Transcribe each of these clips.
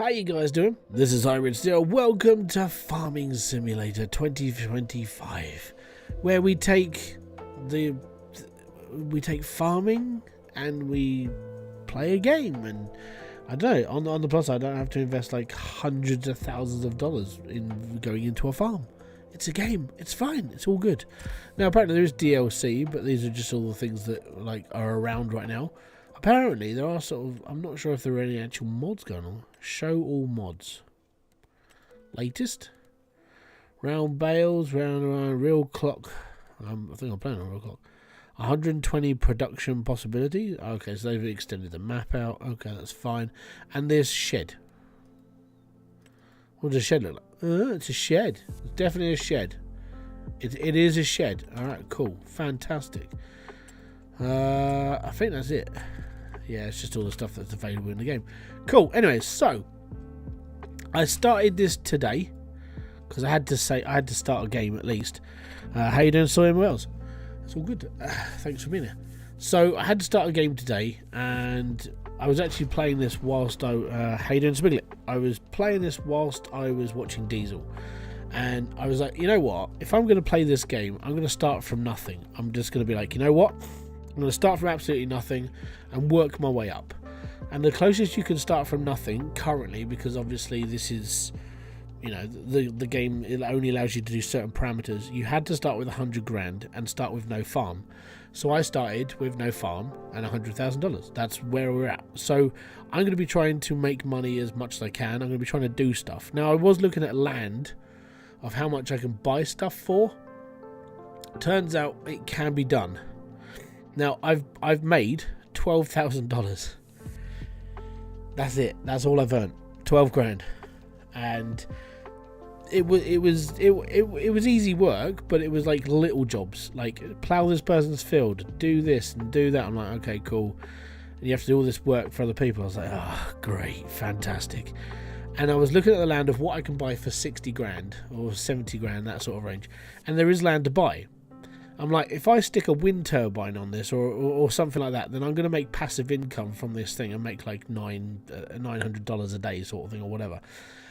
How you guys doing? This is Hybridsteel. Welcome to Farming Simulator 2025, where we take farming and we play a game. And I don't know. On the plus side, I don't have to invest like hundreds of thousands of dollars in going into a farm. It's a game. It's fine. It's all good. Now, apparently there is DLC, but these are just all the things that are around right now. Apparently, there are I'm not sure if there are any actual mods going on. Show all mods. Latest? Round bales, round real clock. I think I'm playing on real clock. 120 production possibilities. Okay, so they've extended the map out. Okay, that's fine. And there's shed. What does a shed look like? It's a shed. It's definitely a shed. It is a shed. Alright, cool. Fantastic. I think that's it. Yeah, it's just all the stuff that's available in the game. Cool. Anyways, so I started this today because I had to start a game at least. How you doing, Soy and Wells? It's all good. Thanks for being here. So I had to start a game today, and I was actually playing this whilst how you doing, Smiglet? I was playing this whilst I was watching Diesel, and I was like, you know what? If I'm going to play this game, I'm going to start from nothing. I'm just going to be like, you know what? I'm going to start from absolutely nothing and work my way up. And the closest you can start from nothing currently, because obviously this is, you know, the game, it only allows you to do certain parameters. You had to start with 100 grand and start with no farm. So I started with no farm and $100,000. That's where we're at. So I'm going to be trying to make money as much as I can. I'm going to be trying to do stuff. Now, I was looking at land of how much I can buy stuff for. Turns out it can be done. Now, I've made $12,000. That's it. That's all I've earned. 12 grand. And it was easy work, but it was like little jobs, like plow this person's field, do this and do that. I'm like, okay, cool. And you have to do all this work for other people. I was like, oh, great, fantastic. And I was looking at the land of what I can buy for 60 grand or 70 grand, that sort of range. And there is land to buy. I'm like, if I stick a wind turbine on this or something like that, then I'm going to make passive income from this thing and make like $900 a day sort of thing or whatever.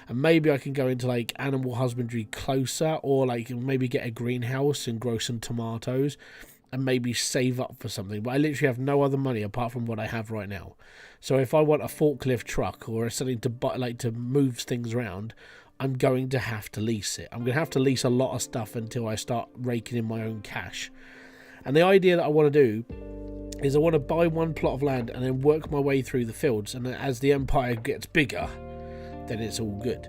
And maybe I can go into like animal husbandry closer, or like maybe get a greenhouse and grow some tomatoes and maybe save up for something. But I literally have no other money apart from what I have right now. So if I want a forklift truck or something to buy, like to move things around, I'm going to have to lease it. I'm going to have to lease a lot of stuff until I start raking in my own cash. And the idea that I want to do is I want to buy one plot of land and then work my way through the fields. And as the empire gets bigger, then it's all good.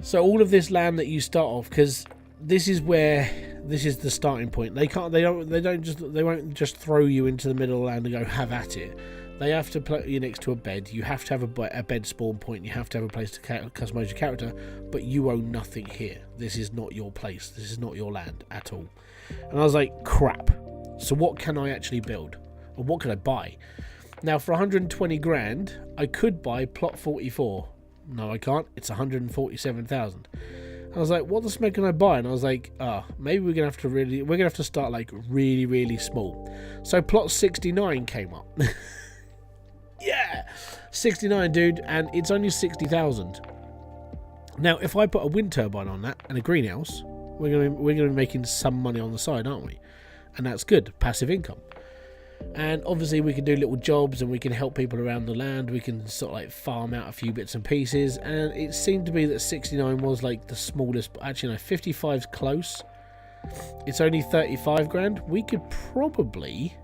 So all of this land that you start off, because this is the starting point. They won't just throw you into the middle of the land and go have at it. They have to put you next to a bed. You have to have a bed spawn point. You have to have a place to customize your character. But you own nothing here. This is not your place. This is not your land at all. And I was like, crap. So what can I actually build? Or what can I buy? Now, for 120 grand, I could buy plot 44. No, I can't. It's 147,000. I was like, what the smoke can I buy? And I was like, maybe we're gonna have to start like really, really small. So plot 69 came up. Yeah, 69, dude, and it's only 60,000. Now, if I put a wind turbine on that and a greenhouse, we're gonna be making some money on the side, aren't we? And that's good, passive income. And obviously, we can do little jobs and we can help people around the land. We can sort of like farm out a few bits and pieces. And it seemed to be that 69 was like the smallest. Actually, no, 55's close. It's only 35 grand. We could probably.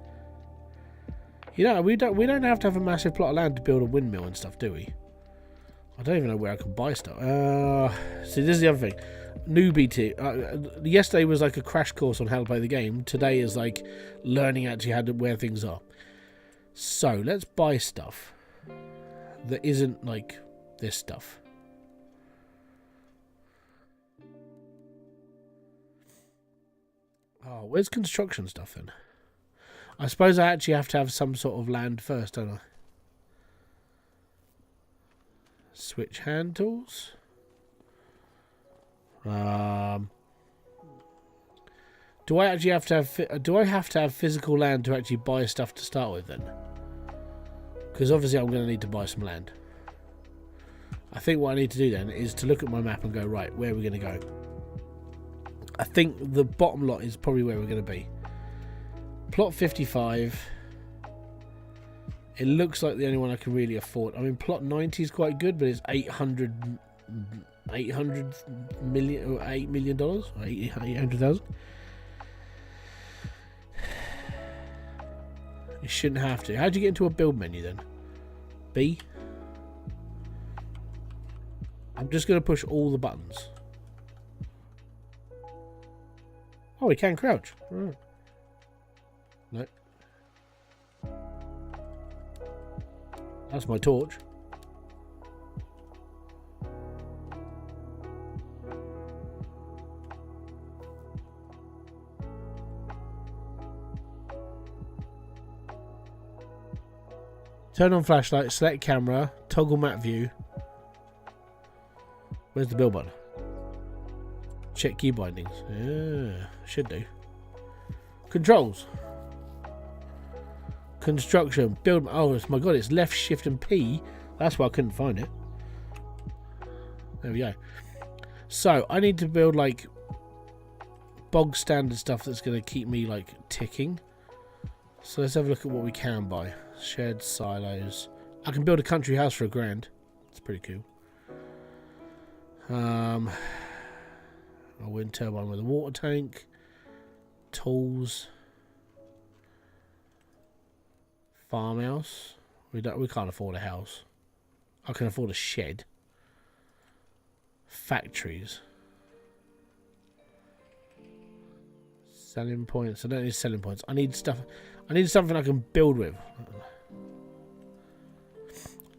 You know, we don't have to have a massive plot of land to build a windmill and stuff, do we? I don't even know where I can buy stuff. See, this is the other thing. Newbie tip. Yesterday was like a crash course on how to play the game. Today is like learning actually where things are. So let's buy stuff that isn't like this stuff. Oh, where's construction stuff then? I suppose I actually have to have some sort of land first, don't I? Switch hand tools. Do I actually have to have? Do I have to have physical land to actually buy stuff to start with then? Because obviously I'm going to need to buy some land. I think what I need to do then is to look at my map and go, right, where are we going to go? I think the bottom lot is probably where we're going to be. Plot 55. It looks like the only one I can really afford. I mean, plot 90 is quite good, but it's $800 million or $8 million or 800,000. You shouldn't have to. How do you get into a build menu then? B. I'm just going to push all the buttons. Oh, we can crouch. Right. No. That's my torch. Turn on flashlight, select camera, toggle map view. Where's the build button? Check key bindings. Yeah, should do. Controls. Construction. Build. Oh my god, it's left, shift, and P. That's why I couldn't find it. There we go. So, I need to build like bog standard stuff that's going to keep me like ticking. So, let's have a look at what we can buy. Sheds, silos. I can build a country house for $1,000. It's pretty cool. A wind turbine with a water tank. Tools. Farmhouse. We can't afford a house. I can afford a shed. Factories. Selling points. I don't need selling points. I need stuff. I need something I can build with.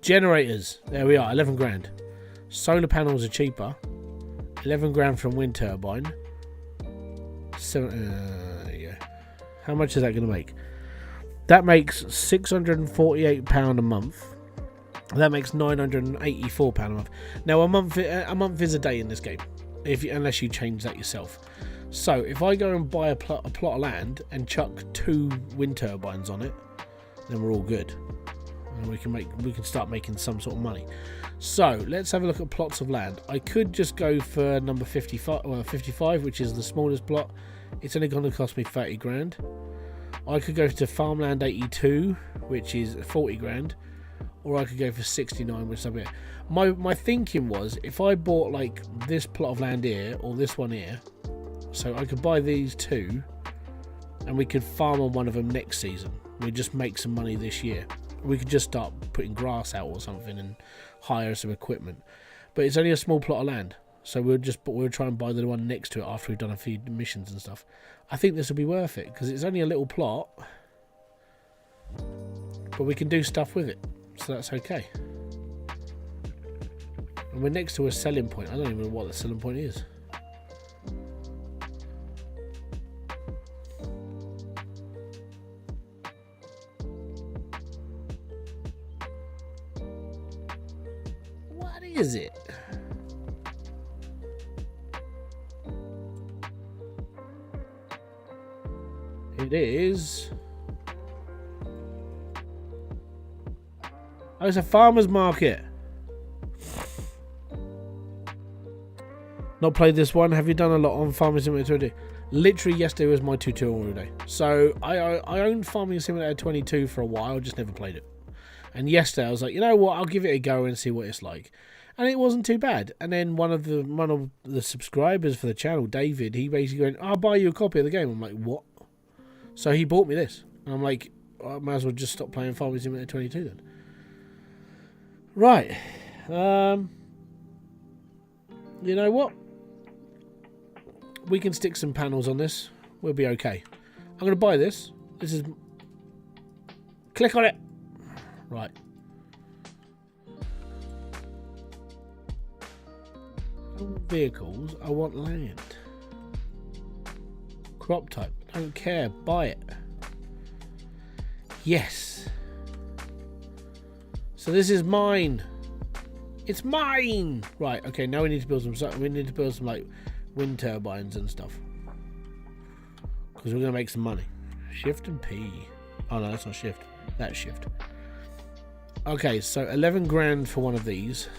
Generators. There we are. 11 grand. Solar panels are cheaper. 11 grand from wind turbine. Yeah. How much is that going to make? That makes £648 a month. That makes £984 a month. Now a month is a day in this game, unless you change that yourself. So if I go and buy a plot of land and chuck 2 wind turbines on it, then we're all good, and we can start making some sort of money. So let's have a look at plots of land. I could just go for number 55, which is the smallest plot. It's only going to cost me 30 grand. I could go to farmland 82, which is 40 grand, or I could go for 69, which is a bit. My thinking was, if I bought like this plot of land here or this one here, so I could buy these 2, and we could farm on one of them next season. We'd just make some money this year. We could just start putting grass out or something and hire some equipment. But it's only a small plot of land, so we'll try and buy the one next to it after we've done a few missions and stuff. I think this will be worth it because it's only a little plot, but we can do stuff with it, so that's okay. And we're next to a selling point. I don't even know what the selling point is. What is it? It is. Oh, it's a farmer's market. Not played this one. Have you done a lot on Farming Simulator 20? Literally yesterday was my tutorial day. So I owned Farming Simulator 22 for a while, just never played it. And yesterday I was like, you know what, I'll give it a go and see what it's like. And it wasn't too bad. And then one of the subscribers for the channel, David, he basically went, I'll buy you a copy of the game. I'm like, what? So he bought me this. And I'm like, I might as well just stop playing Farming Simulator 22 then. Right. You know what? We can stick some panels on this. We'll be okay. I'm going to buy this. This is... Click on it. Right. I want vehicles. I want land. Crop type. Don't care. Buy it. Yes. So this is mine. It's mine. Right. Okay. Now we need to build some. We need to build some like wind turbines and stuff because we're gonna make some money. Shift and P. Oh no, that's not shift. That's shift. Okay. So 11 grand for one of these.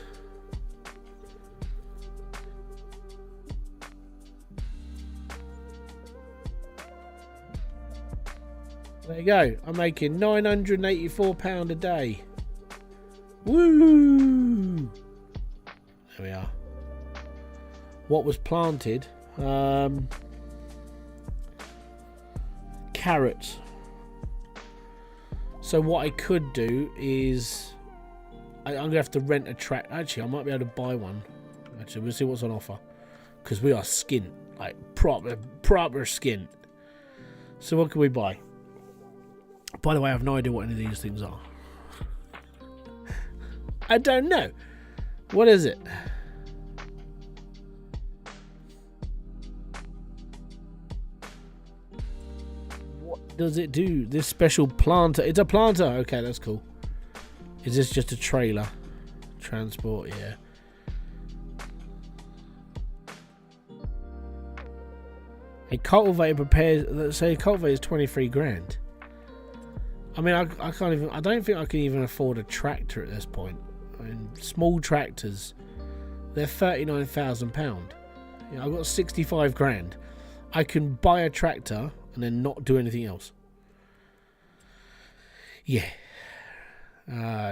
There you go. I'm making £984 a day. Woo! There we are. What was planted? Carrots. So what I could do is I'm going to have to rent a tractor. Actually, I might be able to buy one. Actually, we'll see what's on offer. Because we are skint. Like, proper skint. So what can we buy? By the way, I have no idea what any of these things are. I don't know. What is it? What does it do? This special planter. It's a planter. Okay, that's cool. Is this just a trailer? Transport, yeah. A cultivator prepares. Let's say a cultivator is 23 grand. I mean, I can't even. I don't think I can even afford a tractor at this point. I mean, small tractors, they're £39,000. You know, I've got 65 grand. I can buy a tractor and then not do anything else. Yeah.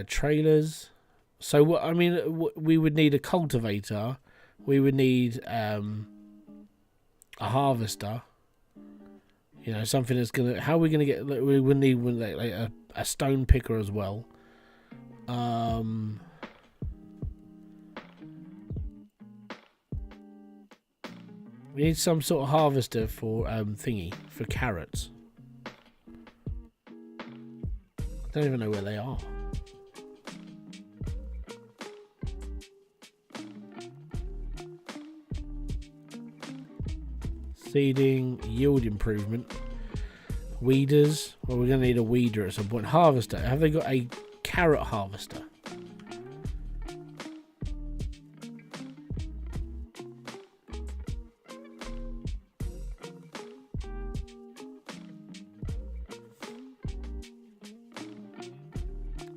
Trailers. So I mean, we would need a cultivator. We would need a harvester. You know, something that's gonna. How are we gonna get? We would need like a stone picker as well. We need some sort of harvester for thingy for carrots. I don't even know where they are. Seeding, yield improvement, weeders. Well, we're going to need a weeder at some point. Harvester. Have they got a carrot harvester?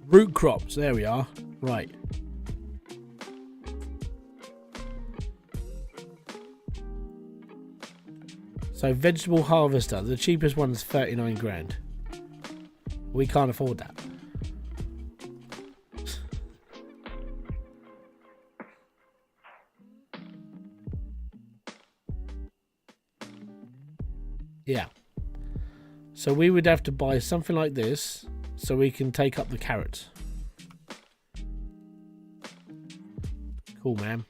Root crops. There we are. Right. So vegetable harvester, the cheapest one is 39 grand. We can't afford that. Yeah. So we would have to buy something like this so we can take up the carrots. Cool, man.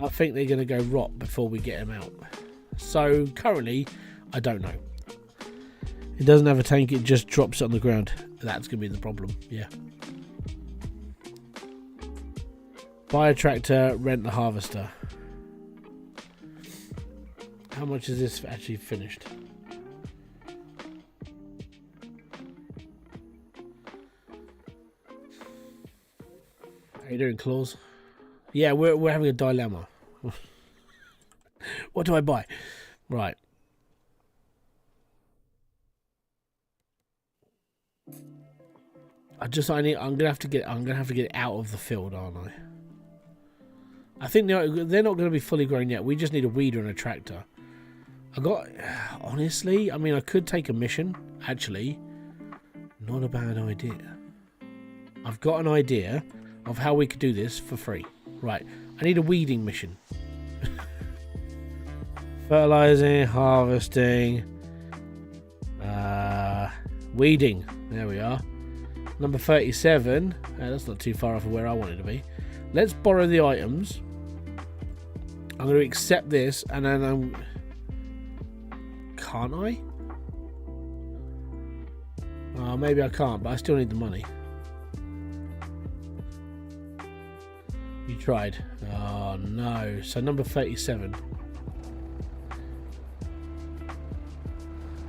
I think they're going to go rot before we get them out. So currently, I don't know. It doesn't have a tank, it just drops it on the ground. That's going to be the problem, yeah. Buy a tractor, rent the harvester. How much is this actually finished? How you doing, Claus? Yeah, we're having a dilemma. What do I buy? Right. I'm gonna have to get it out of the field, aren't I? I think they're not gonna be fully grown yet. We just need a weeder and a tractor. Honestly, I mean, I could take a mission. Actually, not a bad idea. I've got an idea of how we could do this for free. Right, I need a weeding mission. Fertilizing, harvesting, weeding. There we are. Number 37. That's not too far off of where I wanted to be. Let's borrow the items. I'm going to accept this, and then can't I? Maybe I can't, but I still need the money. You tried. Oh no. So number 37.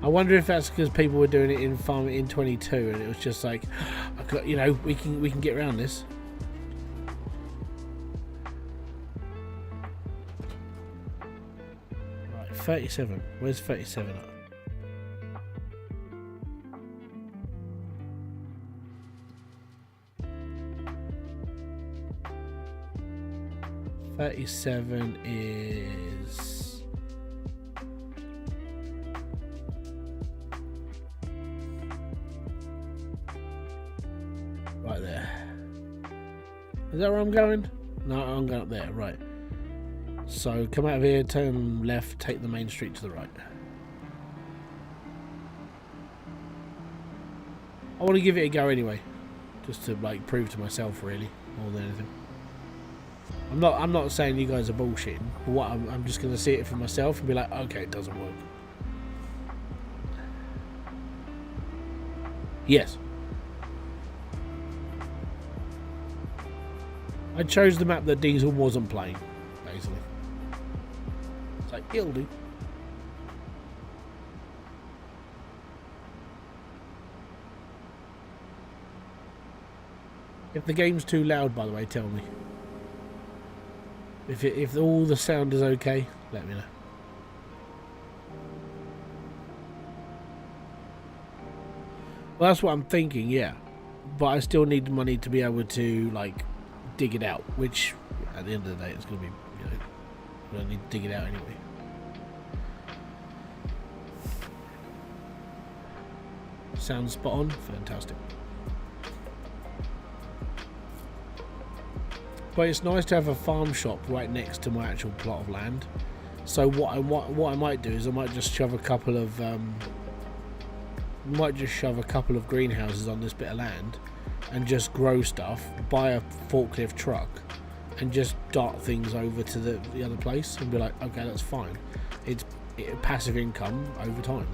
I wonder if that's because people were doing it in farming in 22 and it was just like, you know, we can get around this. Right, 37. Where's 37 at? 37 is... right there. Is that where I'm going? No, I'm going up there, right. So come out of here, turn left, take the main street to the right. I want to give it a go anyway. Just to like prove to myself really, more than anything. I'm not saying you guys are bullshitting, but what I'm just gonna see it for myself and be like, okay, it doesn't work. Yes. I chose the map that Diesel wasn't playing, basically. It's like, it'll do. If the game's too loud, by the way, tell me. If all the sound is okay, let me know. Well, that's what I'm thinking, yeah. But I still need money to be able to, like, dig it out, which at the end of the day it's going to be, you know, I don't need to dig it out anyway. Sounds spot on, fantastic. But it's nice to have a farm shop right next to my actual plot of land. So what I might do is I might just shove a couple of greenhouses on this bit of land and just grow stuff, buy a forklift truck and just dart things over to the other place and be like, okay, that's fine. It's passive income over time.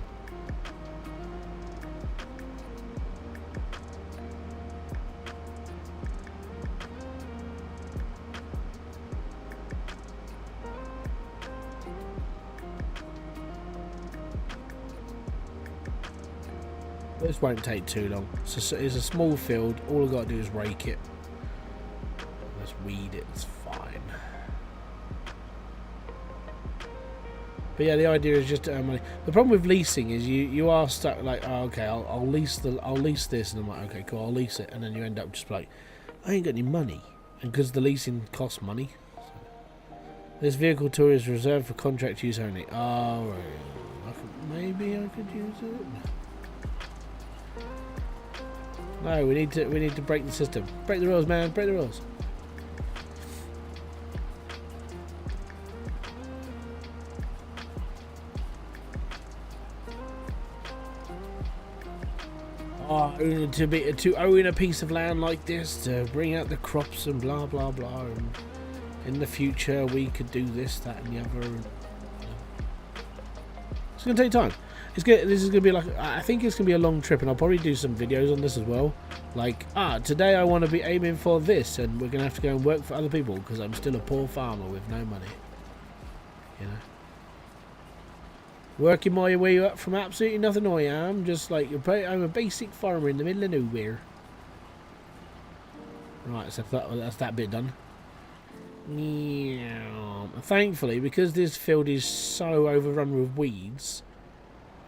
This won't take too long. So it's a small field. All I've got to do is rake it. Let's weed it. It's fine. But yeah, the idea is just to earn money. The problem with leasing is you are stuck like, oh, okay, I'll lease this, and I'm like, okay, cool, I'll lease it, and then you end up just like, I ain't got any money, and because the leasing costs money. So. This vehicle tour is reserved for contract use only. Oh, maybe I could use it. No, we need to break the system. Break the rules, man. Break the rules. Oh, to own a piece of land like this, to bring out the crops and blah blah blah, and in the future we could do this, that, and the other. It's gonna take time. This is gonna be like, I think it's gonna be a long trip, and I'll probably do some videos on this as well. Like, today I want to be aiming for this, and we're gonna have to go and work for other people because I'm still a poor farmer with no money. You know, working my way up from absolutely nothing. I am just like I'm a basic farmer in the middle of nowhere. Right, so that's that bit done. Yeah. Thankfully, because this field is so overrun with weeds,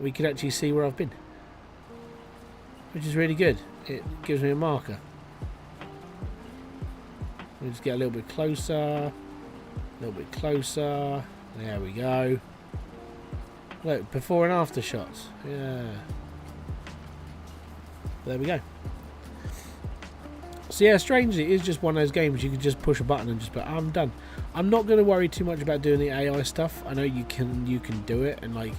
we can actually see where I've been, which is really good. It gives me a marker. We'll just get a little bit closer, a little bit closer. There we go. Look, before and after shots. Yeah. There we go. So yeah, strangely, it is just one of those games you can just push a button and just be, I'm done. I'm not going to worry too much about doing the AI stuff. I know you can do it, and like,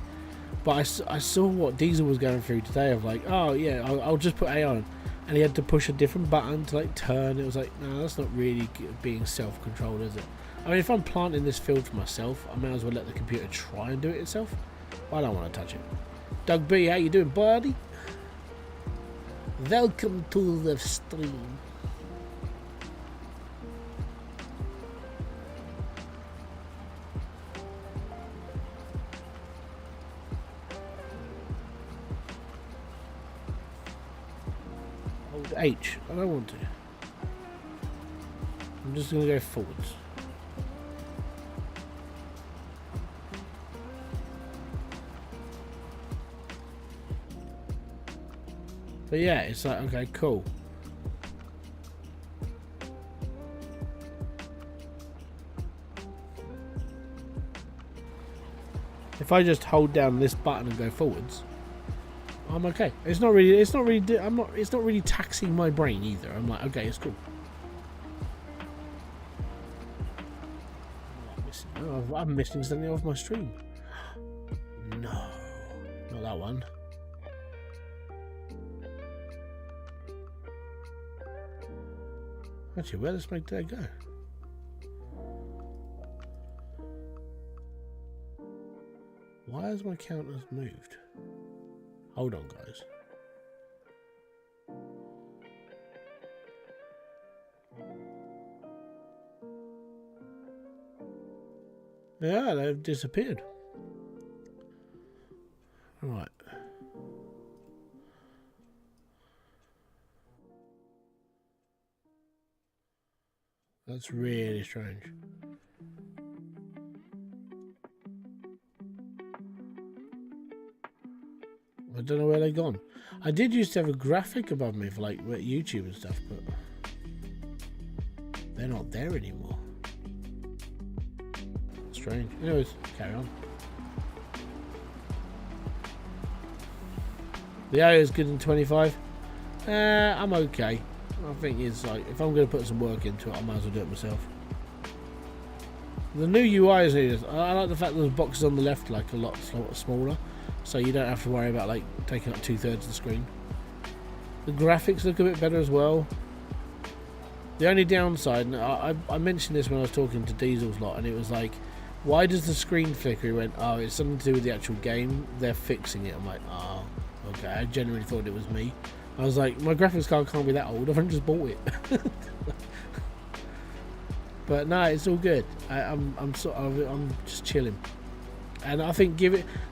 but I saw what Diesel was going through today of like, oh yeah, I'll just put AI on, and he had to push a different button to like turn. It was like, no, that's not really being self-controlled, is it? I mean, if I'm planting this field for myself, I may as well let the computer try and do it itself. I don't want to touch it. Doug B, how you doing, buddy? Welcome to the stream. Hold H. I don't want to. I'm just going to go forwards. But yeah, it's like, okay, cool. I just hold down this button and go forwards, I'm okay. It's not really taxing my brain either. I'm like, okay, it's cool. Oh, I'm missing something off my stream. No, not that one. Actually, where does my day go? Why has my counters moved? Hold on, guys. Yeah, they've disappeared. Right. That's really strange. I don't know where they've gone. I did used to have a graphic above me for like YouTube and stuff, but they're not there anymore. Strange. Anyways, carry on. The AI is good in 25. I'm okay. I think it's like, if I'm going to put some work into it, I might as well do it myself. The new UI is needed. I like the fact that the boxes on the left like a lot smaller, so you don't have to worry about like taking up 2/3 of the screen. The graphics look a bit better as well. The only downside, and I mentioned this when I was talking to Diesel's lot, and it was like, why does the screen flicker? He went, oh, it's something to do with the actual game. They're fixing it. I'm like, oh, okay. I genuinely thought it was me. I was like, my graphics card can't be that old. I've only just bought it. But no, it's all good. I'm just chilling, and I think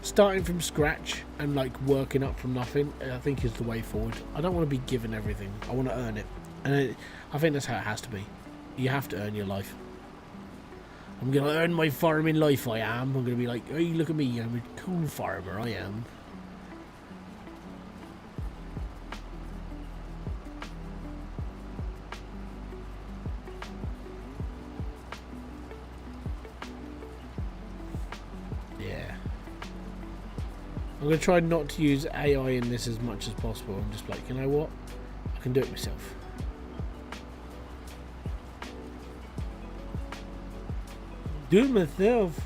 starting from scratch and like working up from nothing, I think is the way forward. I don't want to be given everything. I want to earn it, and I think that's how it has to be. You have to earn your life. I'm gonna earn my farming life. I am. I'm gonna be like, hey, look at me. I'm a cool farmer. I am. I'm going to try not to use AI in this as much as possible. I'm just like, you know what? I can do it myself. Do it myself.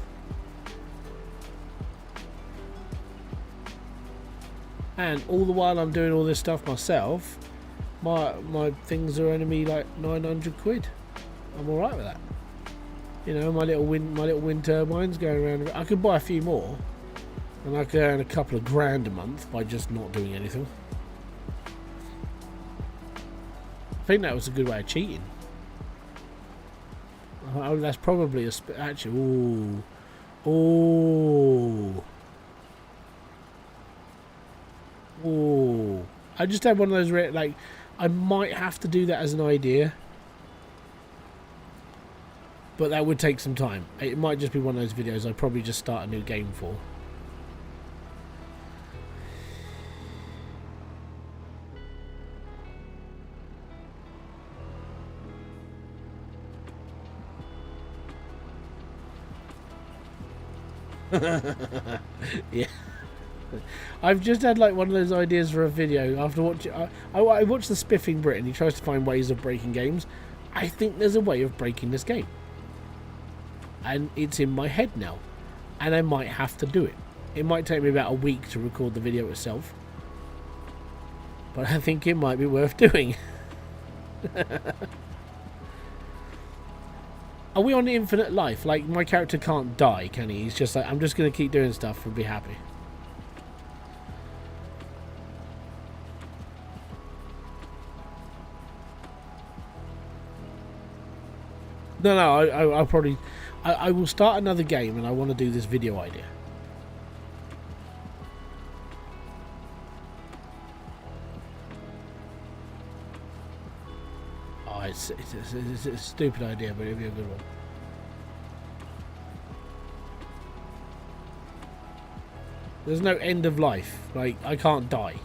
And all the while I'm doing all this stuff myself, my things are earning me like 900 quid. I'm alright with that. You know, my little wind turbines going around. I could buy a few more. And I could earn a couple of grand a month by just not doing anything. I think that was a good way of cheating. Oh, that's probably actually. Ooh, ooh, ooh. I just had one of those like. I might have to do that as an idea, but that would take some time. It might just be one of those videos I'd probably just start a new game for. Yeah, I've just had like one of those ideas for a video after watching. I watched the Spiffing Brit, and he tries to find ways of breaking games. I think there's a way of breaking this game, and it's in my head now, and I might have to do it. It might take me about a week to record the video itself, but I think it might be worth doing. Are we on infinite life? Like, my character can't die, can he? He's just like, I'm just going to keep doing stuff and be happy. No, I'll probably... I will start another game, and I want to do this video idea. It's a stupid idea, but it'll be a good one. There's no end of life. Like, I can't die.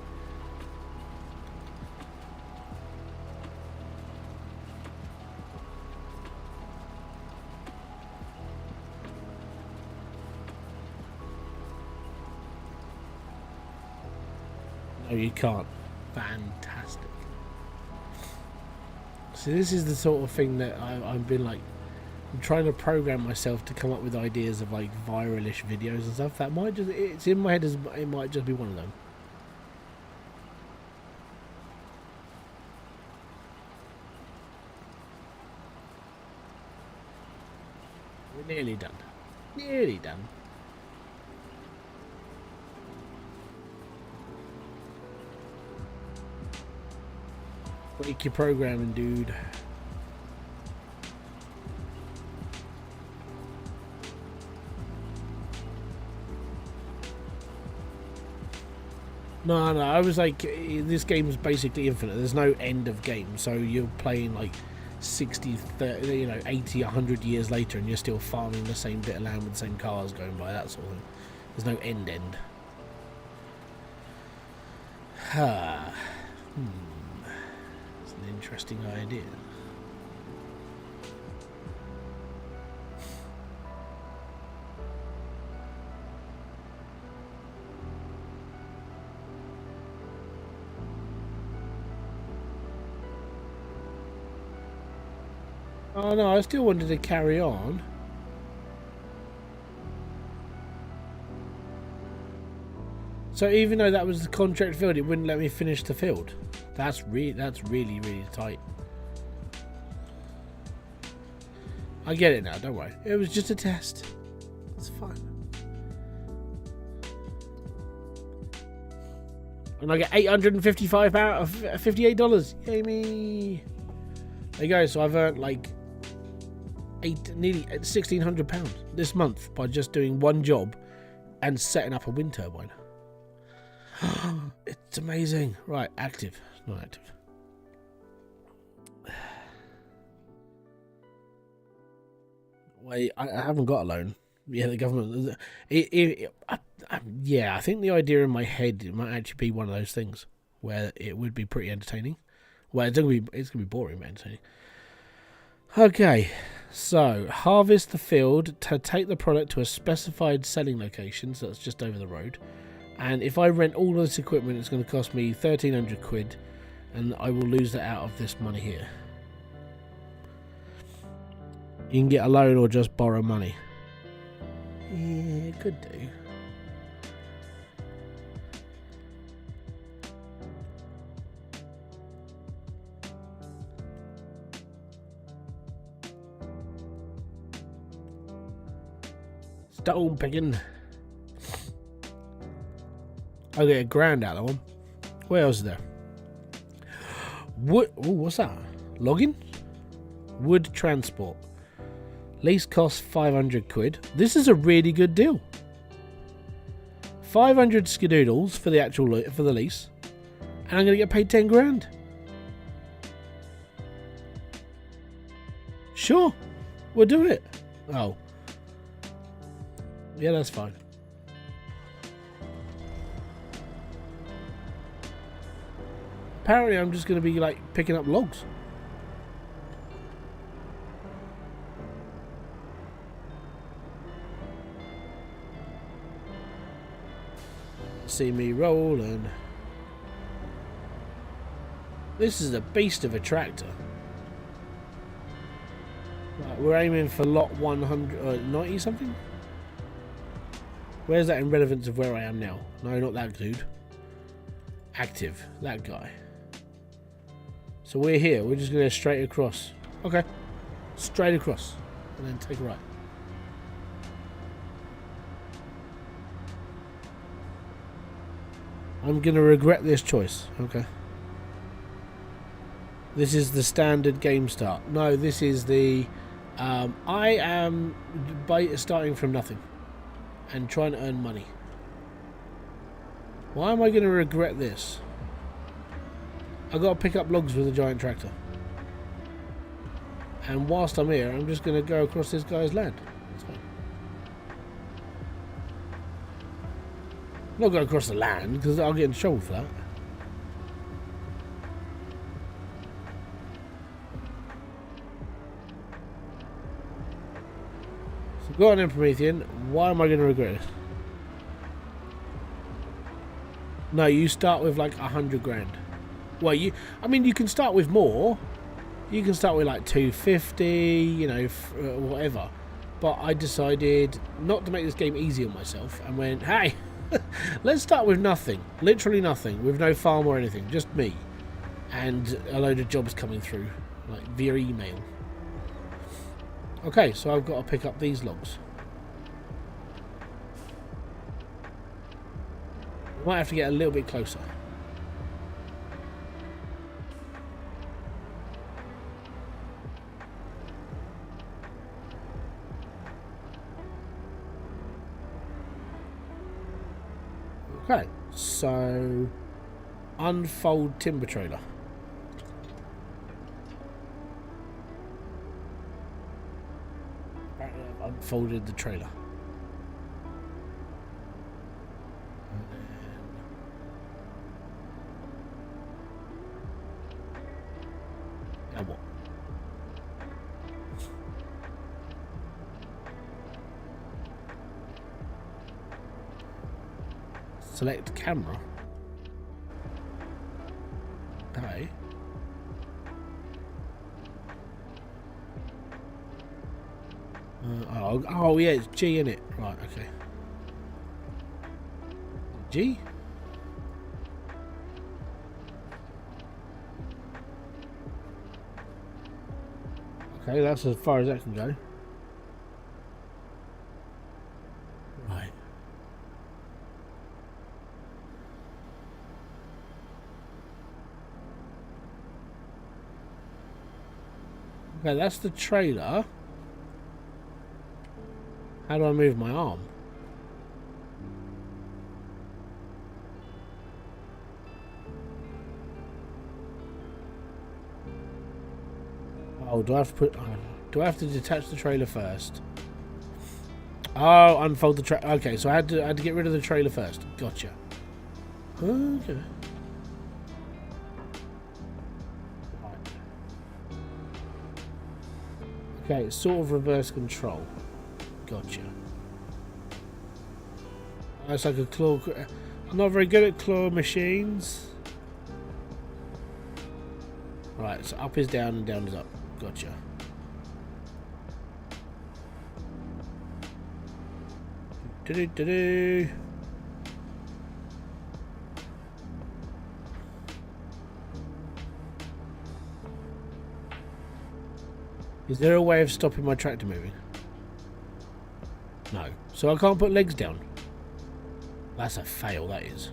Oh, you can't. Fantastic. So this is the sort of thing that I've been like, I'm trying to program myself to come up with ideas of like viralish videos and stuff. That might just, it's in my head as it might just be one of them. We're nearly done. Nearly done. Break your programming, dude. No, I was like, this game is basically infinite. There's no end of game, so you're playing like 60, 30, you know, 80, 100 years later, and you're still farming the same bit of land with the same cars going by, that sort of thing. There's no end. It's an interesting idea. Oh no, I still wanted to carry on. So even though that was the contract field, it wouldn't let me finish the field. That's really tight. I get it now, don't worry. It was just a test. It's fine. And I get $855 out of $58. Yay me! There you go. So I've earned like nearly £1,600 this month by just doing one job and setting up a wind turbine. It's amazing. Right, active. Not active. Wait, I haven't got a loan. Yeah, the government. Yeah, I think the idea in my head, it might actually be one of those things where it would be pretty entertaining. Well, it's gonna be boring but entertaining. Okay, so harvest the field to take the product to a specified selling location. So that's just over the road. And if I rent all of this equipment, it's going to cost me 1,300 quid, and I will lose that out of this money here. You can get a loan or just borrow money. Yeah, could do. Stone picking. I'll get $1,000 out of that one. What else is there? Wood. Oh, what's that? Logging? Wood transport. Lease costs 500 quid. This is a really good deal. 500 skidoodles for the actual for the lease, and I'm going to get paid 10 grand. Sure, we'll do it. Oh, yeah, that's fine. Apparently, I'm just going to be like picking up logs. See me rolling. This is a beast of a tractor. Right, we're aiming for lot 190 something. Where's that in relevance of where I am now? No, not that dude. Active, that guy. So we're here. We're just going to go straight across. Okay, straight across, and then take a right. I'm going to regret this choice. Okay. This is the standard game start. No, this is the... I am starting from nothing and trying to earn money. Why am I going to regret this? I've got to pick up logs with a giant tractor. And whilst I'm here, I'm just going to go across this guy's land. That's fine. I'm not going across the land because I'll get in trouble for that. So go on then, Promethean. Why am I going to regret this? No, you start with like 100 grand. Well, I mean, you can start with more. You can start with like 250, you know, whatever. But I decided not to make this game easy on myself and went, hey, let's start with nothing. Literally nothing. With no farm or anything. Just me. And a load of jobs coming through. Like via email. Okay, so I've got to pick up these logs. I might have to get a little bit closer. Okay, so unfold timber trailer. I've unfolded the trailer. Now what? Select camera. Okay. Oh yeah, it's G in it. Right, okay. G? Okay, that's as far as that can go. Right. Okay, that's the trailer. How do I move my arm? Oh, do I have to put? Do I have to detach the trailer first? Oh, unfold the trailer. Okay, so I had to get rid of the trailer first. Gotcha. Okay. Okay, it's sort of reverse control. Gotcha. That's like a claw. I'm not very good at claw machines. Right, so up is down and down is up. Gotcha. Do-do-do-do. Is there a way of stopping my tractor moving? No. So I can't put legs down. That's a fail, that is.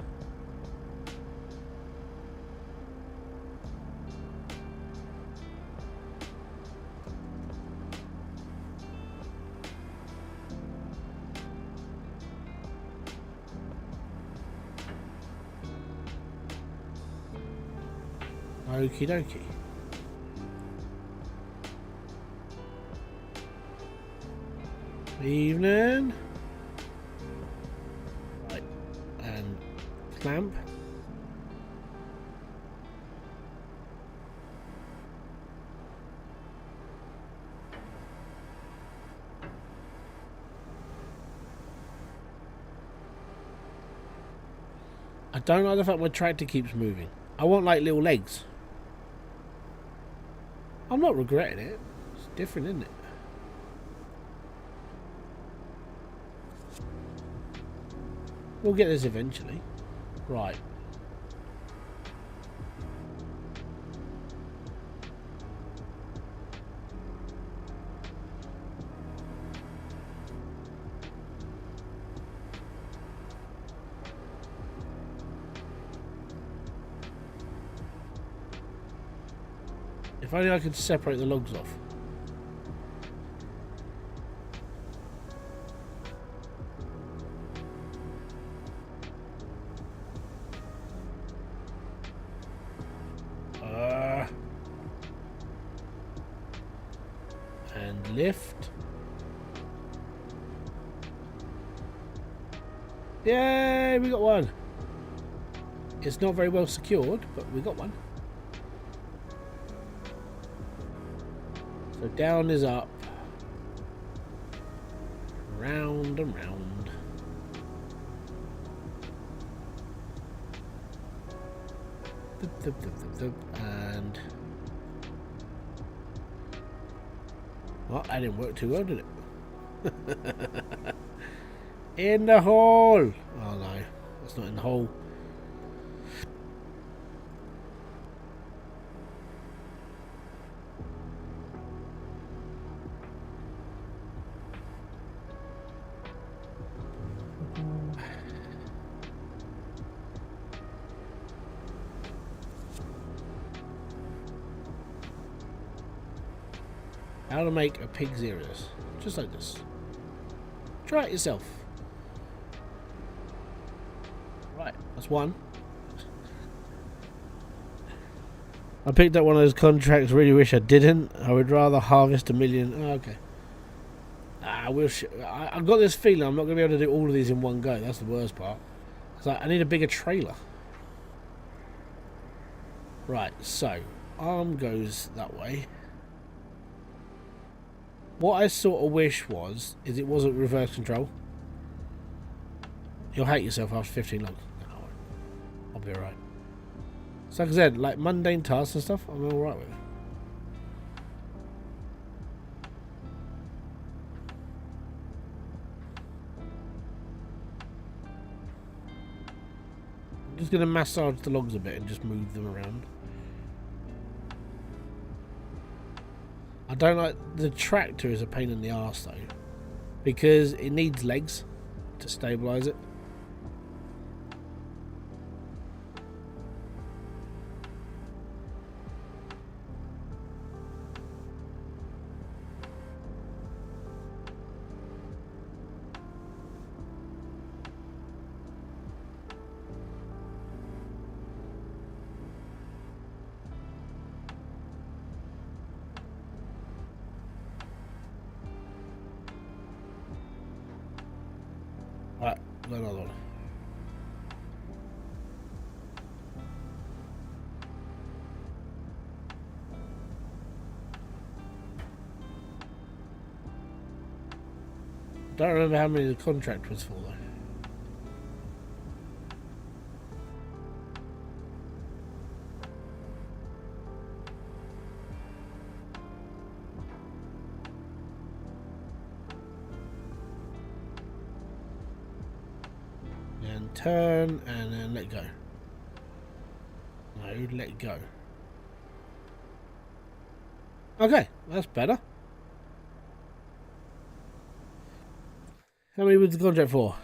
Okie dokie. Evening. Right. And clamp. I don't like the fact my tractor keeps moving. I want like little legs. I'm not regretting it. It's different, isn't it? We'll get this eventually. Right. If only I could separate the logs off. And lift. Yay, we got one. It's not very well secured, but we got one. So down is up. Round and round. And well, that didn't work too well, did it? In the hole. Oh no, that's not in the hole. How to make a pig's ears. Just like this. Try it yourself. Right, that's one. I picked up one of those contracts, really wish I didn't. I would rather harvest 1,000,000. Oh, okay. I've got this feeling I'm not going to be able to do all of these in one go. That's the worst part. It's like, I need a bigger trailer. Right, so arm goes that way. What I sort of wish is it wasn't reverse control. You'll hate yourself after 15 logs. No, I'll be alright. So like I said, like mundane tasks and stuff, I'm alright with. I'm just going to massage the logs a bit and just move them around. I don't like the tractor is a pain in the arse though, because it needs legs to stabilise it. Right, got another one. Don't remember how many the contract was for though. And turn and then let go. No, let go. Okay, that's better. How many was the contract for?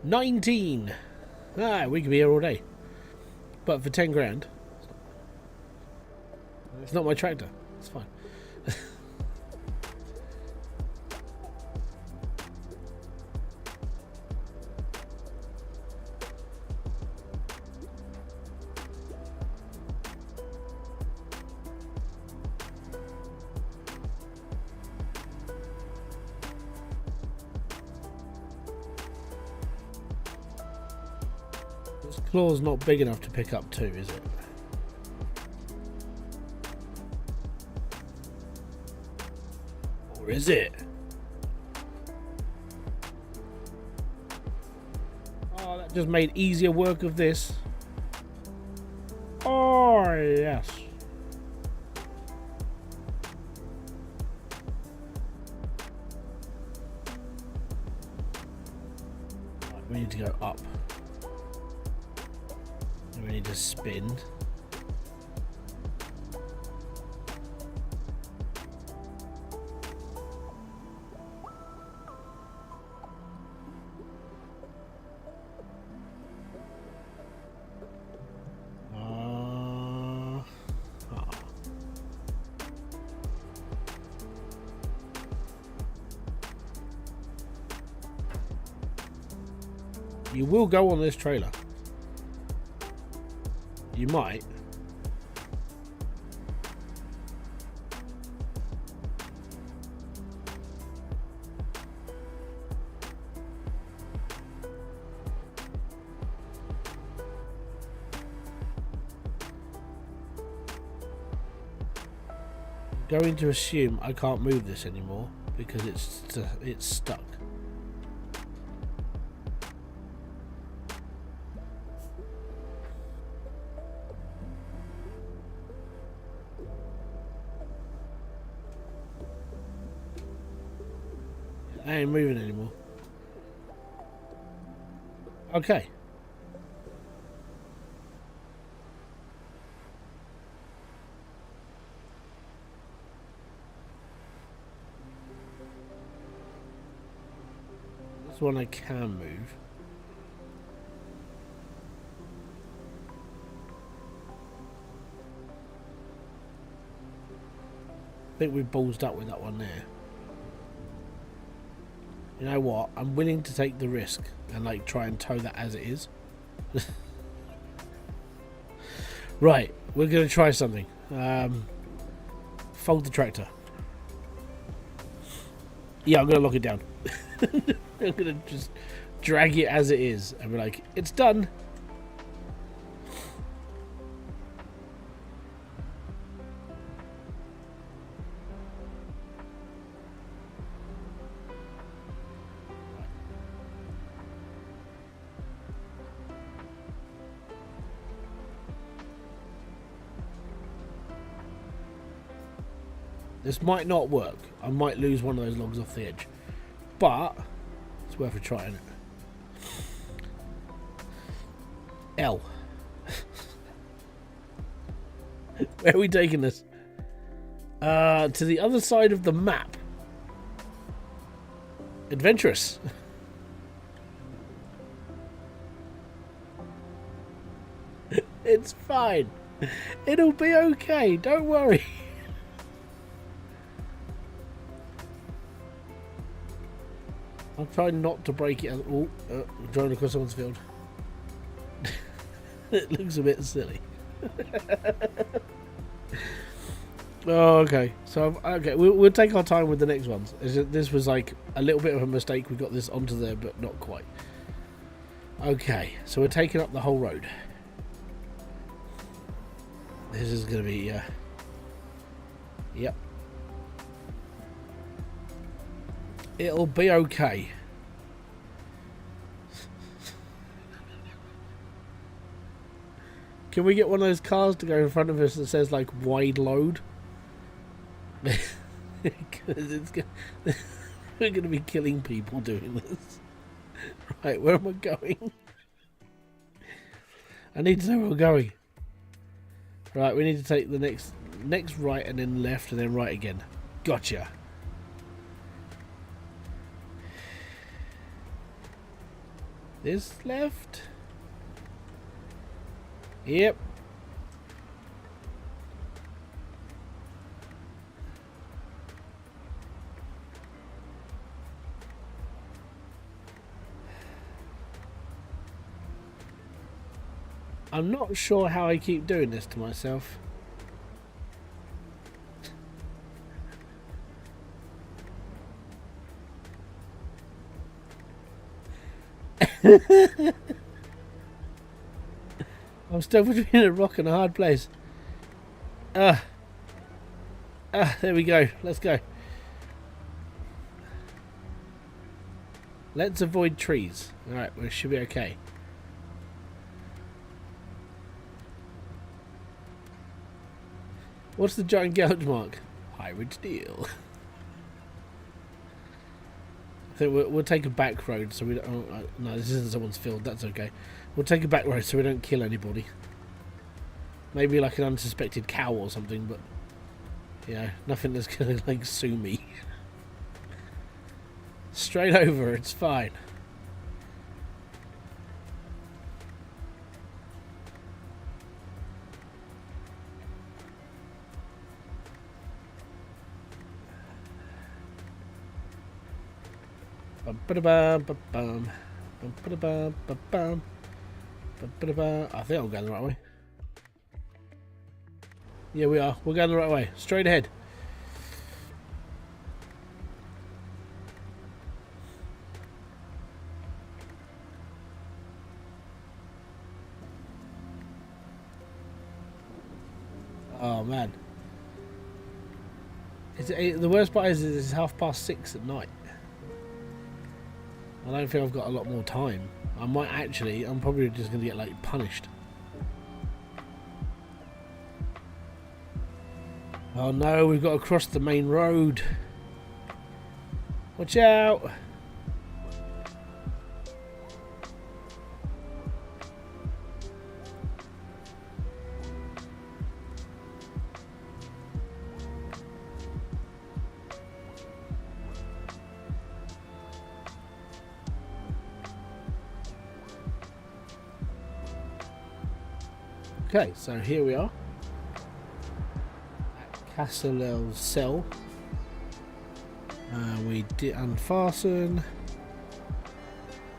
19. Ah, we could be here all day. But for 10 grand, it's not my tractor. It's fine. This claw's not big enough to pick up two, is it? Or is it? Oh, that just made easier work of this. Oh, yes. Right, we need to go up. We need to spin. You will go on this trailer. You might. Going to assume I can't move this anymore because it's stuck. I ain't moving anymore. Okay. This one I can move. I think we've ballsed up with that one there. You know what? I'm willing to take the risk and like try and tow that as it is. Right, we're going to try something. Fold the tractor. Yeah, I'm going to lock it down. I'm going to just drag it as it is and be like, it's done. This might not work. I might lose one of those logs off the edge. But it's worth a try, isn't it? L. Where are we taking this? To the other side of the map. Adventurous. It's fine. It'll be okay. Don't worry. I'm trying not to break it. Oh, driving across someone's field. It looks a bit silly. Oh, okay. So, okay, we'll take our time with the next ones. This was like a little bit of a mistake. We got this onto there, but not quite. Okay, so we're taking up the whole road. This is going to be, yep. It'll be okay. Can we get one of those cars to go in front of us that says like wide load? Because we're going to be killing people doing this. Right, where am I going? I need to know where we're going. Right, we need to take the next right and then left and then right again. Gotcha. This left? Yep. I'm not sure how I keep doing this to myself. I'm still between a rock and a hard place. There we go. Let's go. Let's avoid trees. Alright, we should be okay. What's the giant gouge mark? Hybridsteel. I think we'll take a back road so we don't... Oh, no, this isn't someone's field. That's okay. We'll take a back road so we don't kill anybody. Maybe like an unsuspected cow or something, but... Yeah, nothing that's going to, like, sue me. Straight over, it's fine. I think I'm going the right way. Yeah, we are. We're going the right way. Straight ahead. Oh man. The worst part is it's 6:30 at night. I don't think I've got a lot more time. I'm probably just going to get like punished. Oh no, we've got to cross the main road. Watch out! Okay, so here we are at Castle Cell. We did unfasten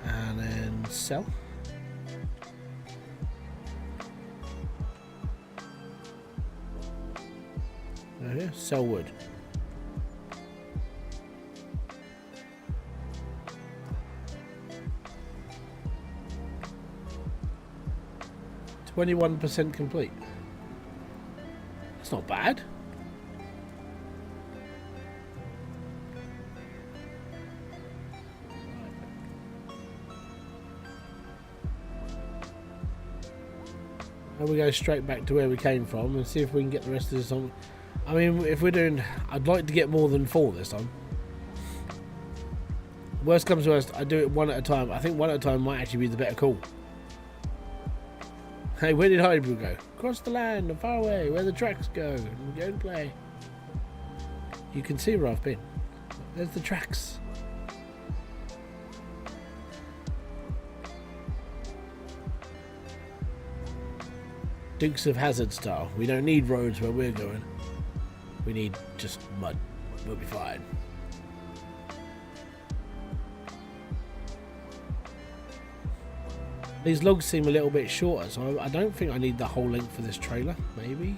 and then sell. Here, sell wood. %21 complete. That's not bad. Now we go straight back to where we came from and see if we can get the rest of this on. I mean, if we're doing, I'd like to get more than 4 this time. Worst comes to worst, I do it one at a time. I think one at a time might actually be the better call. Hey, where did Hybrid go? Across the land and far away, where the tracks go. And go and play. You can see where I've been. There's the tracks. Dukes of Hazzard style. We don't need roads where we're going. We need just mud. We'll be fine. These logs seem a little bit shorter, so I don't think I need the whole length for this trailer. Maybe.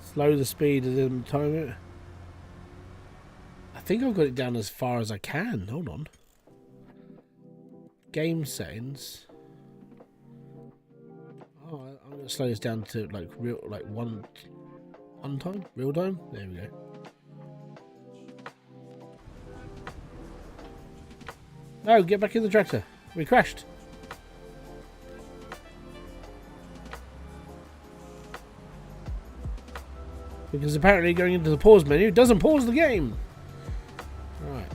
Slow the speed of the time. I think I've got it down as far as I can. Hold on. Game settings. Oh, I'm gonna slow this down to like one time, real time. There we go. No, get back in the tractor. We crashed. Because apparently going into the pause menu doesn't pause the game. Right.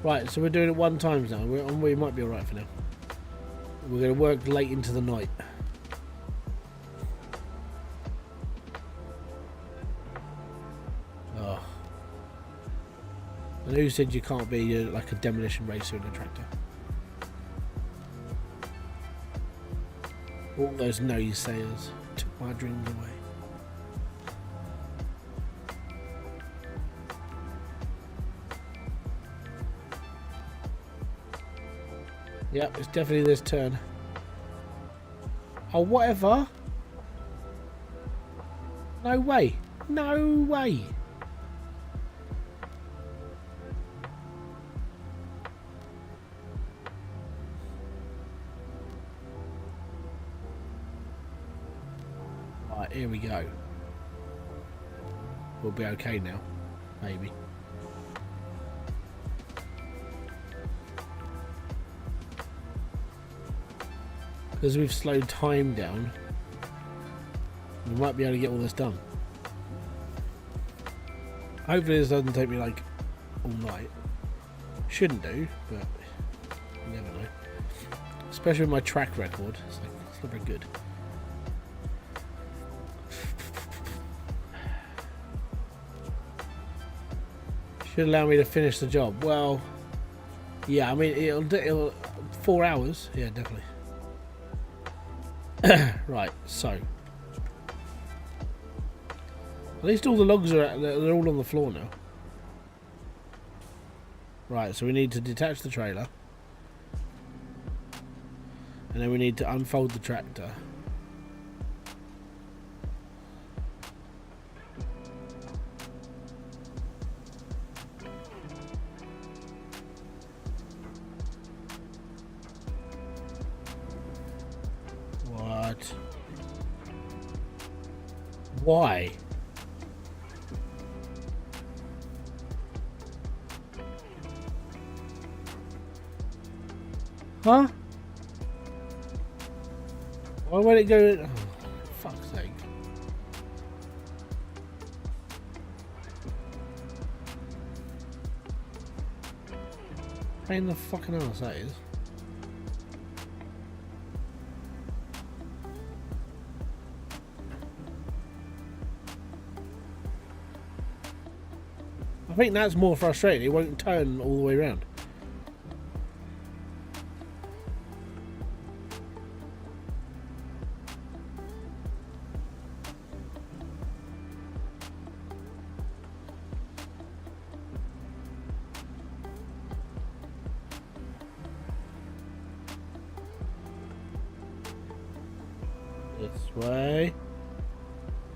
Right, so we're doing it 1 time now. We might be alright for now. We're going to work late into the night. Oh. And who said you can't be like a demolition racer in a tractor? All those naysayers took my dreams away. Yep, it's definitely this turn. Oh, whatever. No way. No way. Right, here we go. We'll be okay now. Maybe. Because we've slowed time down, we might be able to get all this done. Hopefully this doesn't take me like all night. Shouldn't do, but you never know. Especially with my track record, it's not very good. Should allow me to finish the job. Well, yeah, I mean it'll 4 hours. Yeah, definitely. Right, so at least all the logs they're all on the floor now. Right, so we need to detach the trailer, and then we need to unfold the tractor. Why? Huh? Why won't it go? Oh, fuck's sake. Pain in the fucking ass that is. I think that's more frustrating. It won't turn all the way around. This way.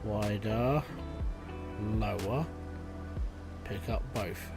Wider. Lower. Pick up both.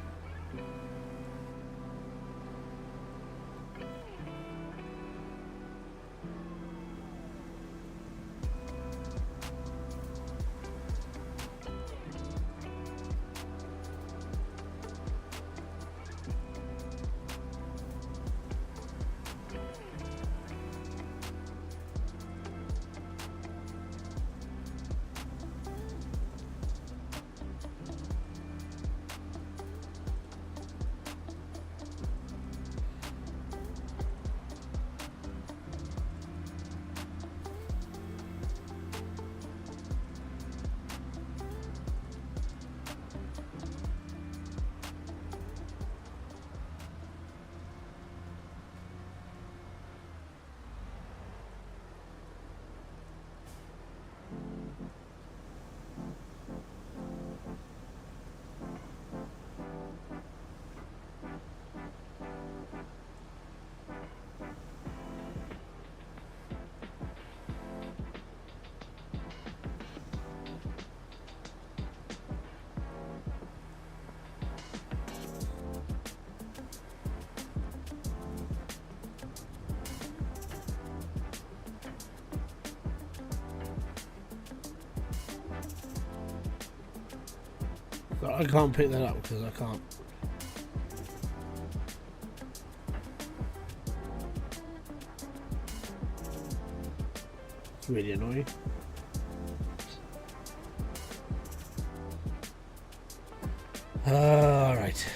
I can't pick that up because I can't. It's really annoying. All right.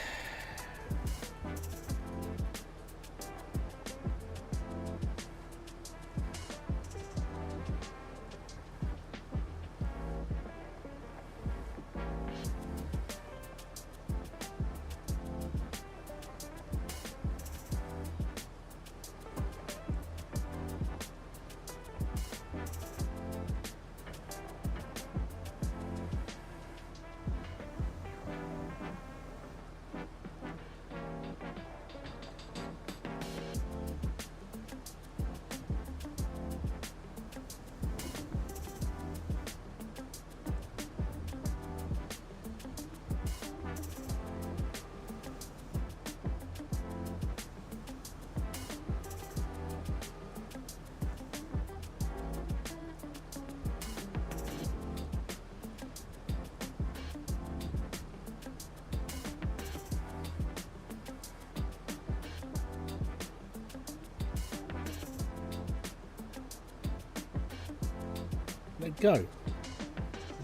Let go.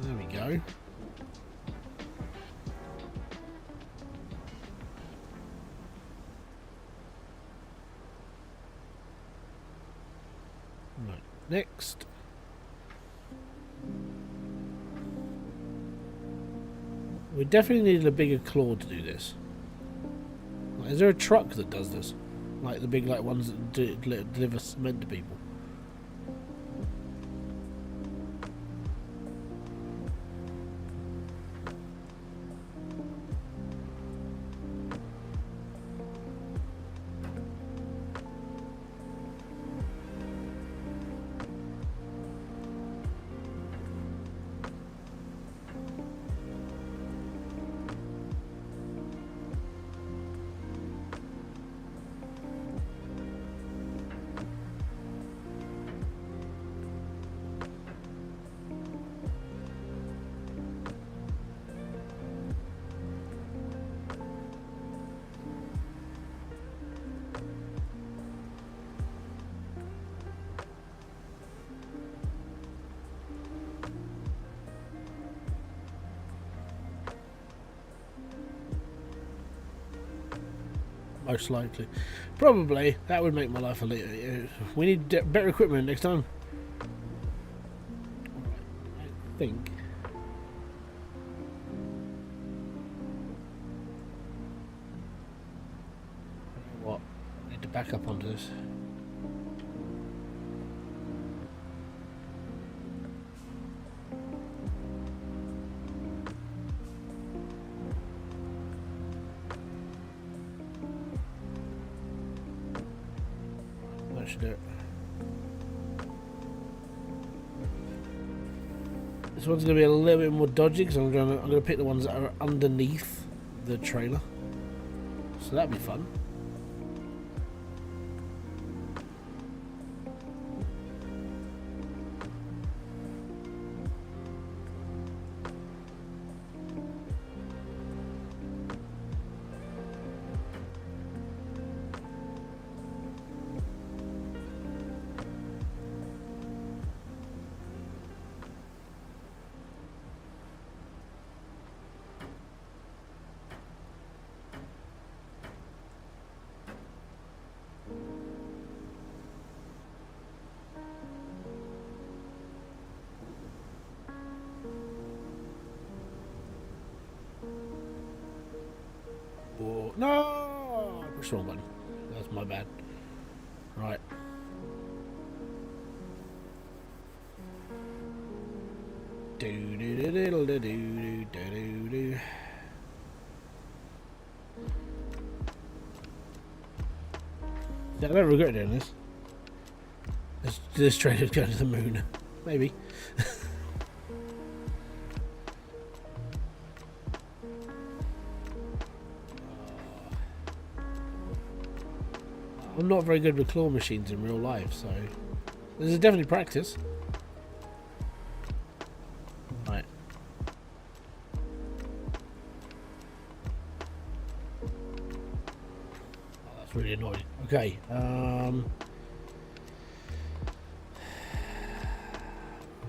There we go. Right, next. We definitely needed a bigger claw to do this. Is there a truck that does this? Like the big ones that deliver cement to people? most likely. Probably. That would make my life a little... we need better equipment next time. I think... what? I need to back up onto this. That should do it. This one's going to be a little bit more dodgy because I'm going to pick the ones that are underneath the trailer. So that'll be fun. No! Push the wrong button. That's my bad. Right. Do do do do do do do do do. I don't regret doing this. This trailer's going to the moon. Maybe. I'm not very good with claw machines in real life, so this is definitely practice. Right. Oh, that's really annoying. Okay.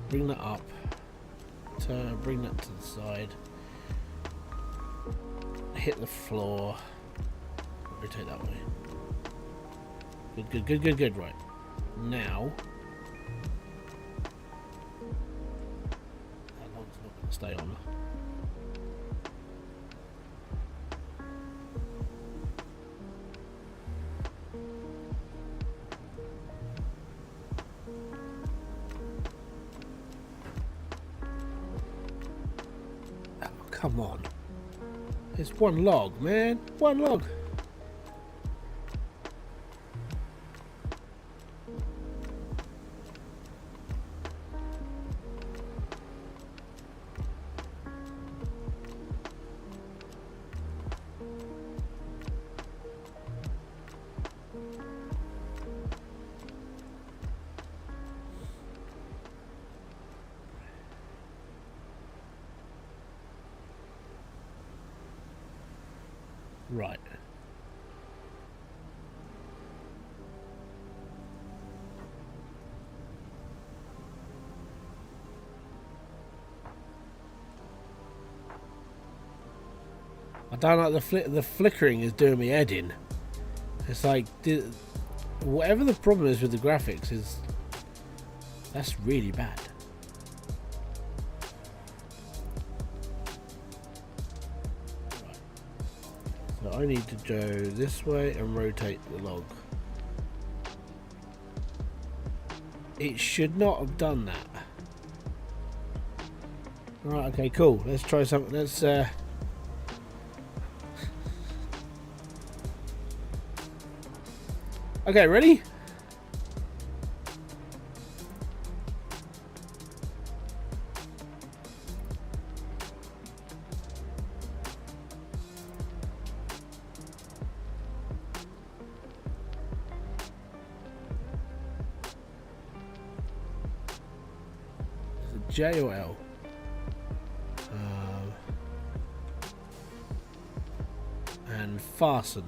Bring that up. Bring that to the side. Hit the floor. Rotate that way. Good, good, good, good, good. Right. Now. That log's not going to stay on. Oh, come on. It's one log, man. One log. Right. I don't like the flickering is doing me head in. It's like whatever the problem is with the graphics is that's really bad. So I need to go this way and rotate the log. It should not have done that. Right, okay, cool. Let's try something. Let's okay, ready? J or L? And fasten.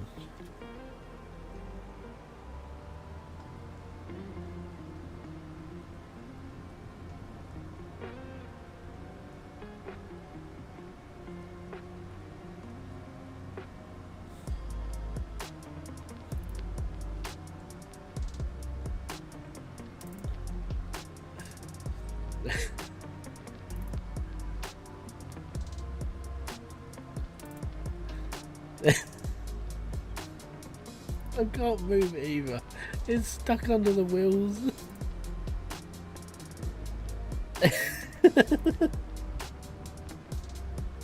I can't move it either. It's stuck under the wheels.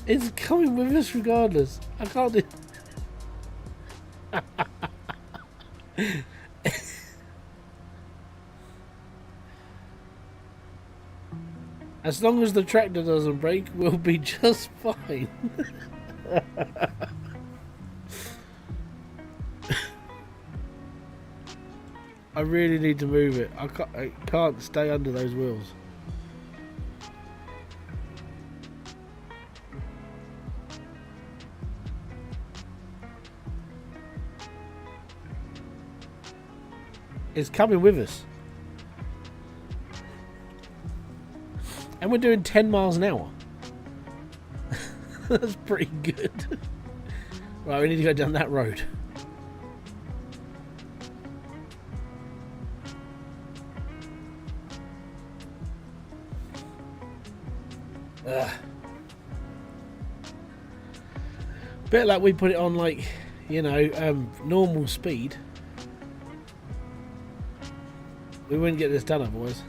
It's coming with us regardless. I can't do. As long as the tractor doesn't break, we'll be just fine. I really need to move it. I can't stay under those wheels. It's coming with us. And we're doing 10 miles an hour. That's pretty good. Right, we need to go down that road. Bit like we put it on, like, you know, normal speed. We wouldn't get this done otherwise.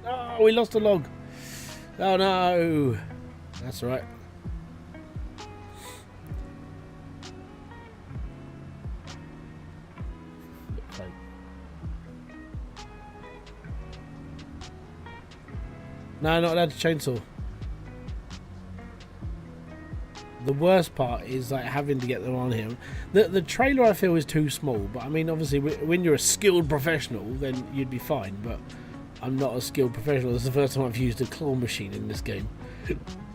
Oh, we lost a log. Oh no. That's all right. No, not allowed to chainsaw. The worst part is like having to get them on here. The trailer I feel is too small, but I mean obviously when you're a skilled professional then you'd be fine, but I'm not a skilled professional. This is the first time I've used a claw machine in this game.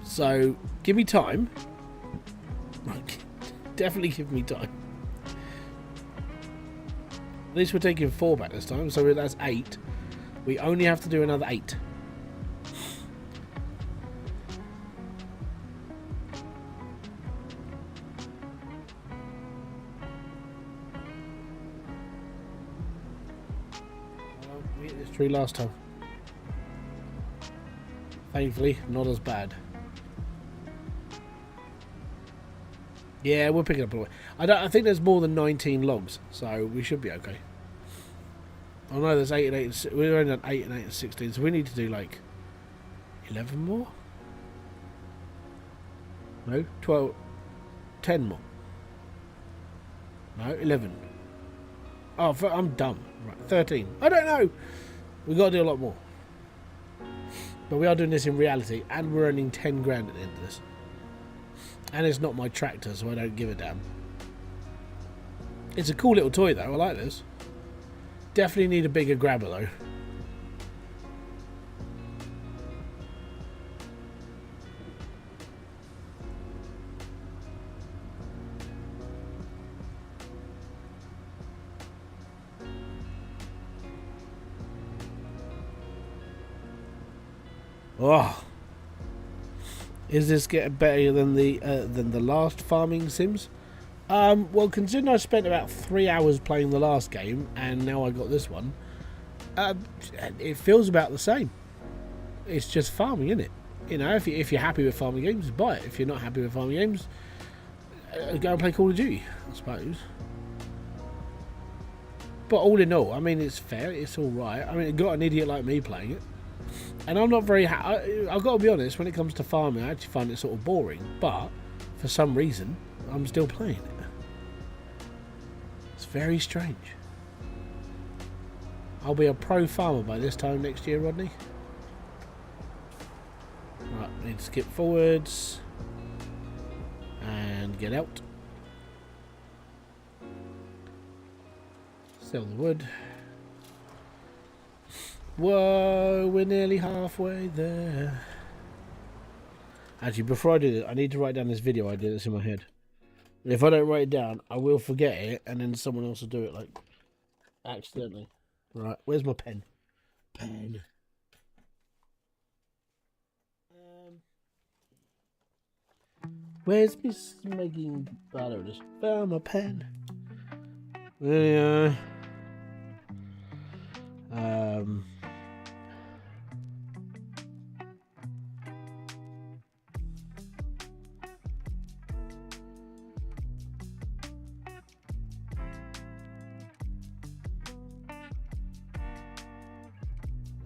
So give me time. Definitely give me time. At least we're taking 4 back this time, so that's 8. We only have to do another 8. We hit this tree last time. Thankfully, not as bad. Yeah, we'll pick it up. I think there's more than 19 logs, so we should be okay. Oh no, there's 8 and 8. We're only on 8 and 8 and 16, so we need to do like 11 more. No, 12, 10 more. No, 11. Oh, I'm dumb. Right, 13. I don't know. We've got to do a lot more. But we are doing this in reality, and we're earning 10 grand at the end of this. And it's not my tractor, so I don't give a damn. It's a cool little toy, though. I like this. Definitely need a bigger grabber, though. Oh, is this getting better than the last farming sims? Well, considering I spent about 3 hours playing the last game and now I got this one, it feels about the same. It's just farming, isn't it? You know, if you're happy with farming games, buy it. If you're not happy with farming games, go and play Call of Duty, I suppose. But all in all, I mean, it's fair. It's all right. I mean, it got an idiot like me playing it. And I'm not very I've got to be honest, when it comes to farming, I actually find it sort of boring. But for some reason, I'm still playing it. It's very strange. I'll be a pro farmer by this time next year, Rodney. Right, need to skip forwards. And get out. Sell the wood. Whoa, we're nearly halfway there. Actually, before I do this, I need to write down this video I did that's in my head. If I don't write it down, I will forget it, and then someone else will do it, like, accidentally. Right, where's my pen? Pen. Where's my smugging? Oh, there it is. Found my pen. There you are. Um,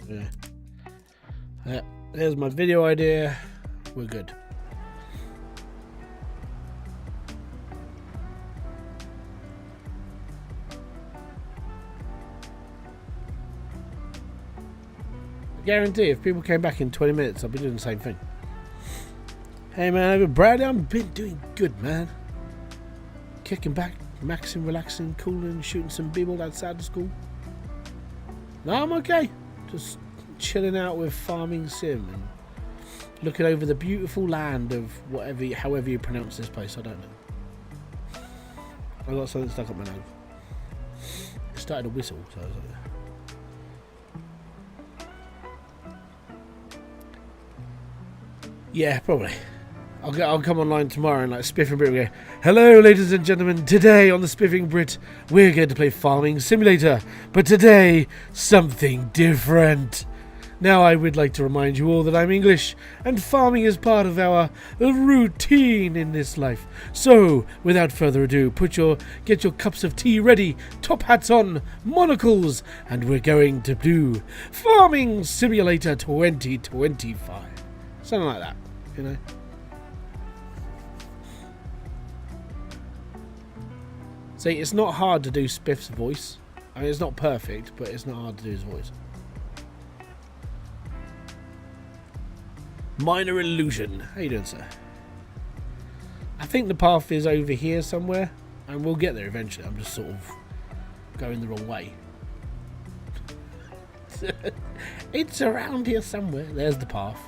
yeah. Yeah, there's my video idea. We're good. I guarantee if people came back in 20 minutes, I'll be doing the same thing. Hey man, I've been Brad. I've been doing good, man. Kicking back, maxing, relaxing, cooling, shooting some b-ball outside the school. No, I'm okay. Just chilling out with Farming Sim and looking over the beautiful land of however you pronounce this place. I don't know. I got something stuck up my nose. It started to whistle, so I was like, yeah, probably. I'll come online tomorrow and like Spiffing Brit will go, hello ladies and gentlemen, today on the Spiffing Brit we're going to play Farming Simulator, but today something different. Now I would like to remind you all that I'm English and farming is part of our routine in this life. So without further ado, get your cups of tea ready, top hats on, monocles, and we're going to do Farming Simulator 2025. Something like that, you know. See, it's not hard to do Spiff's voice. I mean, it's not perfect, but it's not hard to do his voice. Minor illusion. How you doing, sir? I think the path is over here somewhere, and we'll get there eventually. I'm just sort of going the wrong way. It's around here somewhere. There's the path.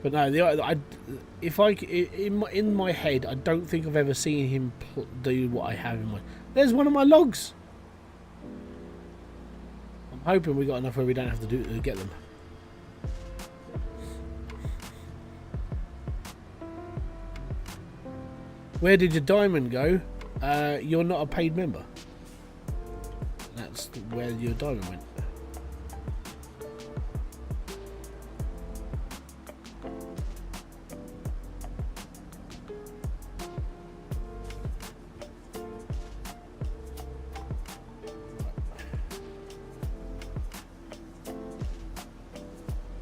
But no, in my head, I don't think I've ever seen him do what I have in mind. There's one of my logs. I'm hoping we got enough where we don't have to get them. Where did your diamond go? You're not a paid member. That's where your diamond went.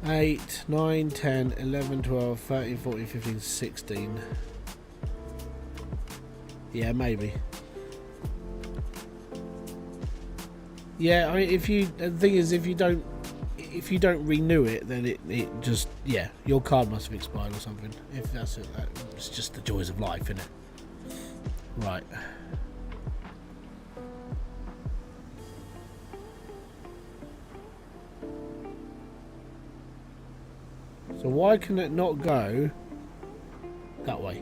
Eight, 9, 10, 11, 12, 13, 14, 15, 16. Yeah, maybe. Yeah, I mean, the thing is, if you don't renew it, then it just, yeah, your card must have expired or something. If that's it, it's just the joys of life, isn't it? Right. So why can it not go that way?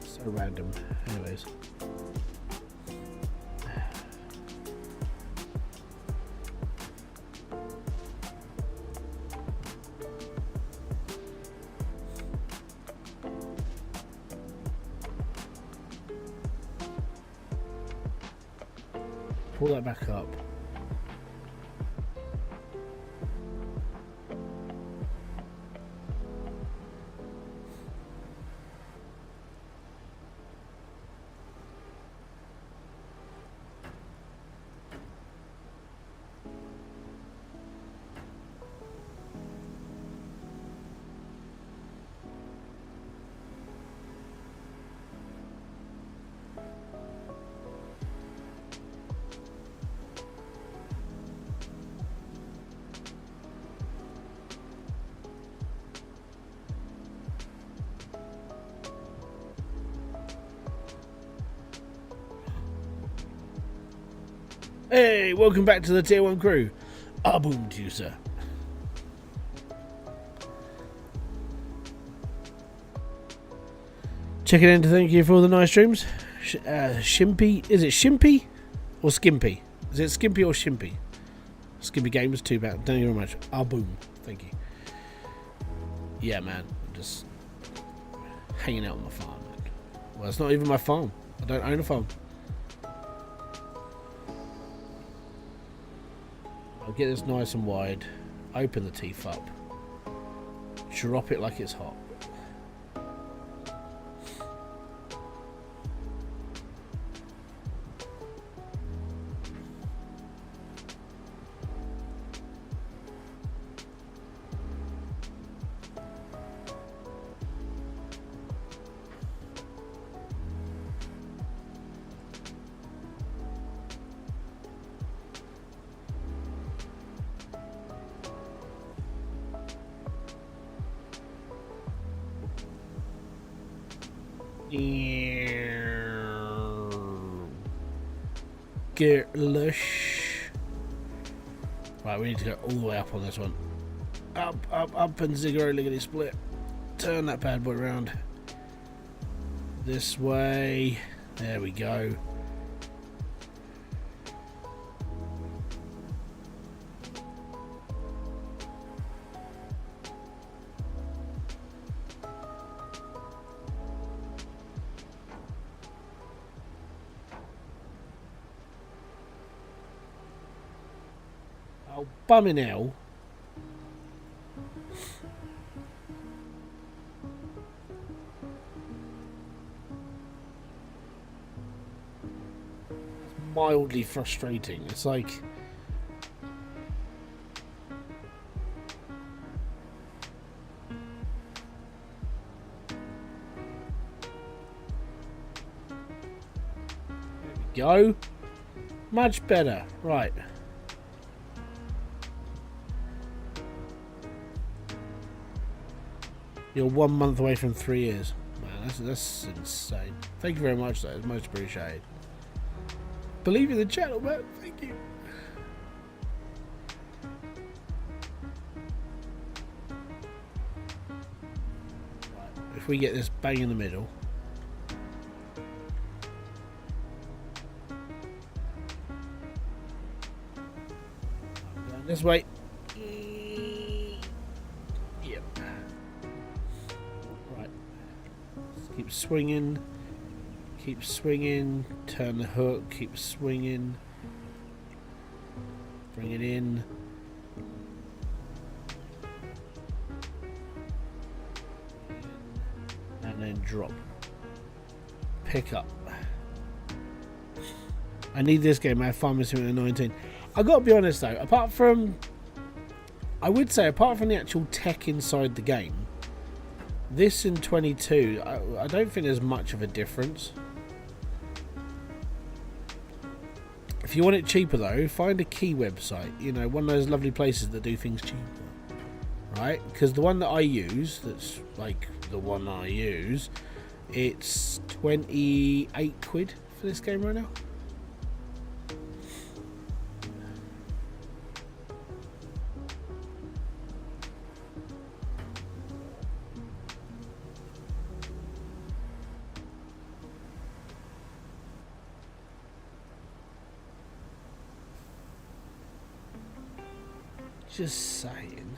So random. Anyways. Pull that back up. Hey, welcome back to the Tier 1 crew. Boom to you, sir. Checking in to thank you for all the nice streams. Shimpy, is it Shimpy or Skimpy? Is it Skimpy or Shimpy? Skimpy Gamers, too bad. Thank you very much. Boom. Thank you. Yeah, man. I'm just hanging out on my farm, man. Well, it's not even my farm. I don't own a farm. I'll get this nice and wide. Open the teeth up. Drop it like it's hot. Girlish. Right, we need to go all the way up on this one. Up and ziggo liggity split. Turn that bad boy around. This way. There we go. Bumming hell. It's mildly frustrating. It's like there we go. Much better. Right. You're 1 month away from 3 years. Man, that's insane. Thank you very much, though. It's most appreciated. Believe in the channel, man. Thank you. Right. If we get this bang in the middle. Going this way. Keep swinging, turn the hook, keep swinging, bring it in, and then drop, pick up. I need this game. I have Farming Simulator 19. I gotta be honest though, I would say apart from the actual tech inside the game, this in 22, I don't think there's much of a difference. If you want it cheaper though, find a key website. You know, one of those lovely places that do things cheaper. Right? Because the one that I use, that's like the one I use, it's 28 quid for this game right now. Just saying.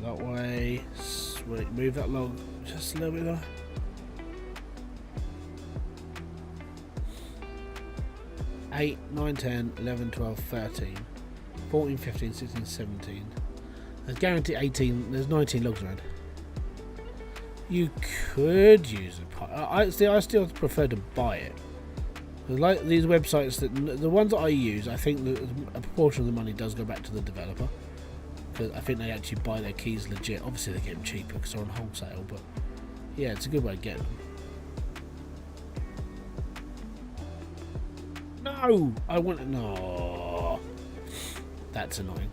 That way. Sweet. Move that log just a little bit more. 8, 9, 10, 11, 12, 13, 14, 15, 16, 17. There's guaranteed 18. There's 19 logs around. You could use a pipe. I still prefer to buy it. Like these websites, the ones that I use, I think that a proportion of the money does go back to the developer. Because I think they actually buy their keys legit. Obviously, they get them cheaper because they're on wholesale, but Yeah, it's a good way to get them. No! I want to... No! That's annoying.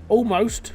Almost.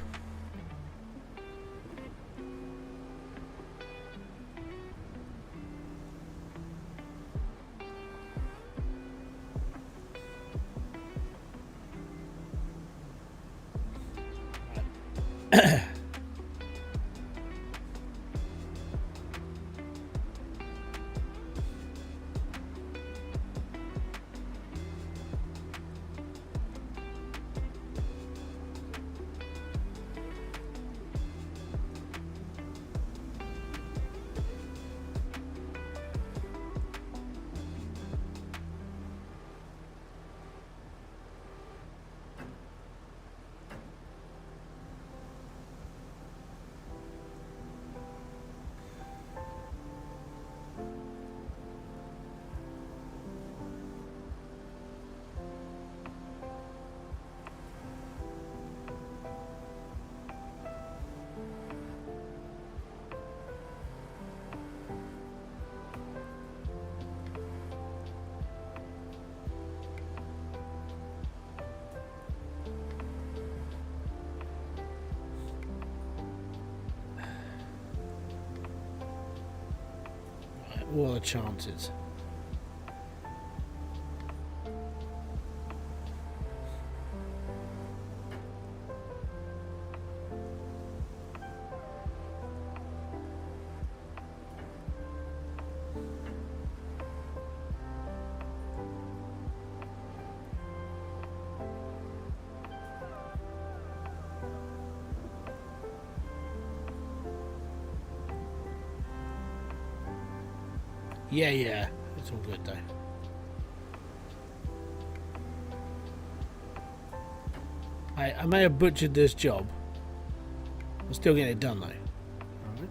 What are the chances? Yeah, it's all good though. I may have butchered this job. I'm still getting it done though. Alright.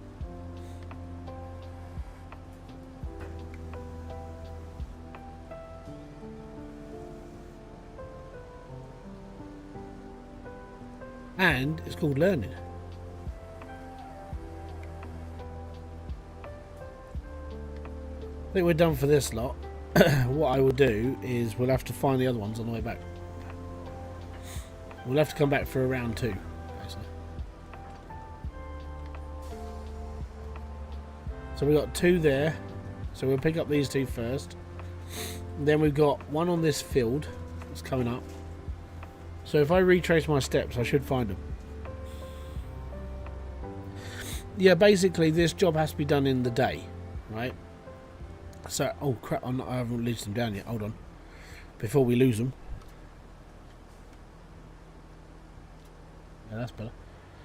And it's called learning. I think we're done for this lot. What I will do is we'll have to find the other ones on the way back. We'll have to come back for a round 2, basically. So we've got 2 there. So we'll pick up these 2 first. And then we've got 1 on this field that's coming up. So if I retrace my steps, I should find them. Yeah, basically this job has to be done in the day, right? So, oh crap, I haven't released them down yet. Hold on. Before we lose them. Yeah, that's better.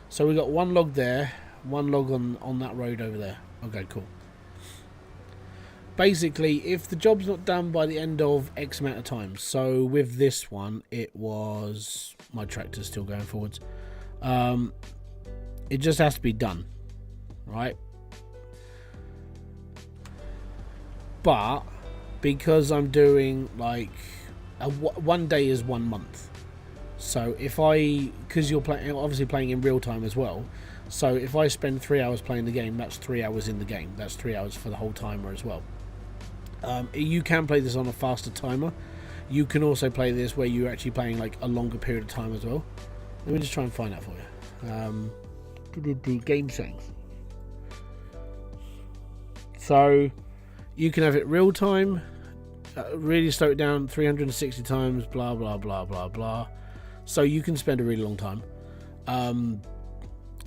So we got 1 log there, 1 log on that road over there. Okay, cool. Basically, if the job's not done by the end of X amount of time, so with this one, it was... My tractor's still going forwards. It just has to be done, right? But because I'm doing like 1 day is 1 month, so if because you're obviously playing in real time as well, so if I spend 3 hours playing the game, that's 3 hours in the game. That's 3 hours for the whole timer as well. You can play this on a faster timer. You can also play this where you're actually playing like a longer period of time as well. Let me just try and find that for you. Game settings. So you can have it real time, really slow it down 360 times, blah blah blah blah blah. So you can spend a really long time.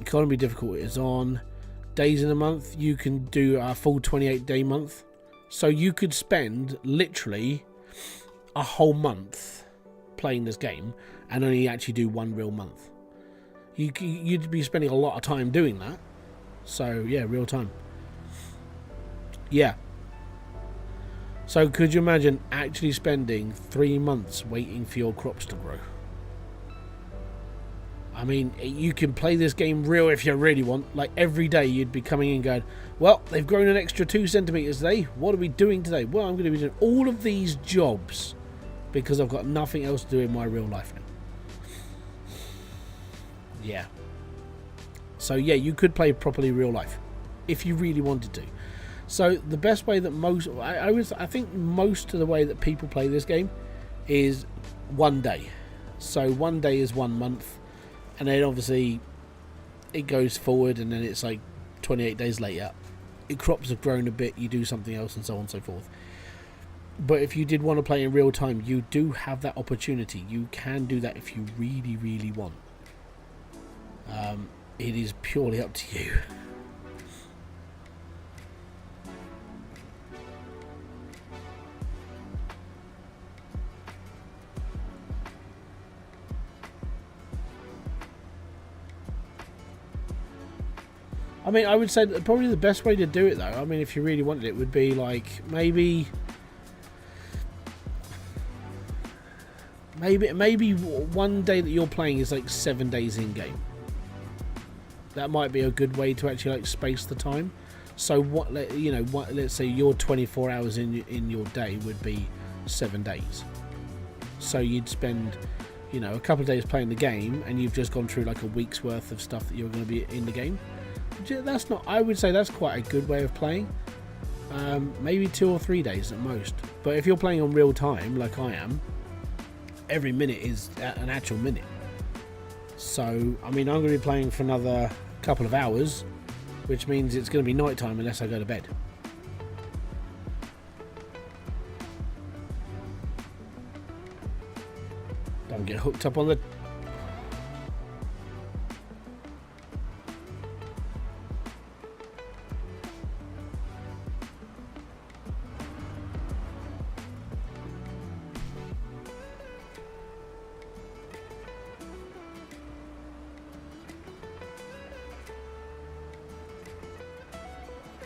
Economy difficulty is on. Days in a month, you can do a full 28-day month. So you could spend literally a whole month playing this game and only actually do 1 real month. You'd be spending a lot of time doing that. So yeah, real time. Yeah. So could you imagine actually spending 3 months waiting for your crops to grow? I mean, you can play this game real if you really want. Like, every day you'd be coming in going, well, they've grown an extra 2 centimetres today. What are we doing today? Well, I'm going to be doing all of these jobs because I've got nothing else to do in my real life now. Yeah. So, yeah, you could play properly real life if you really wanted to. So, the best way that I think most of the way that people play this game is one day. So, one day is 1 month. And then obviously it goes forward, and then it's like 28 days later. Your crops have grown a bit, you do something else, and so on and so forth. But if you did want to play in real time, you do have that opportunity. You can do that if you really, really want. It is purely up to you. I mean, I would say that probably the best way to do it, though, I mean, if you really wanted it, would be like maybe one day that you're playing is like 7 days in game. That might be a good way to actually like space the time. So let's say your 24 hours in your day would be 7 days. So you'd spend, a couple of days playing the game, and you've just gone through like a week's worth of stuff that you're going to be in the game. That's not. I would say that's quite a good way of playing. Maybe 2 or 3 days at most. But if you're playing on real time, like I am, every minute is an actual minute. So, I mean, I'm going to be playing for another couple of hours, which means it's going to be night time unless I go to bed. Don't get hooked up on the...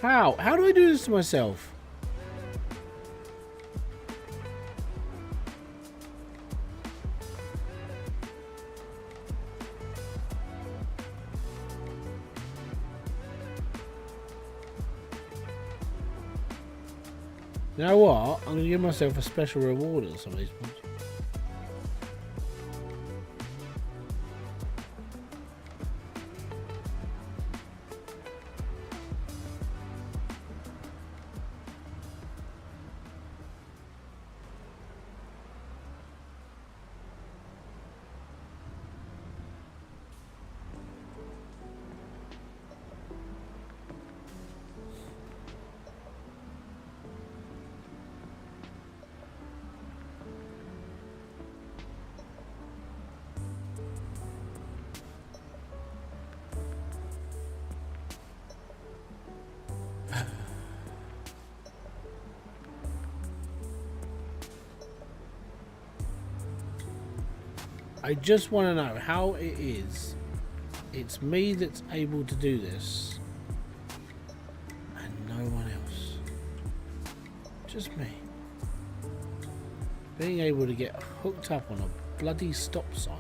How? How do I do this to myself? You know what? I'm going to give myself a special reward at some of these points. I just want to know how it is. It's me that's able to do this, and no one else. Just me. Being able to get hooked up on a bloody stop sign.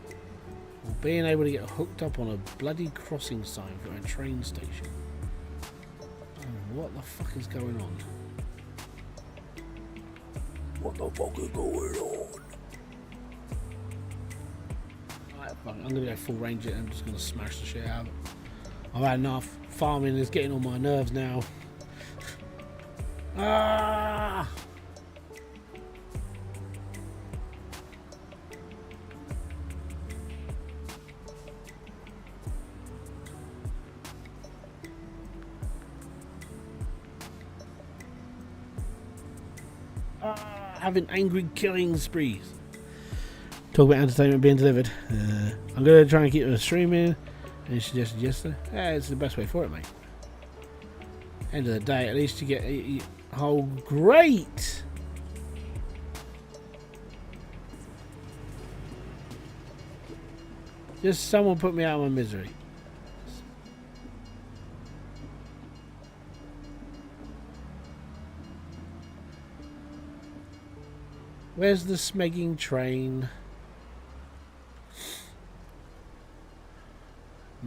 Or being able to get hooked up on a bloody crossing sign for a train station. Oh, what the fuck is going on? What the fuck is going on? I'm going to go full range it and I'm just going to smash the shit out of it. I've had enough. Farming is getting on my nerves now. Ah! Having angry killing sprees. Talk about entertainment being delivered. I'm going to try and keep it streaming. And you suggested yesterday. Yeah, it's the best way for it, mate. End of the day, at least you get... Oh, great! Just someone put me out of my misery. Where's the smegging train?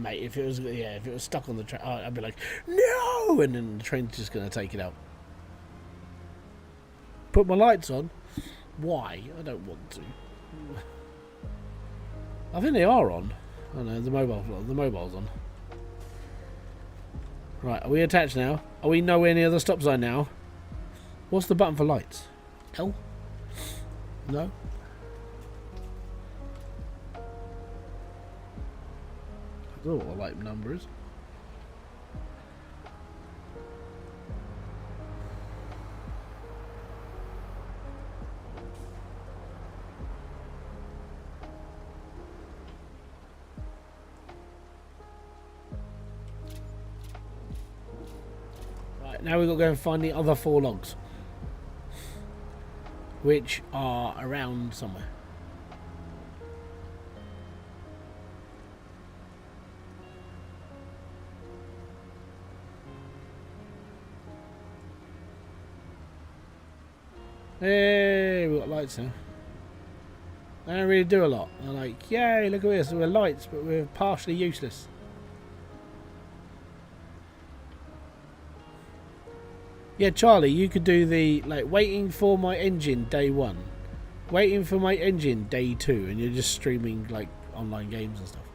Mate, if it was stuck on the train, I'd be like, no, and then the train's just gonna take it out. Put my lights on. Why? I don't want to. I think they are on. Oh no, the mobile's on. Right, are we attached now? Are we nowhere near the stop sign now? What's the button for lights? L? No? I don't know what the light number is. Right, now we've got to go and find the other 4 logs, which are around somewhere. Hey, we've got lights now. They don't really do a lot. They're like, yay, look at this, we're lights, but we're partially useless. Yeah, Charlie, you could do the, like, waiting for my engine day 1. Waiting for my engine day 2, and you're just streaming, like, online games and stuff.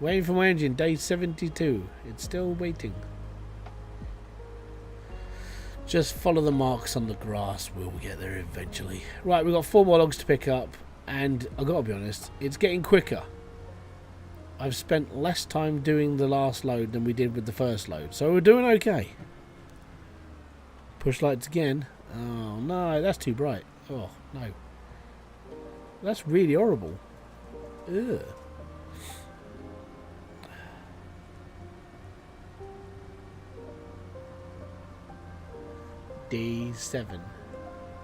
Waiting for my engine day 72. It's still waiting. Just follow the marks on the grass. We'll get there eventually. Right, we've got 4 more logs to pick up. And I've got to be honest, it's getting quicker. I've spent less time doing the last load than we did with the first load. So we're doing okay. Push lights again. Oh, no, that's too bright. Oh, no. That's really horrible. Ugh. D7.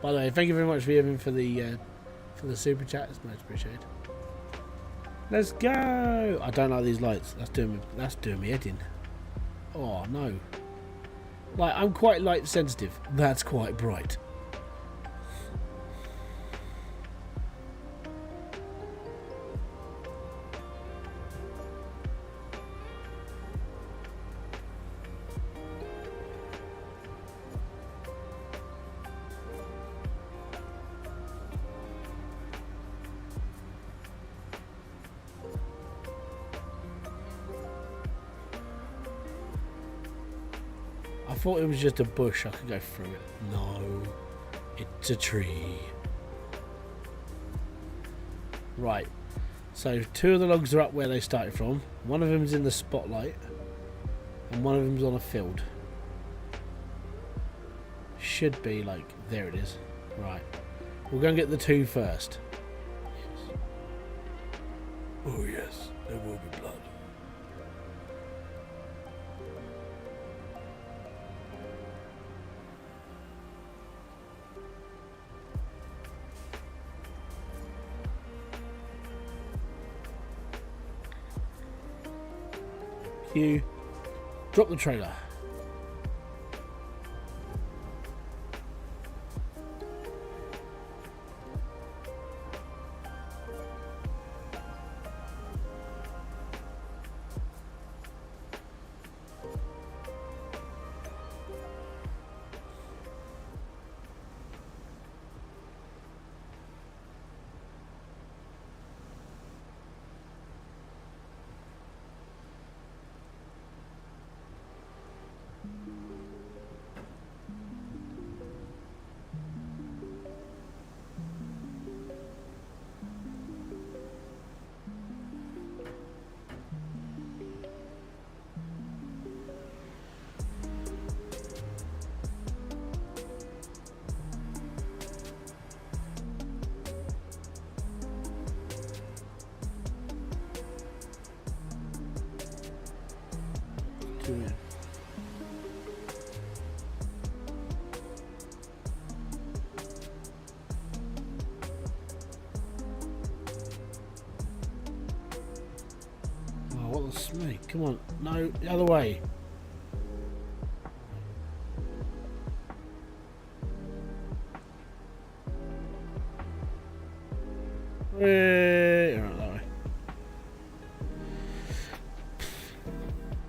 By the way, thank you very much for giving for the super chat. It's much appreciated. Let's go. I don't like these lights. That's doing me head in. Oh no. Like, I'm quite light sensitive. That's quite bright. I thought it was just a bush, I could go through it. No, it's a tree. Right, so 2 of the logs are up where they started from. One of them's in the spotlight, and one of them's on a field. Should be like, there it is. Right, we're going to get the 2 first. Yes. Oh yes, there will be blood. You drop the trailer. Yeah. Oh, what the snake? Come on, no, the other way. Right, that way.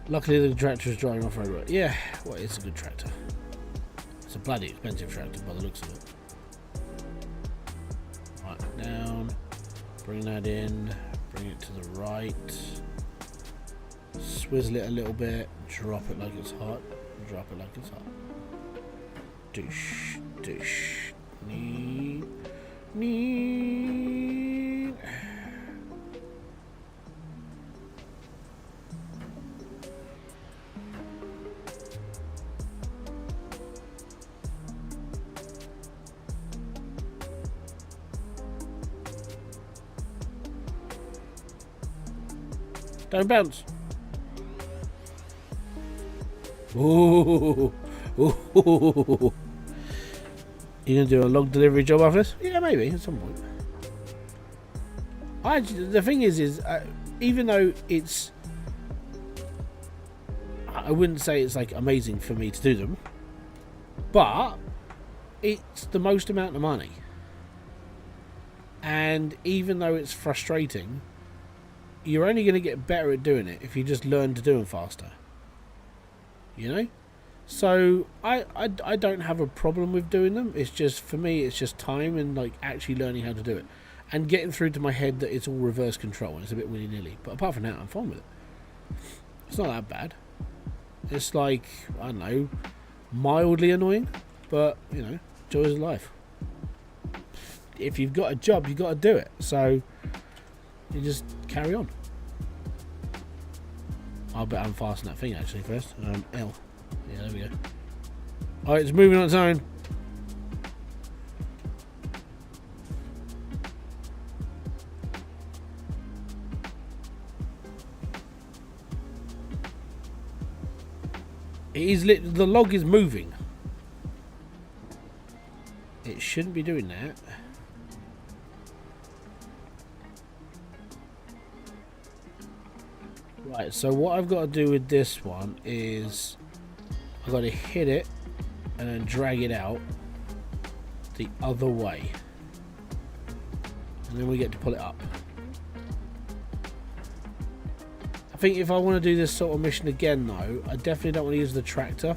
Luckily the tractor is driving off road. Yeah, well, it's a good tractor. It's a bloody expensive tractor by the looks of it. Right, down. Bring that in. Bring it to the right. Swizzle it a little bit. Drop it like it's hot. Drop it like it's hot. Dish, dish. Need. Don't bounce. Ooh. Ooh. You gonna do a log delivery job after this? Yeah, maybe at some point. The thing is, even though it's, I wouldn't say it's like amazing for me to do them, but it's the most amount of money. And even though it's frustrating, you're only going to get better at doing it if you just learn to do them faster. You know? So I don't have a problem with doing them. It's just, for me, it's just time and like actually learning how to do it. And getting through to my head that it's all reverse control and it's a bit willy-nilly. But apart from that, I'm fine with it. It's not that bad. It's like, I don't know, mildly annoying. But, you know, joys of life. If you've got a job, you've got to do it. So you just carry on. I'll bet I'm fasten that thing actually first. L. Yeah, there we go. Alright, it's moving on its own. It is the log is moving. It shouldn't be doing that. Right, so what I've got to do with this one is I've got to hit it and then drag it out the other way. And then we get to pull it up. I think if I want to do this sort of mission again though, I definitely don't want to use the tractor.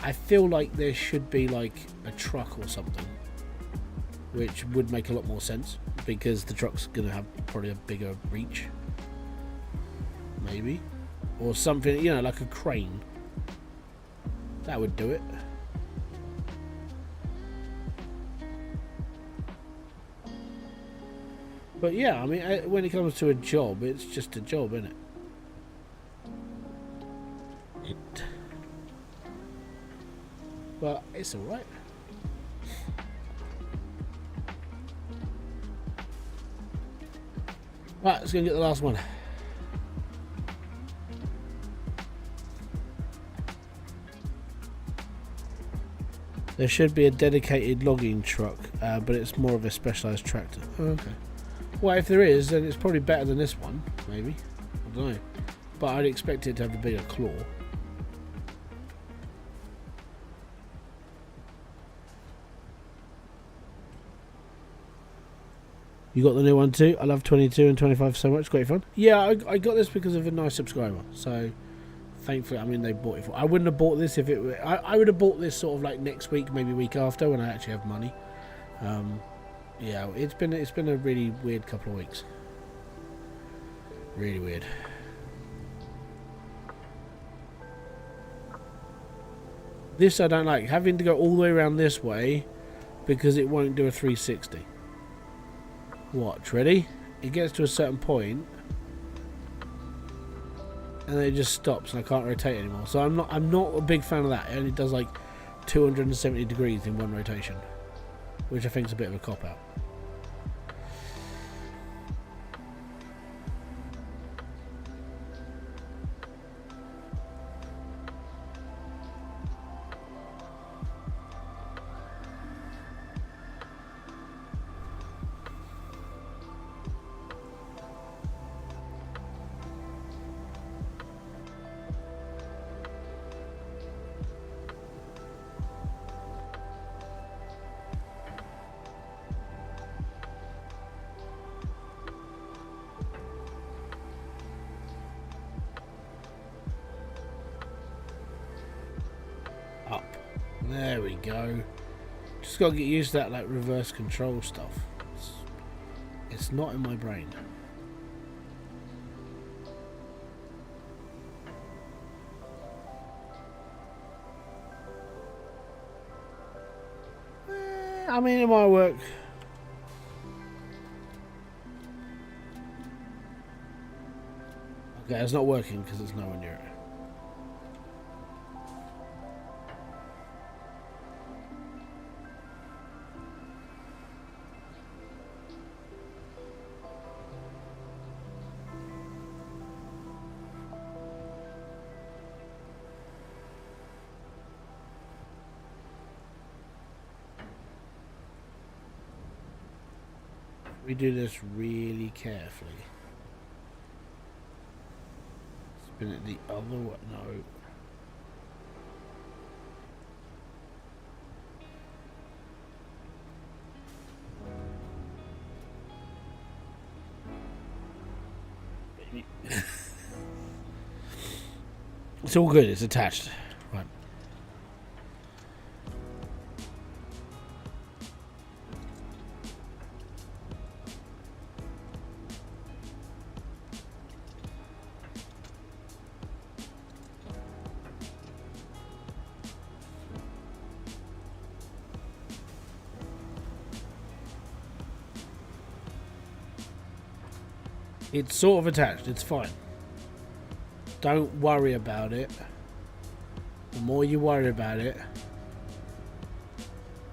I feel like there should be like a truck or something, which would make a lot more sense because the truck's going to have probably a bigger reach. Maybe. Or something, you know, like a crane. That would do it. But yeah, I mean, when it comes to a job, it's just a job, isn't it? But it's alright. Right, let's go and get the last one. There should be a dedicated logging truck, but it's more of a specialised tractor. Oh, okay. Well, if there is, then it's probably better than this one, maybe. I don't know. But I'd expect it to have a bigger claw. You got the new one too? I love 22 and 25 so much. Great fun. Yeah, I got this because of a nice subscriber. So, thankfully, I mean, they bought it for. I wouldn't have bought this if it were. I would have bought this sort of like next week, maybe week after, when I actually have money. Yeah, it's been a really weird couple of weeks. Really weird. This I don't like, having to go all the way around this way because it won't do a 360. Watch, ready? It gets to a certain point and then it just stops and I can't rotate anymore. So I'm not a big fan of that. It only does like 270 degrees in one rotation, which I think is a bit of a cop out. There we go. Just got to get used to that like reverse control stuff. It's not in my brain. I mean, it might work. Okay, it's not working because it's nowhere near it. We do this really carefully. Spin it the other way. No. It's all good. It's attached. Right. It's sort of attached. It's fine. Don't worry about it. The more you worry about it,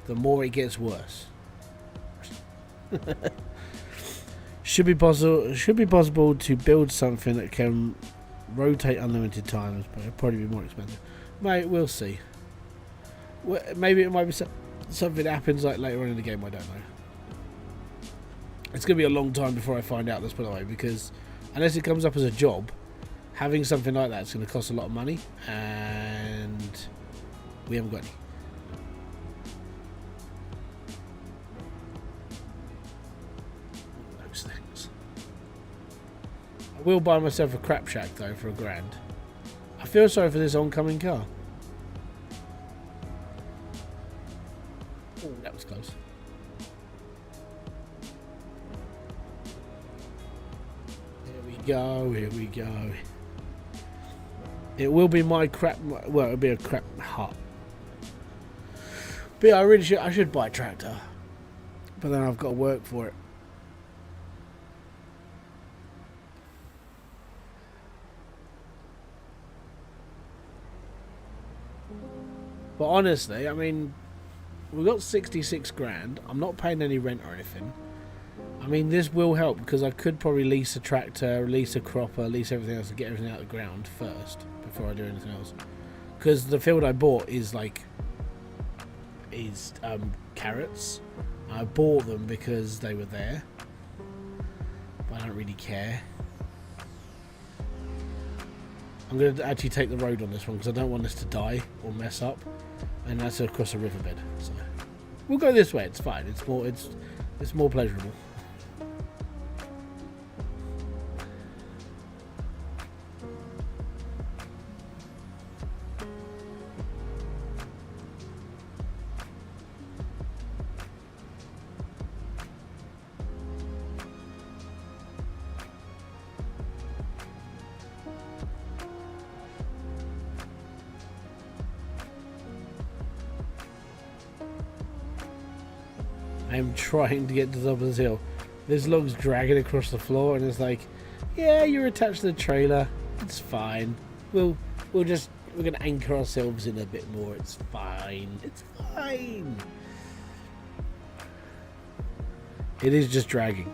the more it gets worse. Should be possible to build something that can rotate unlimited times, but it'll probably be more expensive. Mate, we'll see. Maybe it might be something that happens like later on in the game. I don't know. It's going to be a long time before I find out, let's put it that way, because unless it comes up as a job, having something like that is going to cost a lot of money, and we haven't got any. Those things. I will buy myself a crap shack though for $1,000. I feel sorry for this oncoming car. Oh, that was close. Here we go. It will be my crap. Well, it'll be a crap hut. But yeah, I should buy a tractor, but then I've got to work for it. But honestly, I mean, we've got 66 grand. I'm not paying any rent or anything. I mean, this will help because I could probably lease a tractor, lease a cropper, lease everything else to get everything out of the ground first before I do anything else. Because the field I bought is carrots. I bought them because they were there, but I don't really care. I'm going to actually take the road on this one because I don't want this to die or mess up, and that's across a riverbed. So we'll go this way. It's fine. It's more pleasurable. I'm trying to get to the top of this hill. This log's dragging across the floor, and it's like, yeah, you're attached to the trailer. It's fine. We're gonna anchor ourselves in a bit more. It's fine. It's fine. It is just dragging.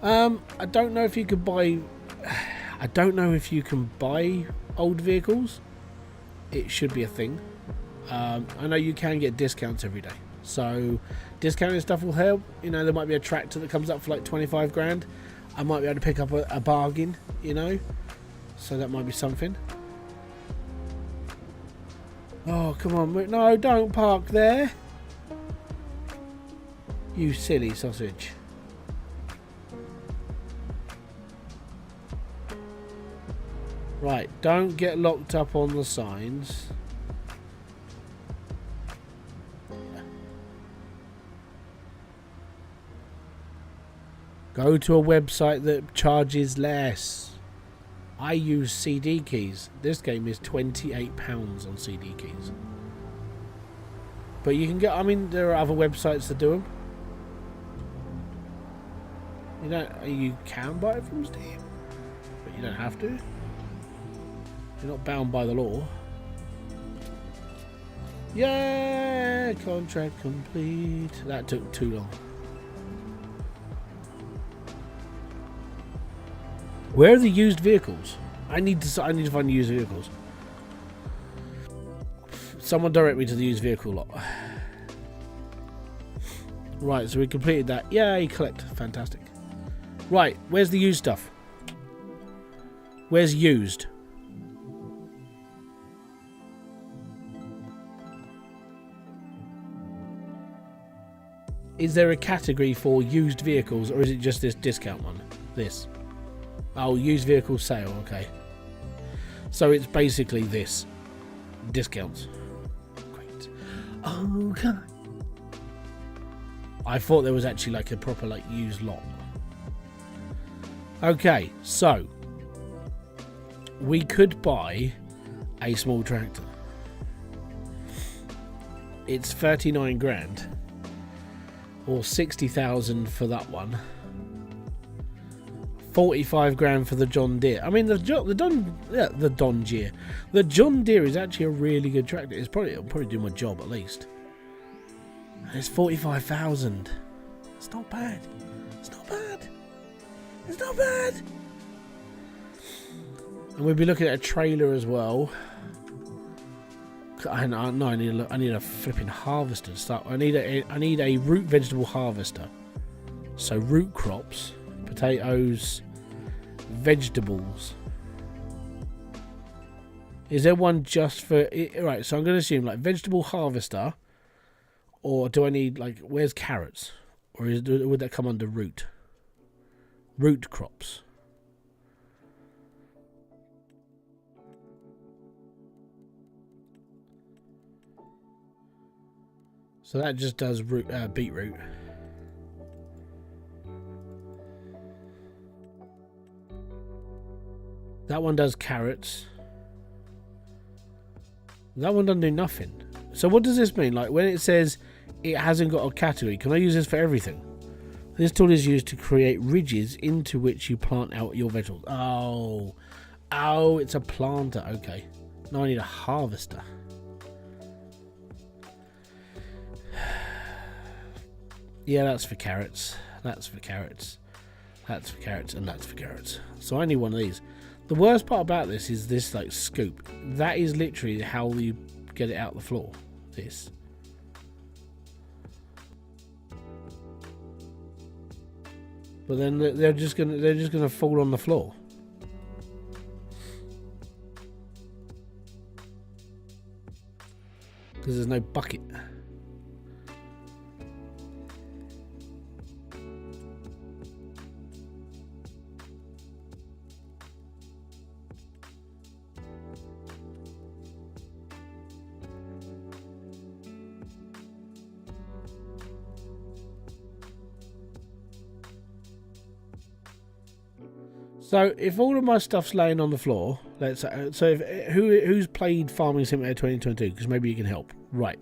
I don't know if you could buy. I don't know if you can buy old vehicles. It should be a thing. I know you can get discounts every day, so discounting stuff will help. You know, there might be a tractor that comes up for like 25 grand. I might be able to pick up a bargain, you know, so that might be something. Oh, come on. No, don't park there, you silly sausage. Right, don't get locked up on the signs. Go to a website that charges less. I use CD keys. This game is £28 on CD keys. But you can get, I mean, there are other websites that do them. You can buy it from Steam, but you don't have to. You're not bound by the law. Yeah, contract complete. That took too long. Where are the used vehicles? I need to find used vehicles. Someone direct me to the used vehicle lot. Right, so we completed that. Yay, collect. Fantastic. Right, where's the used stuff? Where's used? Is there a category for used vehicles, or is it just this discount one? This. Oh, used vehicle sale, okay. So it's basically this. Discounts. Great. Okay. I thought there was actually like a proper like used lot. Okay, so we could buy a small tractor. It's 39 grand. Or 60,000 for that one. 45 grand for the John Deere. I mean, the John Deere is actually a really good tractor. It'll probably do my job at least. And it's 45,000. It's not bad. It's not bad. It's not bad. And we'll be looking at a trailer as well. I need a flipping harvester to start. I need a root vegetable harvester. So root crops, potatoes, vegetables. Is there one just for right? So I'm going to assume like vegetable harvester, or do I need like where's carrots, or would that come under root crops? So that just does beetroot. That one does carrots. That one doesn't do nothing. So what does this mean? Like when it says it hasn't got a category, can I use this for everything? This tool is used to create ridges into which you plant out your vegetables. Oh, it's a planter. Okay. Now I need a harvester. Yeah, that's for carrots. That's for carrots. That's for carrots, and that's for carrots. So I need one of these. The worst part about this is this like scoop. That is literally how you get it out the floor. This. But then they're just gonna fall on the floor. Because there's no bucket. So if all of my stuff's laying on the floor, let's say, so who's played Farming Simulator 2022? Because maybe you can help. Right.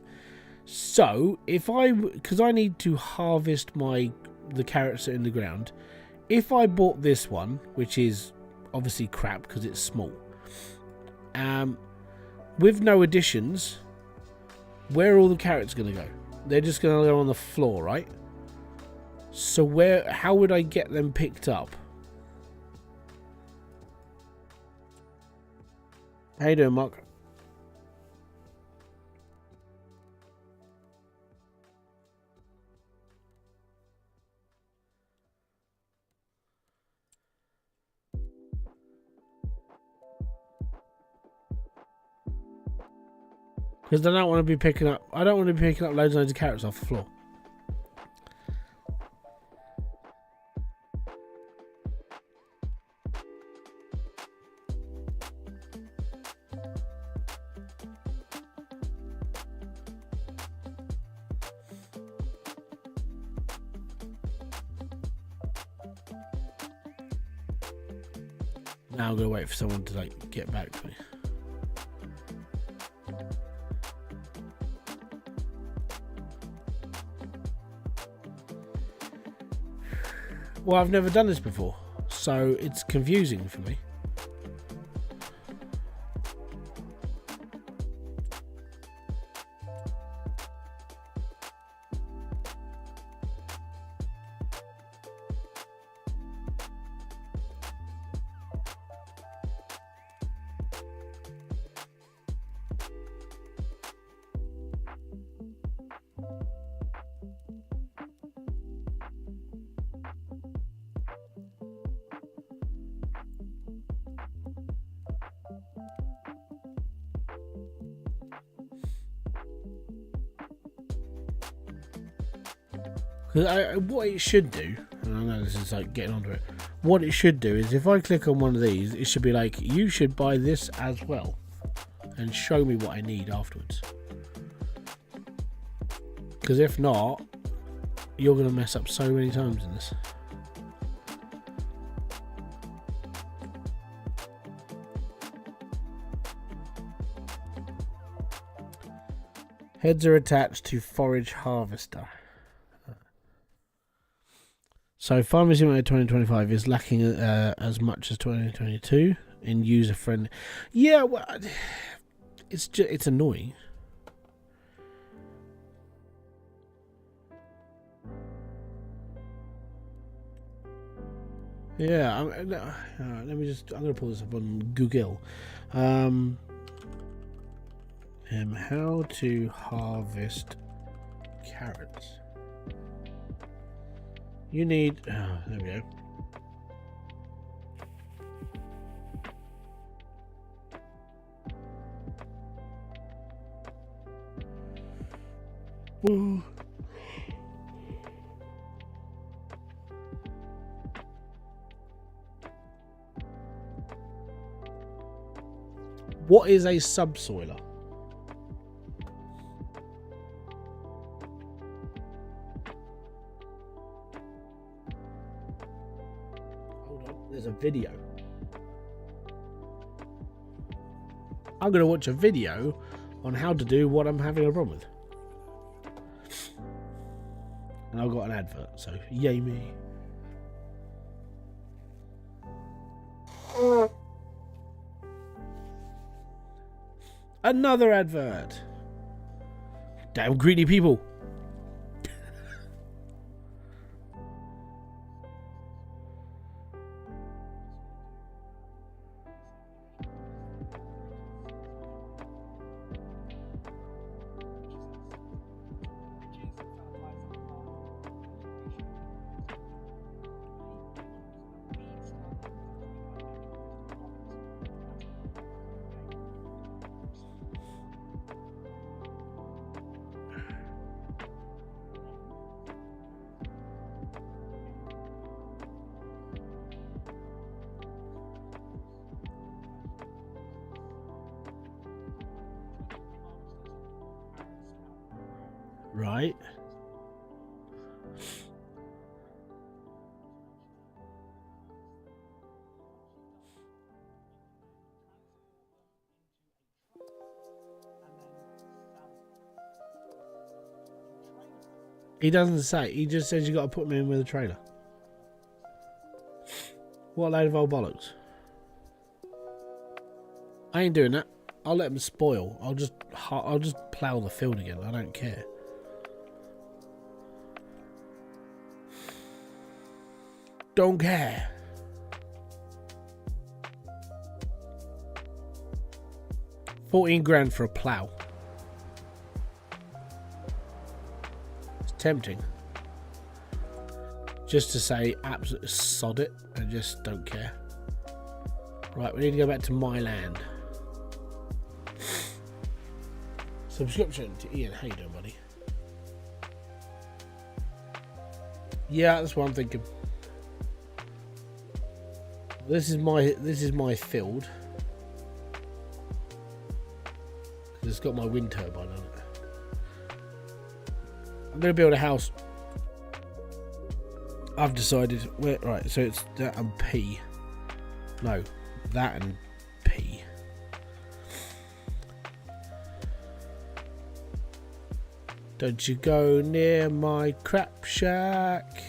So because I need to harvest the carrots that are in the ground. If I bought this one, which is obviously crap because it's small, with no additions, where are all the carrots going to go? They're just going to go on the floor, right? So how would I get them picked up? How you doing, Mark? Because I don't want to be picking up. I don't want to be picking up loads and loads of carrots off the floor. Now I'm gonna wait for someone to like get back to me. Well, I've never done this before, so it's confusing for me. What it should do, and I know this is like getting onto it, what it should do is if I click on one of these, it should be like, you should buy this as well, and show me what I need afterwards. Because if not, you're going to mess up so many times in this. Heads are attached to forage harvester. So Farming Simulator 2025 is lacking as much as 2022 in user friendly. Yeah, well, it's annoying. Yeah, let me just. I'm gonna pull this up on Google. How to harvest carrots. You need. Oh, there we go. Whoa. What is a subsoiler? There's a video. I'm going to watch a video on how to do what I'm having a problem with. And I've got an advert, so yay me. Another advert. Damn greedy people. Right. He doesn't say. He just says you got to put me in with a trailer. What a load of old bollocks. I ain't doing that. I'll let them spoil. I'll just plough the field again. I don't care. Don't care. $14,000 for a plough. It's tempting. Just to say absolutely sod it and just don't care. Right, we need to go back to my land. Subscription to Ian. How you doing, buddy? Yeah, that's what I'm thinking. This is my field. It's got my wind turbine on it. I'm gonna build a house. I've decided where. Right, so it's that and P. No, That and P. Don't you go near my crap shack.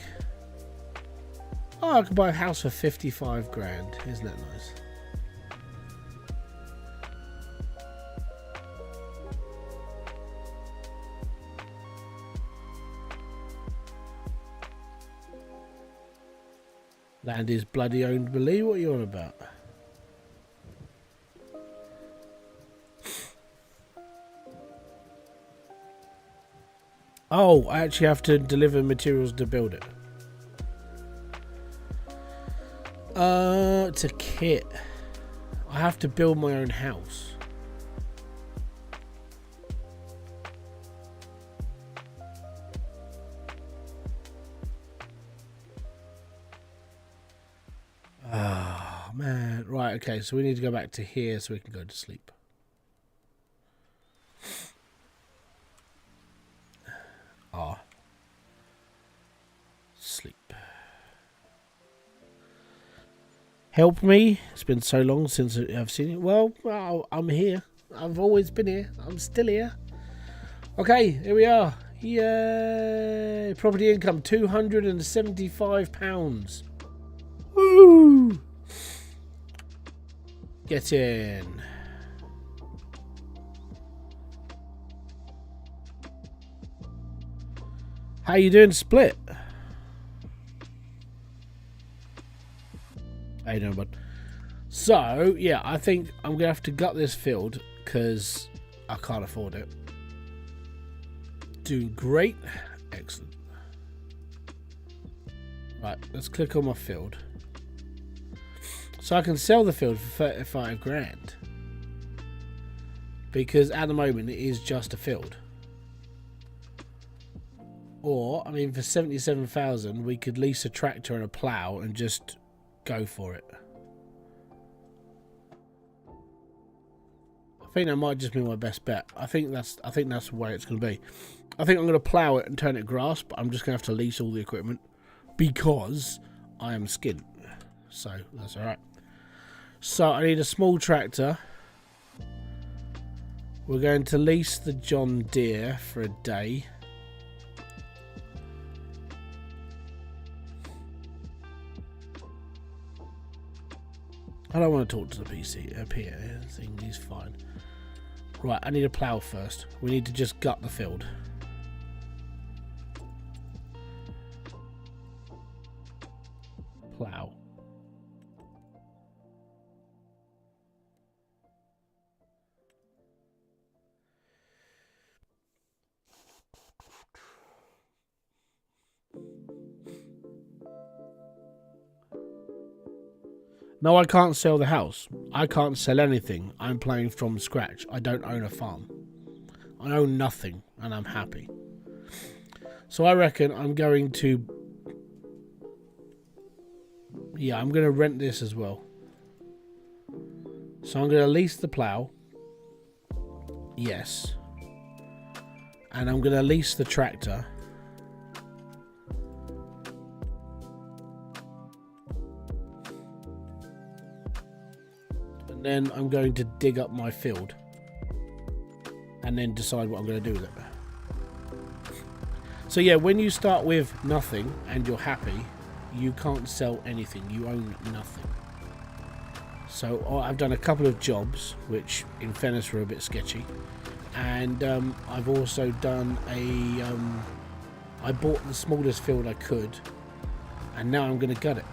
Oh, I could buy a house for 55 grand. Isn't that nice? Land is bloody owned, believe. What are you on about? Oh, I actually have to deliver materials to build it. It's a kit. I have to build my own house. Oh, man. Right, okay, so we need to go back to here so we can go to sleep. Ah. Sleep. Help me. It's been so long since I've seen it. Well, I'm here. I've always been here. I'm still here. Okay, here we are. Yay! Property income, £275. Woo! Get in. How you doing, Split? How you doing, bud? So, yeah, I think I'm going to have to gut this field because I can't afford it. Doing great. Excellent. Right, let's click on my field. So I can sell the field for 35 grand. Because at the moment it is just a field. Or, I mean, for 77,000 we could lease a tractor and a plough and just go for it. I think that might just be my best bet. I think that's the way it's going to be. I think I'm going to plough it and turn it grass, but I'm just going to have to lease all the equipment because I am skint. So that's all right. So I need a small tractor. We're going to lease the John Deere for a day. I don't want to talk to the PC thing. He's fine. Right, I need a plough first. We need to just gut the field. Plough. No, I can't sell the house. I can't sell anything. I'm playing from scratch. I don't own a farm. I own nothing, and I'm happy. So I reckon I'm going to... Yeah, I'm going to rent this as well. So I'm going to lease the plough. Yes. And I'm going to lease the tractor. And then I'm going to dig up my field. And then decide what I'm going to do with it. So yeah, when you start with nothing and you're happy, you can't sell anything. You own nothing. So I've done a couple of jobs, which in fairness were a bit sketchy. And I've also done I bought the smallest field I could. And now I'm going to gut it.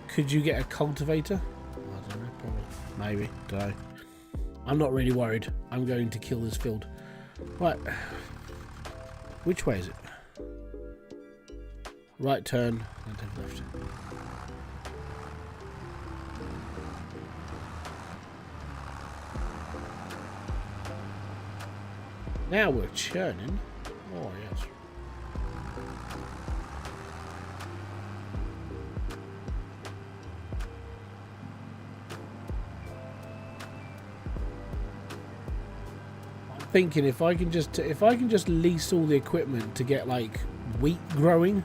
Could you get a cultivator? I don't know, probably. Maybe, don't know. I'm not really worried. I'm going to kill this field. Right. Which way is it? Right turn, and then left. Now we're churning. Oh, yes. Thinking if I can just lease all the equipment to get like wheat growing,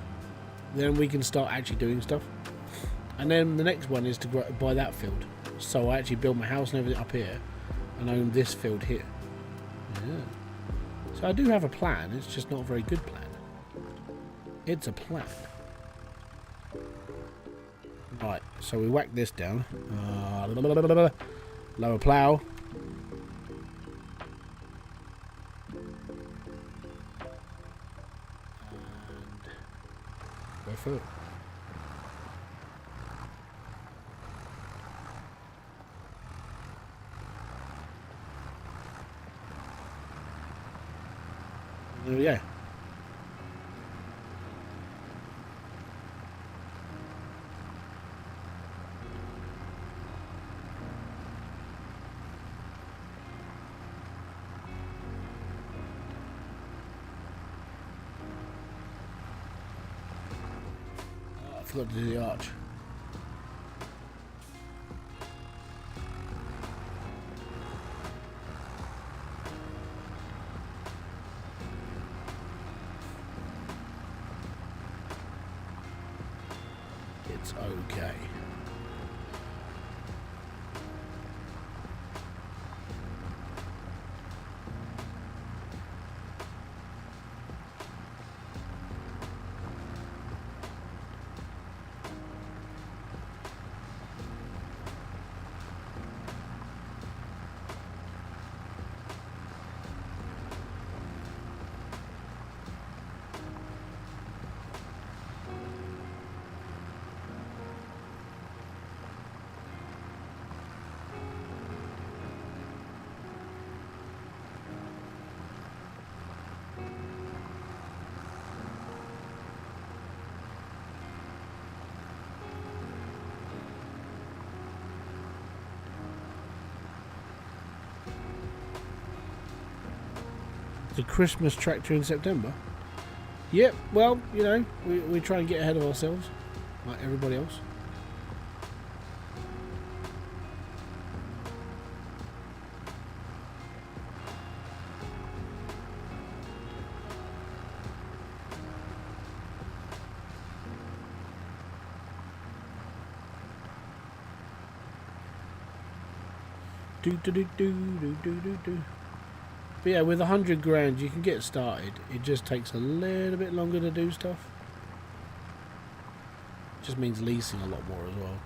then we can start actually doing stuff. And then the next one is to buy that field. So I actually build my house and everything up here and own this field here. Yeah. So I do have a plan, it's just not a very good plan. It's a plan. Right, so we whack this down. Lower plough. And go through. There we go. Oh, I forgot to do the arch. It's okay. The Christmas tractor in September? Yep, well, you know, we try and get ahead of ourselves, like everybody else. But yeah, with 100 grand you can get started. It just takes a little bit longer to do stuff. Just means leasing a lot more as well.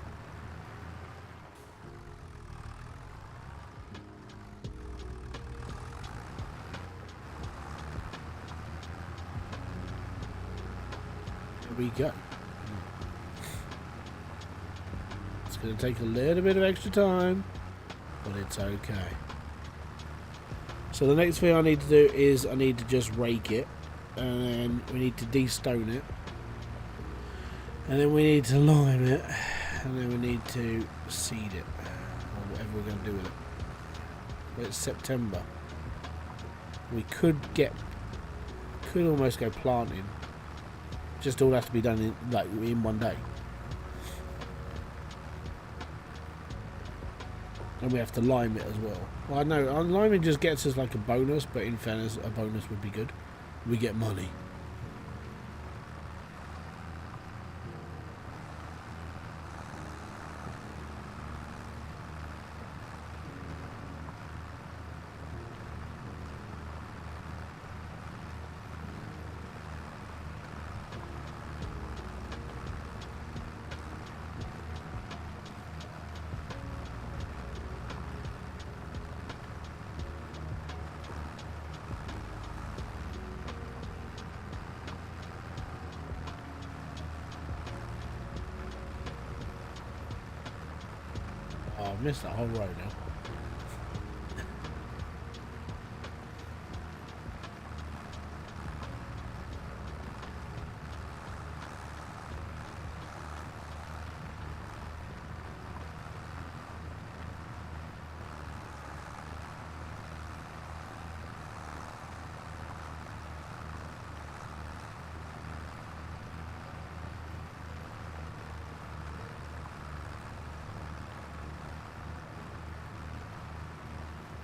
There we go. It's going to take a little bit of extra time, but it's okay. So the next thing I need to do is I need to just rake it, and then we need to de-stone it, and then we need to lime it, and then we need to seed it, or whatever we're going to do with it. But it's September. We could almost go planting. Just all has to be done in one day. And we have to lime it as well. Well, I know, liming just gets us like a bonus, but in fairness, a bonus would be good. We get money. Oh, I've missed that whole row now.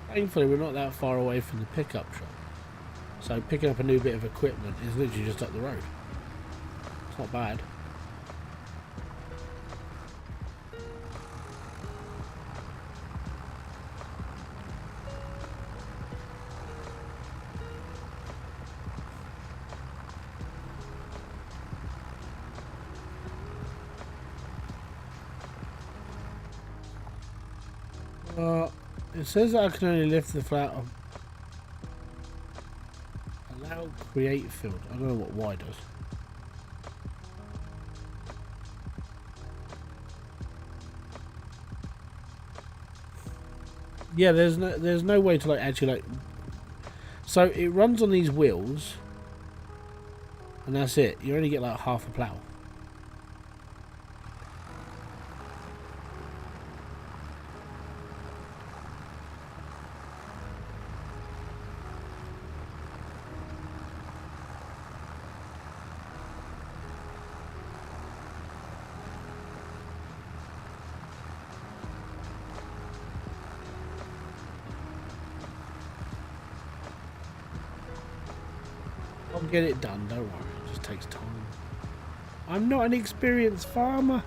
Thankfully, we're not that far away from the pickup shop. So picking up a new bit of equipment is literally just up the road. It's not bad. It says that I can only lift the flat up. Allow create field. I don't know what Y does. Yeah, there's no way to like actually like. So it runs on these wheels, and that's it. You only get like half a plough. I'll get it done, don't worry, it just takes time. I'm not an experienced farmer.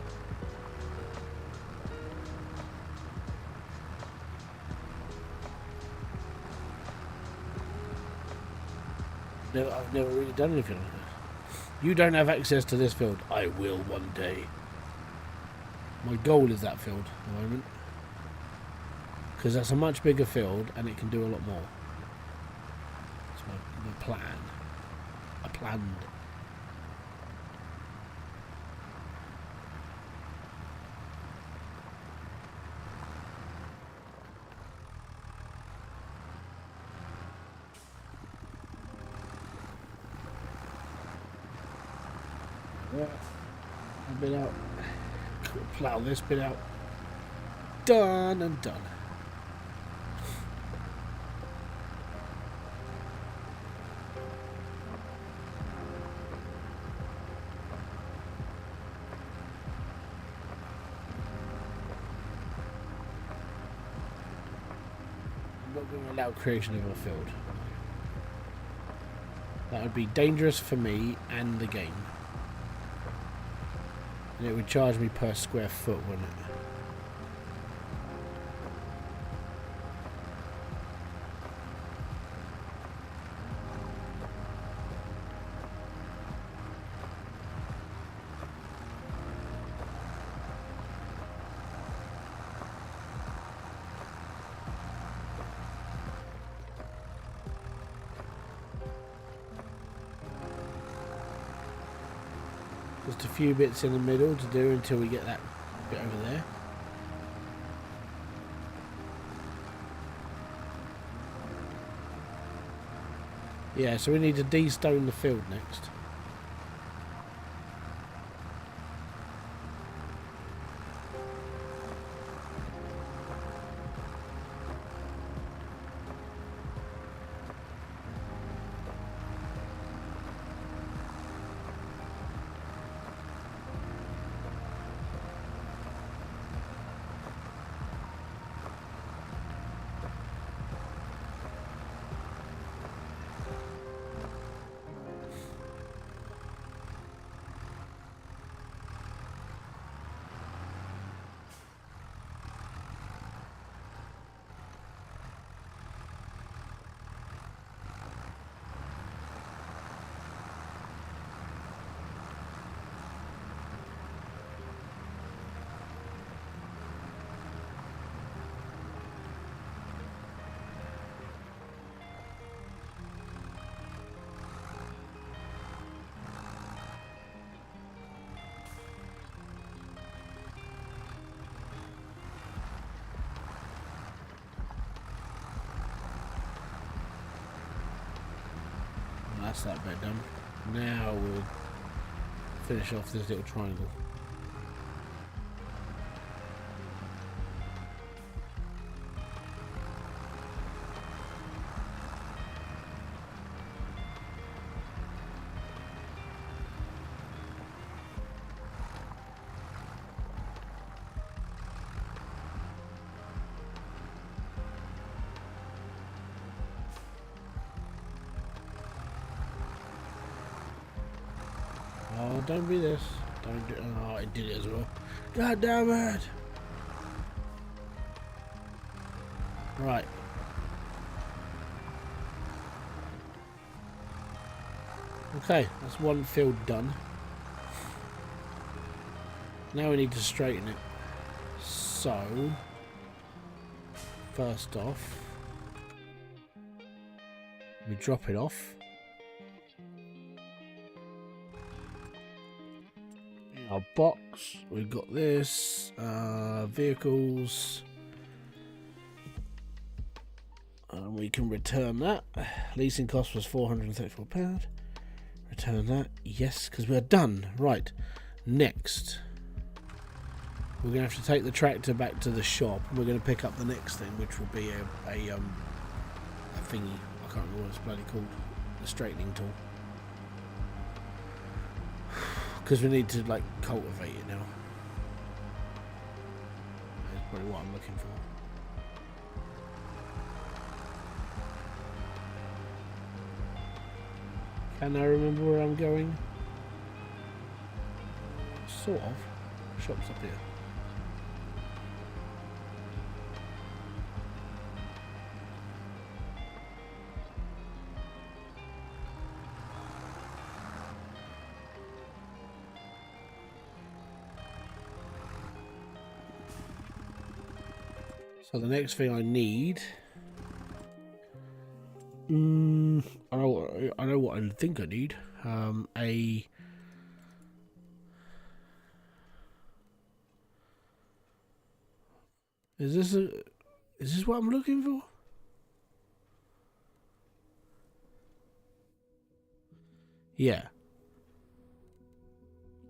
No, I've never really done anything like that. You don't have access to this field. I will one day. My goal is that field at the moment. Because that's a much bigger field and it can do a lot more. That's my plan. I planned. Yeah, I've been out. Plough this bit out. Done and done. I'm not going to allow creation of a field. That would be dangerous for me and the game. And it would charge me per square foot, wouldn't it? Just a few bits in the middle to do until we get that bit over there. Yeah, so we need to de-stone the field next. That's that bit done. Now we'll finish off this little triangle. Oh, don't be this. Don't do. Oh, I did it as well. God damn it! Right. Okay, that's one field done. Now we need to straighten it. So first off, we drop it off. In our box, we've got this, vehicles, and we can return that. Leasing cost was £434. Return that, yes, because we're done. Right, next. We're going to have to take the tractor back to the shop, and we're going to pick up the next thing, which will be a thingy. I can't remember what it's bloody called. The straightening tool. Because we need to, like, cultivate it now. That's probably what I'm looking for. Can I remember where I'm going? Sort of. Shop's up here. So the next thing I need, I know what I think I need. Is this what I'm looking for? Yeah.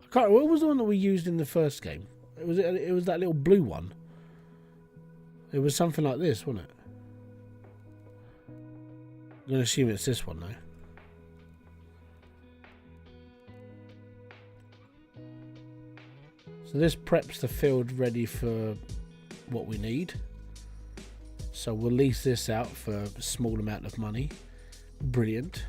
I can't. What was the one that we used in the first game? It was that little blue one. It was something like this, wasn't it? I'm going to assume it's this one now. So this preps the field ready for what we need. So we'll lease this out for a small amount of money. Brilliant.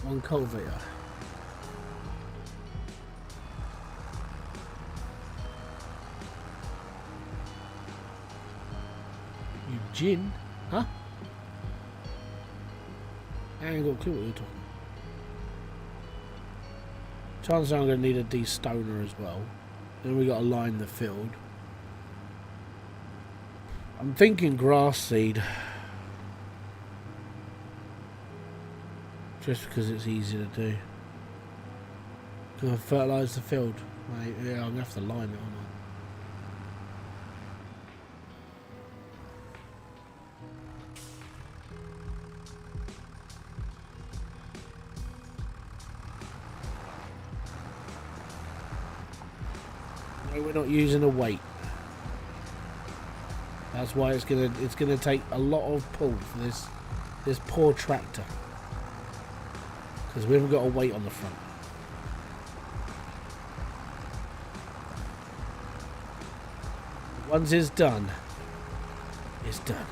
One cultivator. Eugene? Huh? I ain't got a clue what you're talking about. Chances are I'm going to need a de-stoner as well. Then we got to line the field. I'm thinking grass seed. Just because it's easy to do. Can I fertilise the field? Mate, yeah, I'm going to have to line it, aren't I? No, we're not using a weight. That's why it's gonna take a lot of pull for this poor tractor. Because we haven't got a weight on the front. Once it's done, it's done.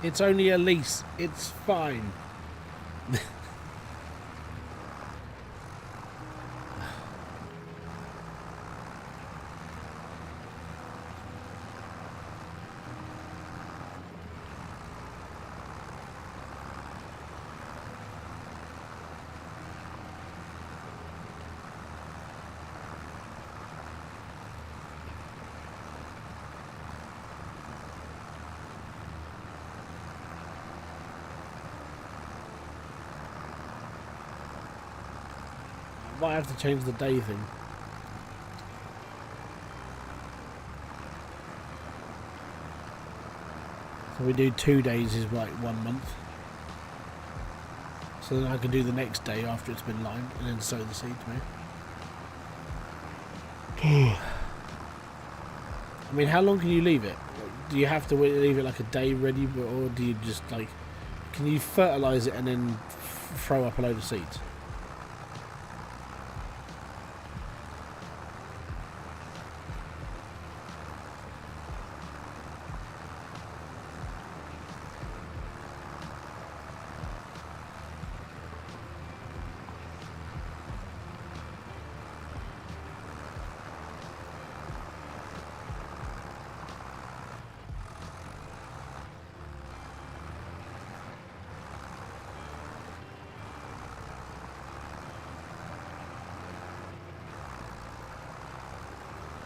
It's only a lease. It's fine. Might have to change the day thing. So we do 2 days is like 1 month. So then I can do the next day after it's been limed and then sow the seeds, mate. I mean, how long can you leave it? Do you have to leave it like a day ready, or do you just like, can you fertilise it and then throw up a load of seeds?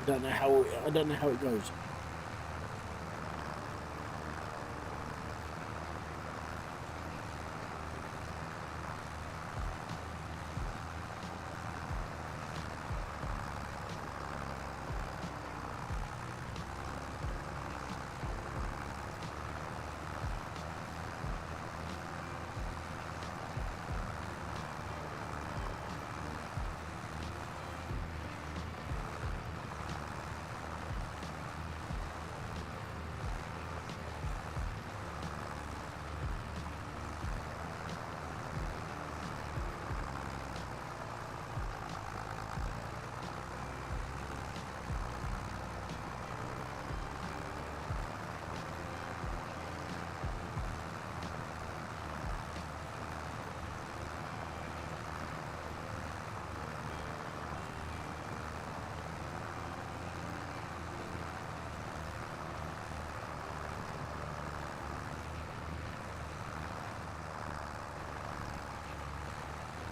I don't know how it goes.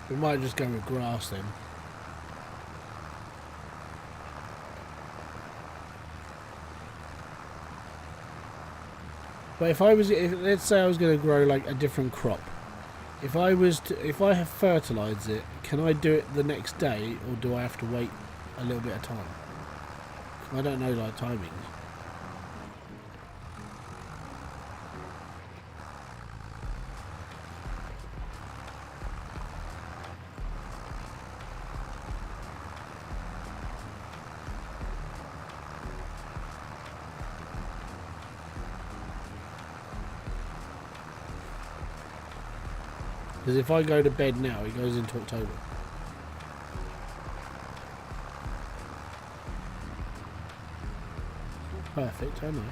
We might just go with grass then. But if let's say I was going to grow like a different crop, if I have fertilised it, can I do it the next day, or do I have to wait a little bit of time? I don't know like timings. Because if I go to bed now, it goes into October. Perfect, I know.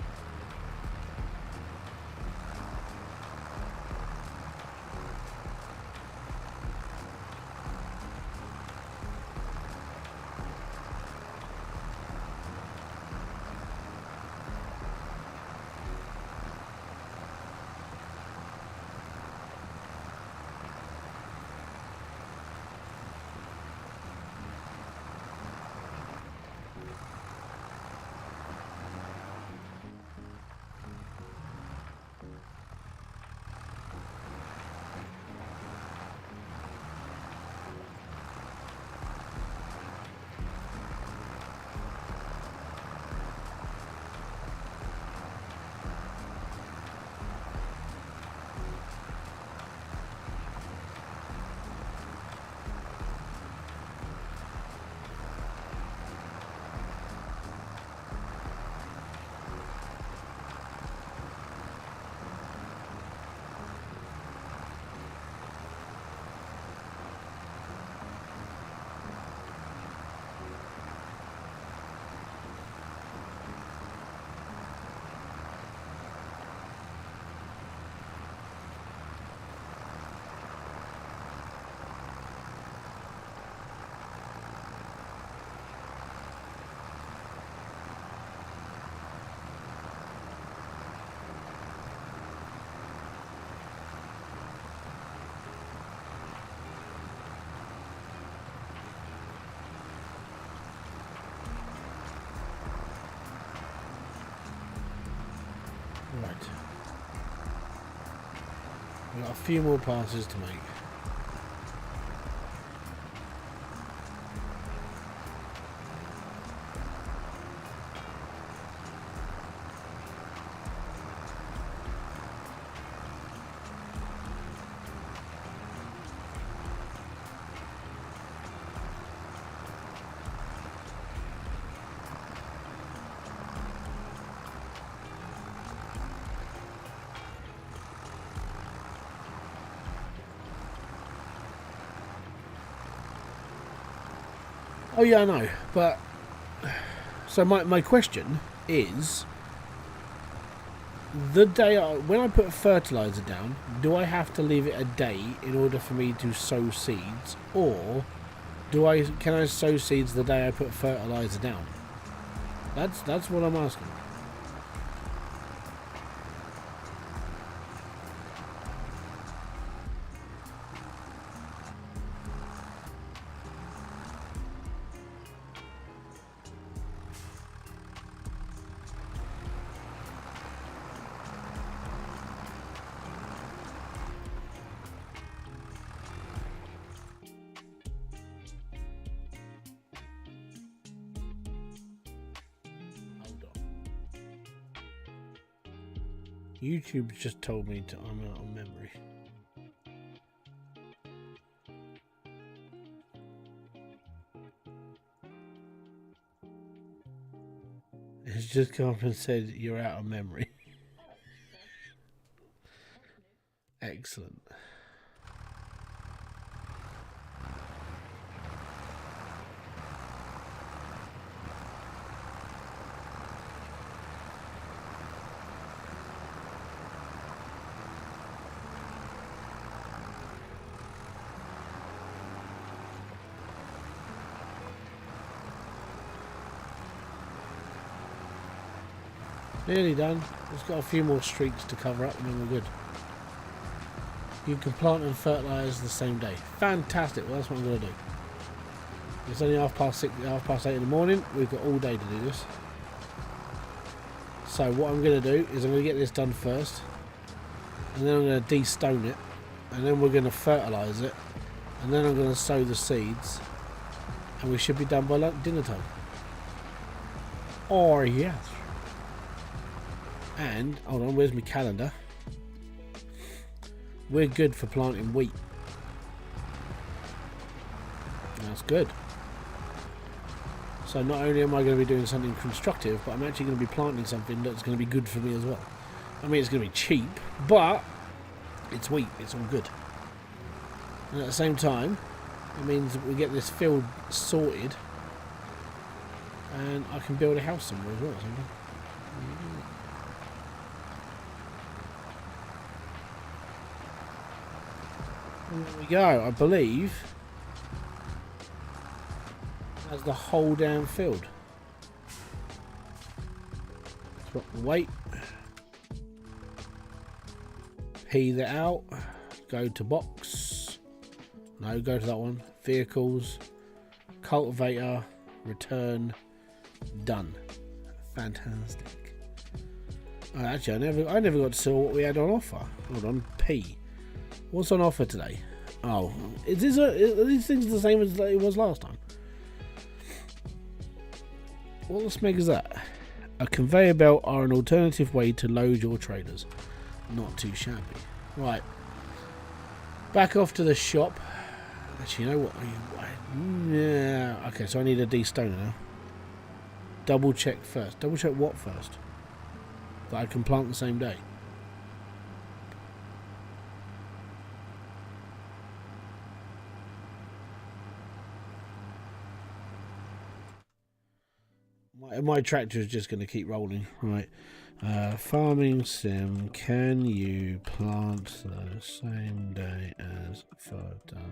Right. We've got a few more passes to make. Oh yeah, I know. But so my question is, the day when I put fertilizer down, do I have to leave it a day in order for me to sow seeds, or can I sow seeds the day I put fertilizer down? That's what I'm asking. YouTube just told me I'm out of memory. It's just come up and said you're out of memory. Excellent. Nearly done. It's got a few more streaks to cover up and then we're good. You can plant and fertilise the same day. Fantastic. Well, that's what I'm going to do. It's only 8:30 in the morning. We've got all day to do this. So what I'm going to do is I'm going to get this done first. And then I'm going to de-stone it. And then we're going to fertilise it. And then I'm going to sow the seeds. And we should be done by dinner time. Oh, yes. And, hold on, where's my calendar? We're good for planting wheat. That's good. So not only am I going to be doing something constructive, but I'm actually going to be planting something that's going to be good for me as well. I mean, it's going to be cheap, but it's wheat. It's all good. And at the same time, it means that we get this field sorted, and I can build a house somewhere as well. There we go. I believe that's the whole damn field. Swap the weight. Pee that out. Go to box. No, go to that one. Vehicles. Cultivator. Return. Done. Fantastic. Oh, actually, I never got to see what we had on offer. Hold on. P. What's on offer today? Oh, are these things the same as it was last time? What the smeg is that? A conveyor belt are an alternative way to load your trailers. Not too shabby. Right. Back off to the shop. Actually, you know what? Yeah. Okay, so I need a de-stoner now. Double check first. Double check what first? That I can plant the same day. My tractor is just going to keep rolling. Right. Farming sim, can you plant the same day as fertilizer?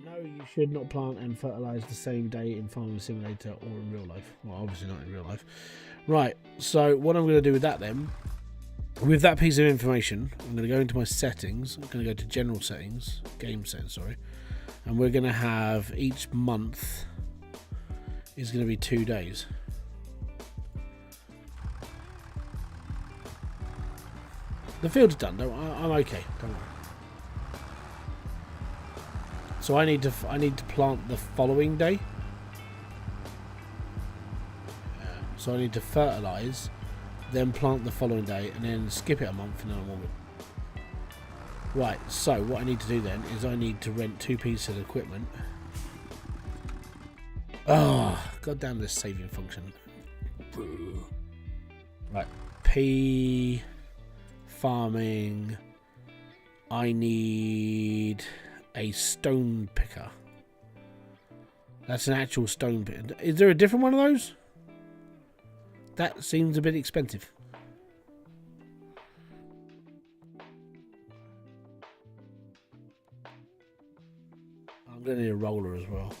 No, you should not plant and fertilize the same day in Farming Simulator or in real life. Well, obviously not in real life. Right, so what I'm going to do with that then, with that piece of information, I'm going to go into my settings. I'm going to go to general settings, game settings, sorry. And we're going to have each month is going to be 2 days. The field's done. I'm okay. Don't worry. So I need to plant the following day. So I need to fertilise, then plant the following day, and then skip it a month, and then I'm all good. Right, so what I need to do then is I need to rent 2 pieces of equipment. Oh, god damn this saving function. Right, P, farming, I need A stone picker. That's an actual stone picker. Is there a different one of those? That seems a bit expensive. I'm going to need a roller as well.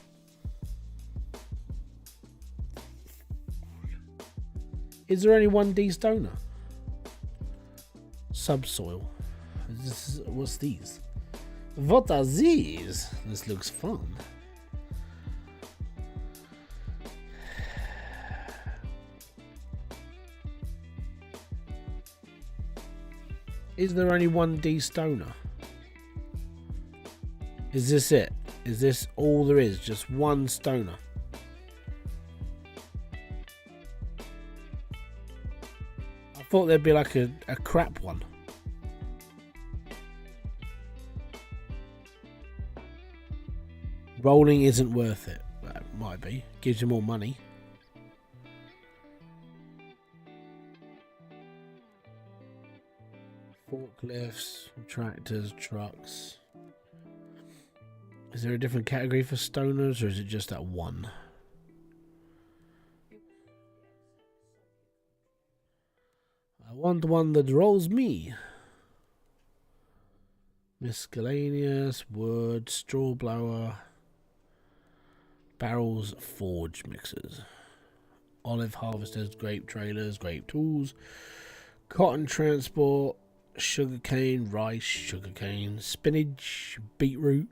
Is there only one de-stoner? Subsoil. What's these? What are these? This looks fun. Is there only one de-stoner? Is this it? Is this all there is? Just one stoner? I thought there'd be like a crap one. Rolling isn't worth it. Well, it might be. Gives you more money. Forklifts, tractors, trucks. Is there a different category for stoners, or is it just that one? I want one that rolls me. Miscellaneous, wood, straw blower, barrels, forge mixers, olive harvesters, grape trailers, grape tools, cotton transport, sugarcane, rice, sugarcane, spinach, beetroot,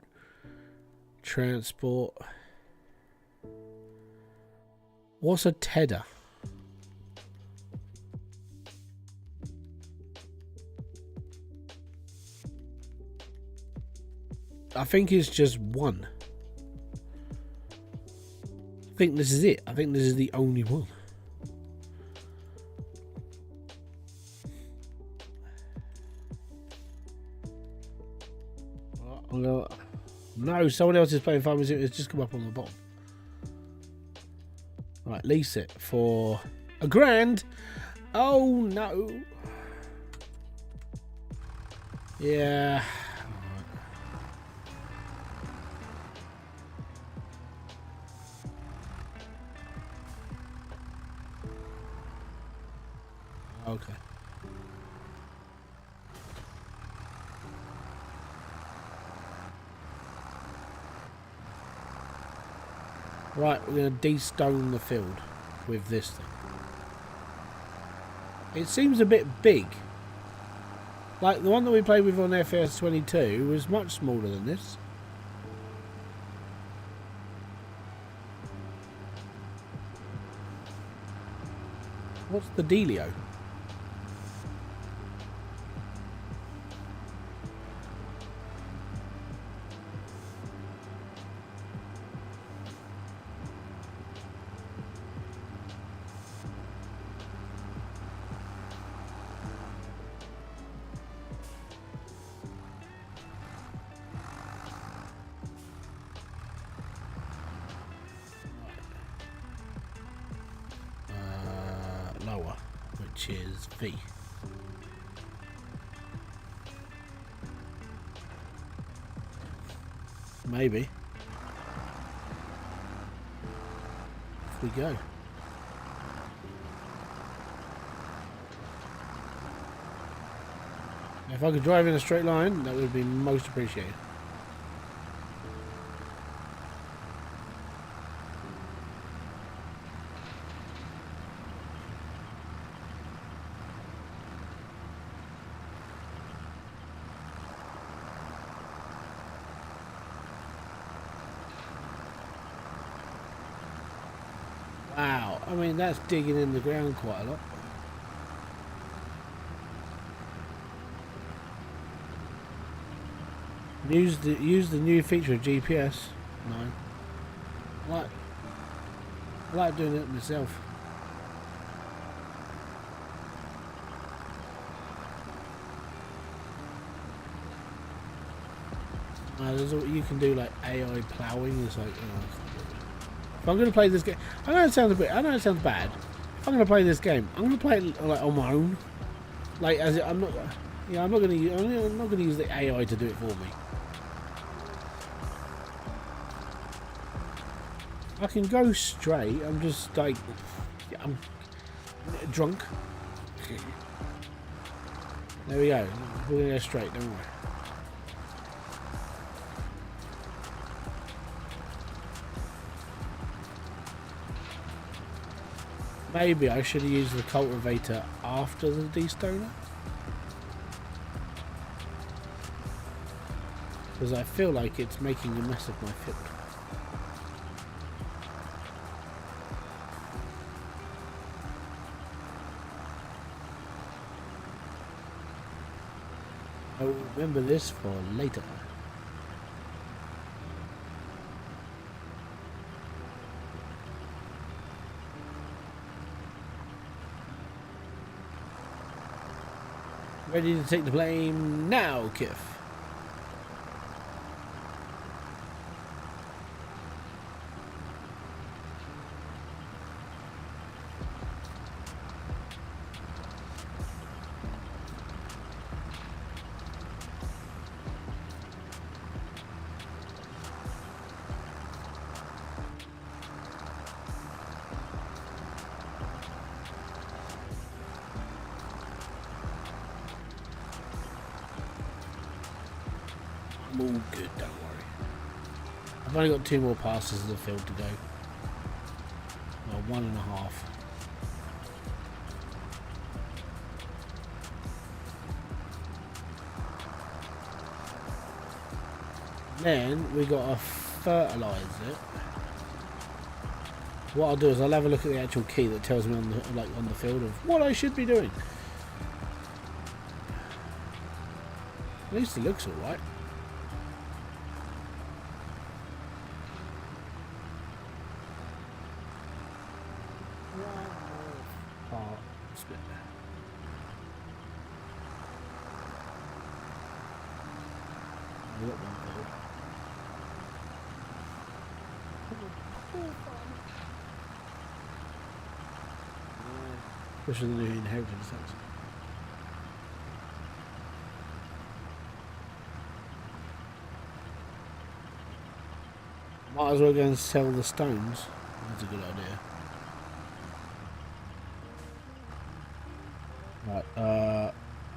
transport. What's a tedder? I think it's just one. I think this is it. I think this is the only one. No, someone else is playing farmers. It's just come up on the bottom. Right, lease it for £1,000. Oh no. Yeah. Okay. Right, we're going to de-stone the field with this thing. It seems a bit big. Like the one that we played with on FS22 was much smaller than this. What's the dealio? Lower, which is V. Maybe. Off we go. If I could drive in a straight line, that would be most appreciated. Wow, I mean that's digging in the ground quite a lot. Use the new feature of GPS. No. I like doing it myself. There's all, you can do like AI plowing. It's like, if I'm gonna play this game, I know it sounds bad. If I'm gonna play this game, I'm gonna play it like on my own. Like I'm not gonna use the AI to do it for me. I can go straight. I'm just like, I'm drunk. There we go. We're gonna go straight, don't worry. Maybe I should have used the cultivator after the destoner. Because I feel like it's making a mess of my field. I will remember this for later. Ready to take the blame now, Kif. I'm all good, don't worry. I've only got 2 more passes of the field to go. Well, 1.5. Then we got to fertilise it. What I'll do is I'll have a look at the actual key that tells me on the field of what I should be doing. At least it looks alright. Especially the new inheritance tax. Might as well go and sell the stones. That's a good idea. Right,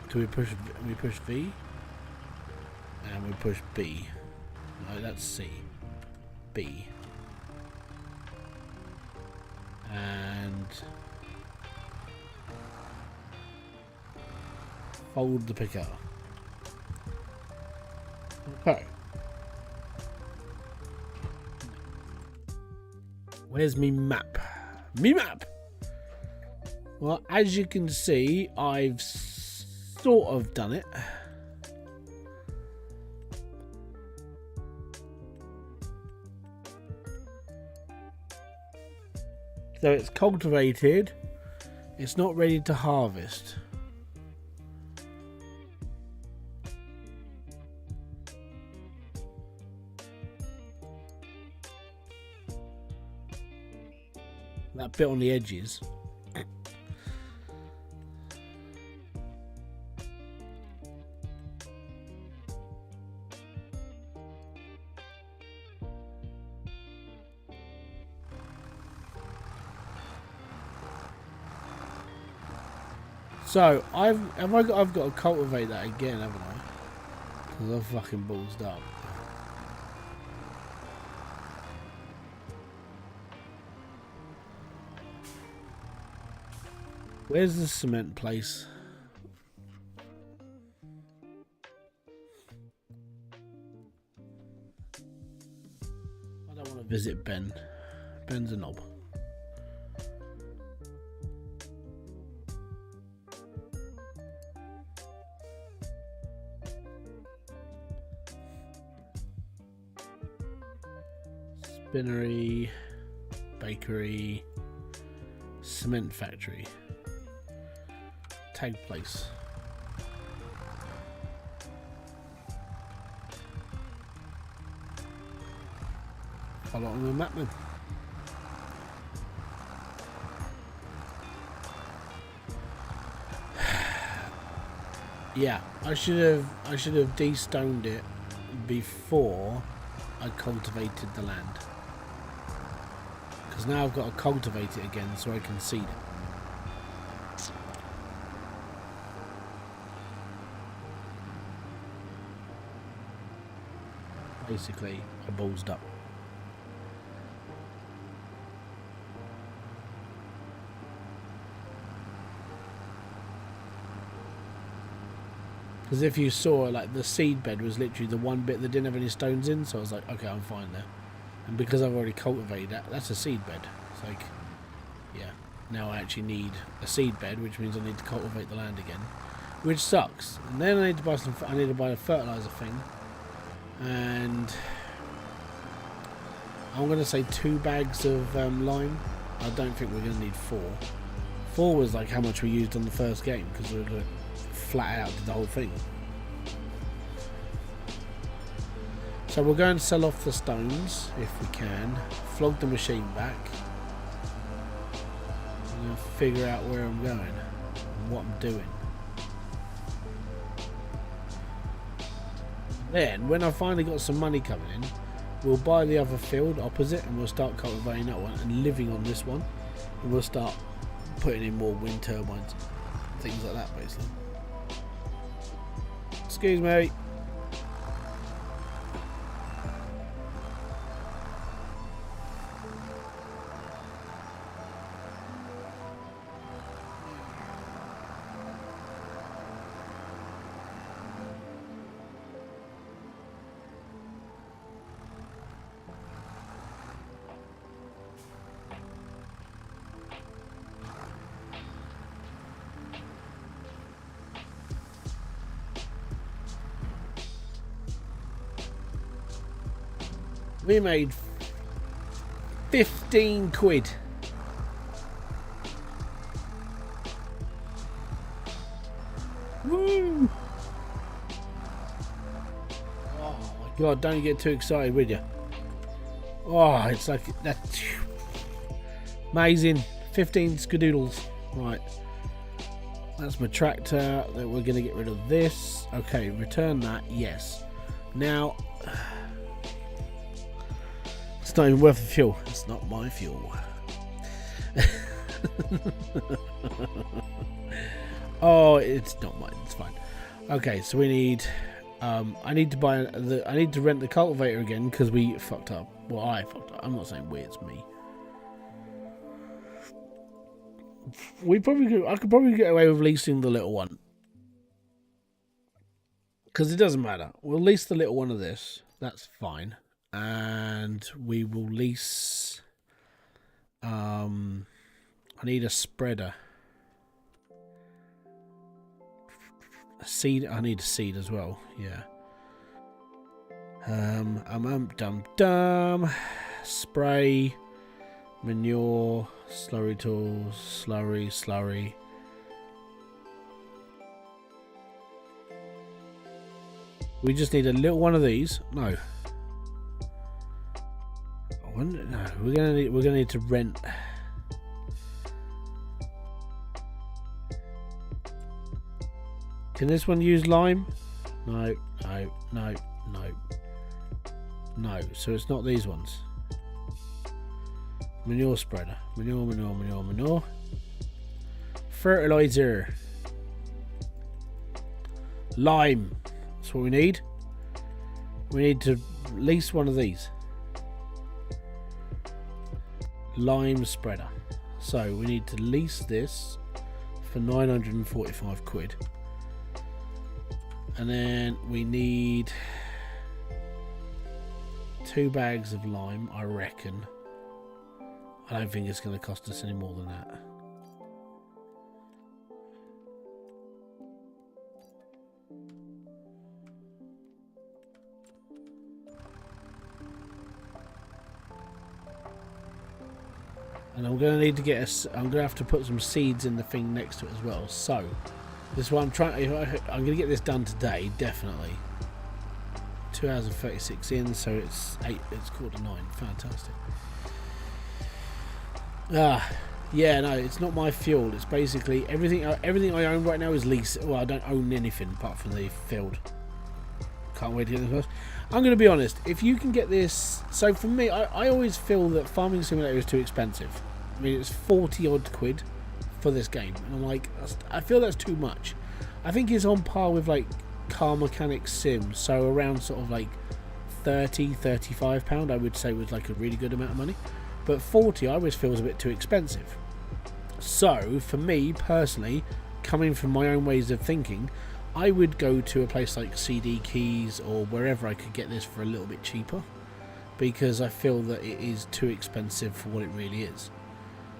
can we push V? And we push B. No, that's C. B. And fold the picker. Okay. Where's me map? Me map! Well, as you can see, I've sort of done it. So it's cultivated. It's not ready to harvest. That bit on the edges. So I've got to cultivate that again, haven't I? Because I'm fucking ballsed up. Where's the cement place? I don't want to visit Ben. Ben's a knob. Spinnery, bakery, cement factory. Tag place. Follow on the map then. Yeah, I should have de-stoned it before I cultivated the land. because now I've got to cultivate it again so I can seed it. Basically, I ballsed up. Because if you saw, like, the seed bed was literally the one bit that didn't have any stones in, so I was like, okay, I'm fine there. And because I've already cultivated that, that's a seed bed. It's like, yeah, now I actually need a seed bed, which means I need to cultivate the land again, which sucks. And then I need to buy a fertilizer thing, and I'm going to say 2 bags of lime. I don't think we're going to need 4. 4 was like how much we used on the first game, because we were going flat out did the whole thing. So we're going to sell off the stones if we can, flog the machine back, and then figure out where I'm going and what I'm doing. Then when I finally got some money coming in, we'll buy the other field opposite and we'll start cultivating that one and living on this one, and we'll start putting in more wind turbines, things like that basically. Excuse me. We made 15 quid. Woo! Oh my god, don't get too excited, will you? Oh, it's like that. Amazing. 15 skadoodles. Right. That's my tractor. That we're going to get rid of this. Okay, return that. Yes. Now, it's not even worth the fuel. It's not my fuel. Oh, it's not mine. It's fine. Okay, so we need. I need to buy I need to rent the cultivator again because we fucked up. Well, I fucked up. I'm not saying we. It's me. I could probably get away with leasing the little one because it doesn't matter. We'll lease the little one of this. That's fine. And we will lease. I need a spreader. A seed. I need a seed as well. Yeah. Spray, manure, slurry tools, slurry. We just need a little one of these. No. No, we're gonna need to rent. Can this one use lime? No. So it's not these ones. Manure spreader. Manure. Fertilizer. Lime. That's what we need. We need to lease one of these. Lime spreader. So we need to lease this for 945 quid. And then we need 2 bags of lime, I reckon. I don't think it's going to cost us any more than that. And I'm going to need to get I'm going to have to put some seeds in the thing next to it as well. So, this is what I'm trying. I'm going to get this done today, definitely. 2 hours and 36 in, so it's 8. It's 8:45. Fantastic. Yeah, no, it's not my fuel. It's basically everything I own right now is lease. Well, I don't own anything apart from the field. Can't wait to get this first. I'm going to be honest. If you can get this... So for me, I always feel that Farming Simulator is too expensive. I mean, it's 40 odd quid for this game. And I'm like, I feel that's too much. I think it's on par with like Car Mechanic Sim. So around sort of like 30, 35 pound, I would say was like a really good amount of money. But 40 I always feel is a bit too expensive. So for me personally, coming from my own ways of thinking, I would go to a place like CD Keys or wherever I could get this for a little bit cheaper, because I feel that it is too expensive for what it really is.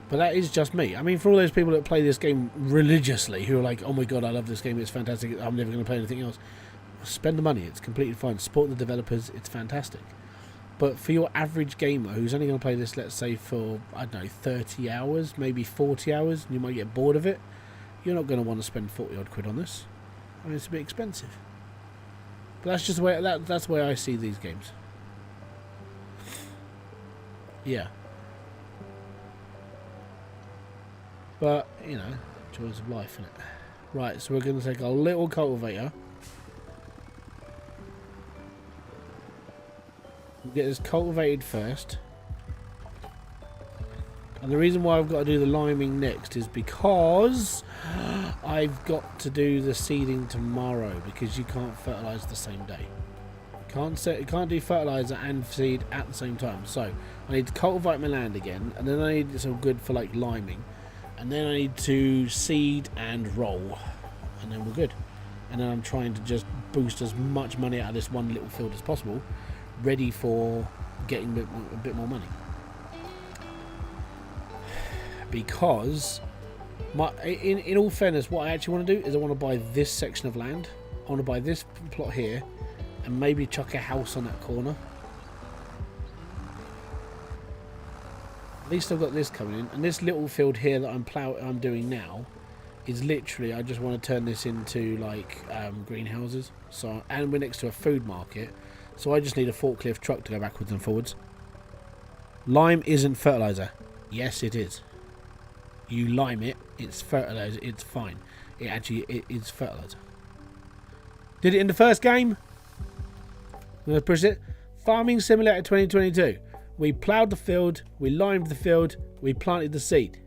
But that is just me. I mean, for all those people that play this game religiously, who are like, oh my god, I love this game, it's fantastic, I'm never going to play anything else, spend the money, it's completely fine. Support the developers, it's fantastic. But for your average gamer who's only going to play this, let's say for, I don't know, 30 hours, maybe 40 hours, and you might get bored of it, you're not going to want to spend 40 odd quid on this. I mean, it's a bit expensive. But that's just the way, that's the way I see these games. Yeah. But, you know, joys of life, innit? Right, so we're going to take our little cultivator. We'll get this cultivated first. And the reason why I've got to do the liming next is because I've got to do the seeding tomorrow, because you can't fertilise the same day. You can't do fertiliser and seed at the same time. So I need to cultivate my land again, and then I need some good for like liming, and then I need to seed and roll, and then we're good. And then I'm trying to just boost as much money out of this one little field as possible, ready for getting a bit more money. Because in all fairness, what I actually want to do is I want to buy this section of land. I want to buy this plot here and maybe chuck a house on that corner. At least I've got this coming in, and this little field here that I'm doing now is literally, I just want to turn this into like greenhouses. So, and we're next to a food market, so I just need a forklift truck to go backwards and forwards. Lime isn't fertilizer. Yes, it is. You lime it, it's fertilizer, it's fine. It is fertilizer. Did it in the first game? I'm going to push it. Farming Simulator 2022. We ploughed the field, we limed the field, we planted the seed.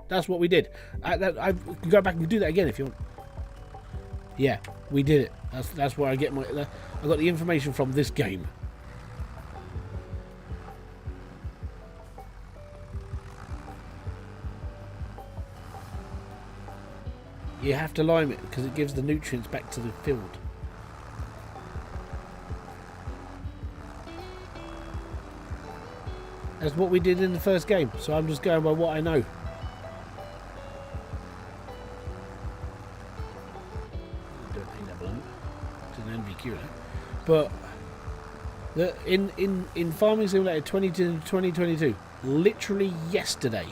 That's what we did. I can go back and do that again if you want. Yeah, we did it. That's where I get I got the information from this game. You have to lime it because it gives the nutrients back to the field. That's what we did in the first game, so I'm just going by what I know. Do an A-level, it's an NVQ, but in Farming Simulator 2022, literally yesterday,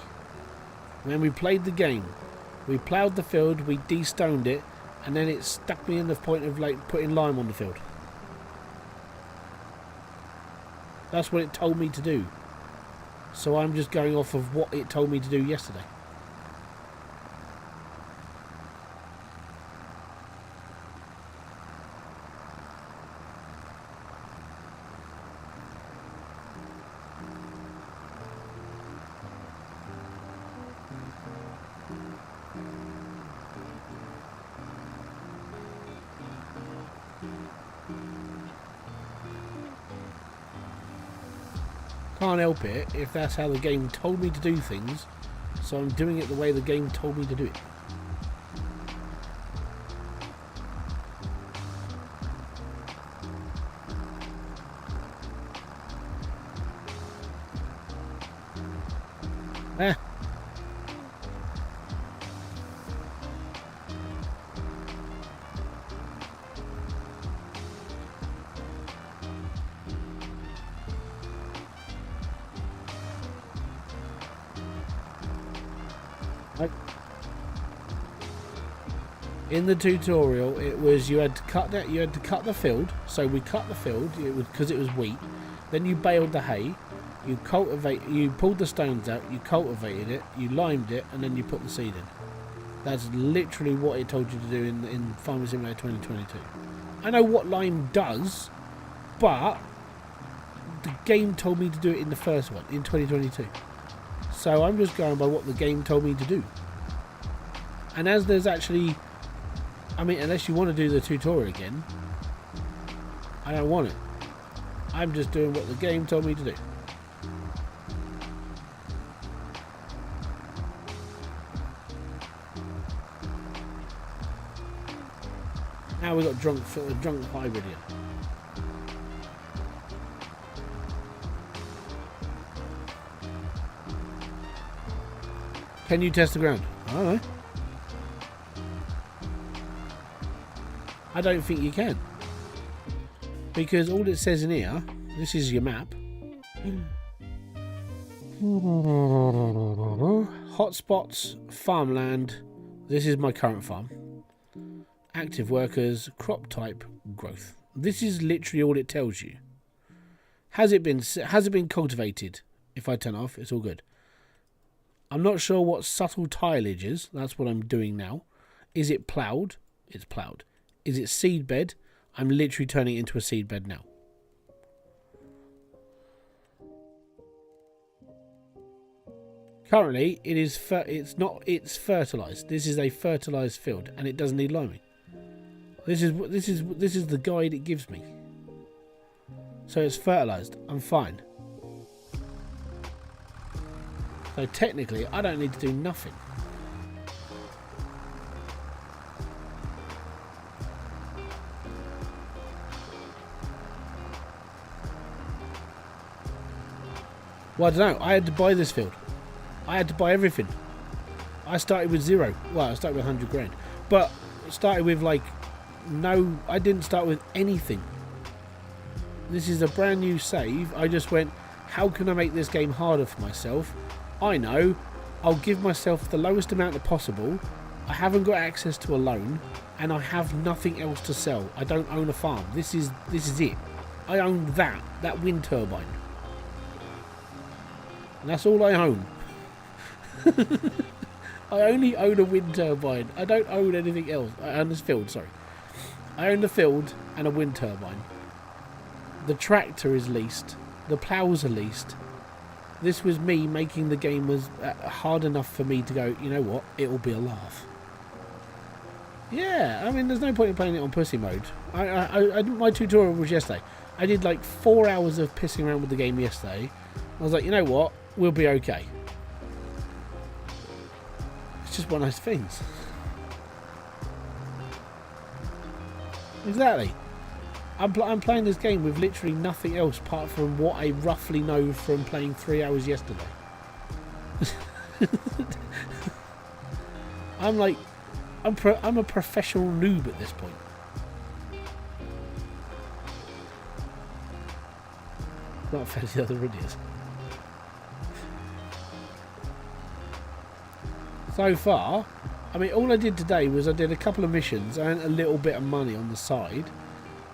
when we played the game, we ploughed the field, we de-stoned it, and then it stuck me in the point of like putting lime on the field. That's what it told me to do. So I'm just going off of what it told me to do yesterday. Can't help it if that's how the game told me to do things, so I'm doing it the way the game told me to do it. In the tutorial, it was you had to cut the field. So we cut the field because it was wheat. Then you baled the hay, you pulled the stones out, you cultivated it, you limed it, and then you put the seed in. That's literally what it told you to do in Farming Simulator 2022. I know what lime does, but the game told me to do it in the first one, in 2022. So I'm just going by what the game told me to do. And as there's actually... I mean, unless you want to do the tutorial again, I don't want it. I'm just doing what the game told me to do. Now we've got drunk hybrid here. Can you test the ground? I don't know. I don't think you can. Because all it says in here, this is your map. Hotspots, farmland. This is my current farm. Active workers, crop type, growth. This is literally all it tells you. Has it been cultivated? If I turn off, it's all good. I'm not sure what subtle tillage is. That's what I'm doing now. Is it ploughed? It's ploughed. Is it seed bed? I'm literally turning it into a seed bed now. Currently, it's fertilized. This is a fertilized field, and it doesn't need liming. This is the guide it gives me. So it's fertilized. I'm fine. So technically, I don't need to do nothing. Well, I don't know. I had to buy this field. I had to buy everything. I started with zero. Well, I started with 100 grand. But I started with like no... I didn't start with anything. This is a brand new save. I just went, how can I make this game harder for myself? I know. I'll give myself the lowest amount possible. I haven't got access to a loan. And I have nothing else to sell. I don't own a farm. This is it. I own that wind turbine. And that's all I own. I only own a wind turbine. I don't own anything else. I own this field, sorry. I own the field and a wind turbine. The tractor is leased. The ploughs are leased. This was me making the game was hard enough for me to go, you know what, it'll be a laugh. Yeah, I mean, there's no point in playing it on pussy mode. My tutorial was yesterday. I did like 4 hours of pissing around with the game yesterday. I was like, you know what, we'll be okay. It's just one of those things. Exactly. I'm playing this game with literally nothing else apart from what I roughly know from playing 3 hours yesterday. I'm a professional noob at this point. Not fair to the other idiots. So far, I mean, all I did today was I did a couple of missions. I earned a little bit of money on the side.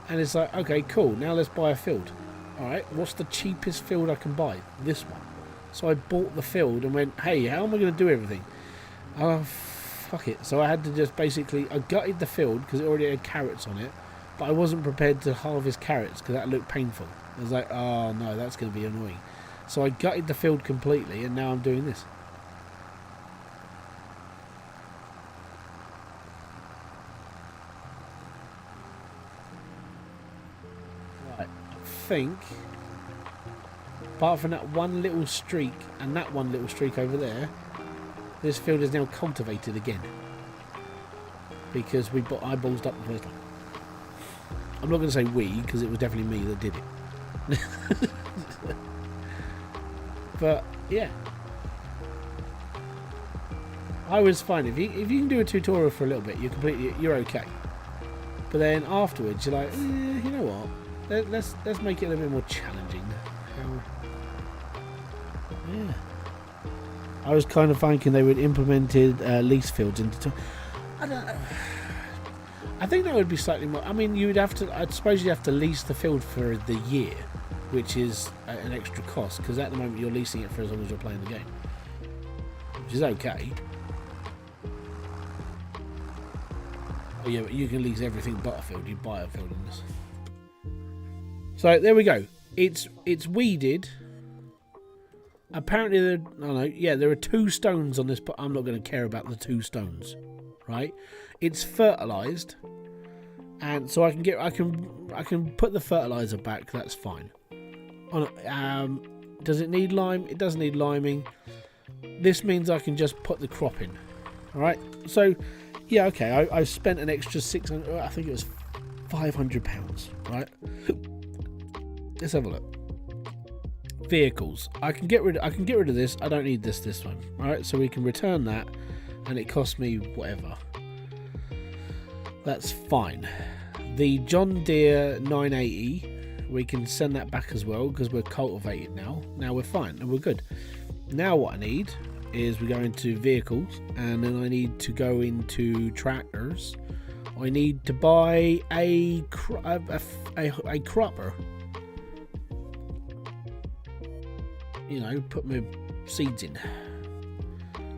And it's like, okay, cool, now let's buy a field. Alright, what's the cheapest field I can buy? This one. So I bought the field and went, hey, how am I going to do everything? Oh, fuck it. So I had to just basically, I gutted the field because it already had carrots on it. But I wasn't prepared to harvest carrots because that looked painful. I was like, oh no, that's going to be annoying. So I gutted the field completely and now I'm doing this. Think apart from that one little streak and that one little streak over there, this field is now cultivated again because I ballsed up the first time. I'm not going to say we because it was definitely me that did it. But yeah, I was fine. If you can do a tutorial for a little bit, you're okay. But then afterwards you're like, you know what? Let's make it a little bit more challenging. Yeah. I was kind of thinking they would implemented lease fields into. I don't know. I think that would be slightly more. I mean, you'd have to. I suppose you'd have to lease the field for the year, which is an extra cost because at the moment you're leasing it for as long as you're playing the game, which is okay. Oh yeah, but you can lease everything but a field. You buy a field in this. So there we go. It's weeded. Apparently, there are 2 stones on this, but I'm not going to care about the 2 stones, right? It's fertilized, and so I can put the fertilizer back. That's fine. Does it need lime? It doesn't need liming. This means I can just put the crop in. All right. So, yeah, okay. I spent an extra 600. I think it was £500. Right. Let's have a look. Vehicles. I can get rid of this. I don't need this one. All right, so we can return that, and it cost me whatever. That's fine. The John Deere 980, we can send that back as well because we're cultivated now. Now we're fine and we're good. Now what I need is we go into vehicles, and then I need to go into tractors. I need to buy a cropper. You know, put my seeds in.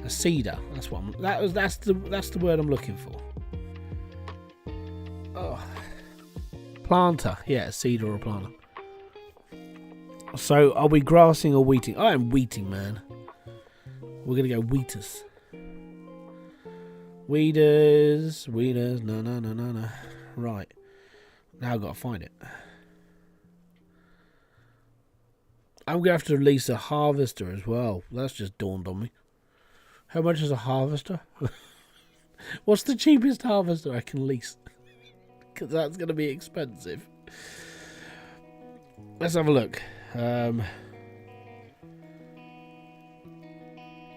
A seeder. That's what that's the word I'm looking for. Oh. Planter. Yeah, a seeder or a planter. So are we grassing or wheating? I am wheating, man. We're gonna go wheaters. Weeders. No. Right. Now I've got to find it. I'm going to have to release a harvester as well. That's just dawned on me. How much is a harvester? What's the cheapest harvester I can lease? Because that's going to be expensive. Let's have a look.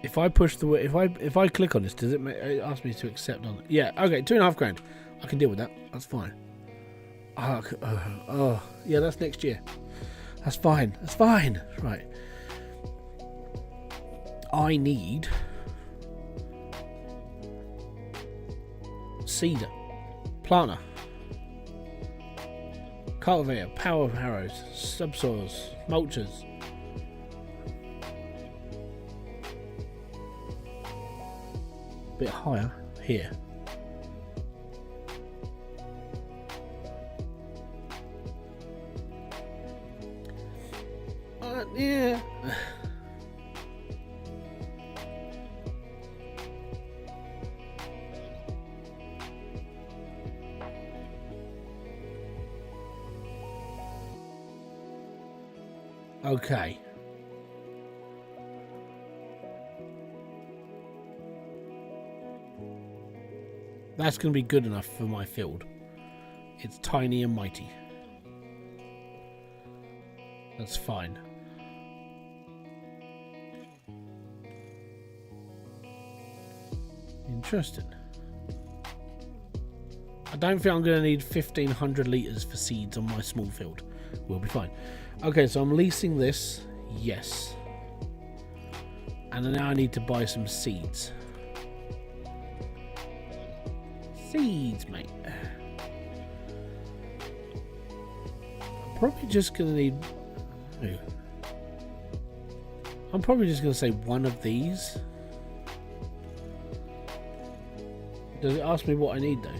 If I push the if I click on this, does it ask me to accept on it? Yeah. Okay. £2,500. I can deal with that. That's fine. Oh, yeah. That's next year. That's fine. That's fine. Right. I need seeder, planter, cultivator, power harrows, subsoils, mulchers. Bit higher here. Yeah. Okay. That's going to be good enough for my field. It's tiny and mighty. That's fine. Interesting. I don't think I'm going to need 1,500 litres for seeds on my small field. We'll be fine. Okay, so I'm leasing this. Yes. And now I need to buy some seeds. Seeds, mate. I'm probably just going to need... I'm probably just going to say one of these. Does it ask me what I need, though?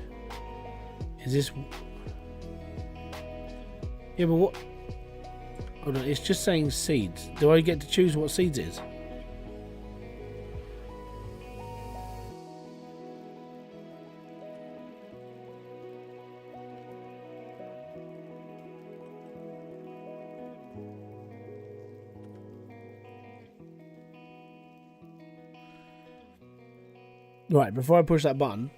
Is this... Yeah, but what... Hold on, it's just saying seeds. Do I get to choose what seeds it is? Right, before I push that button.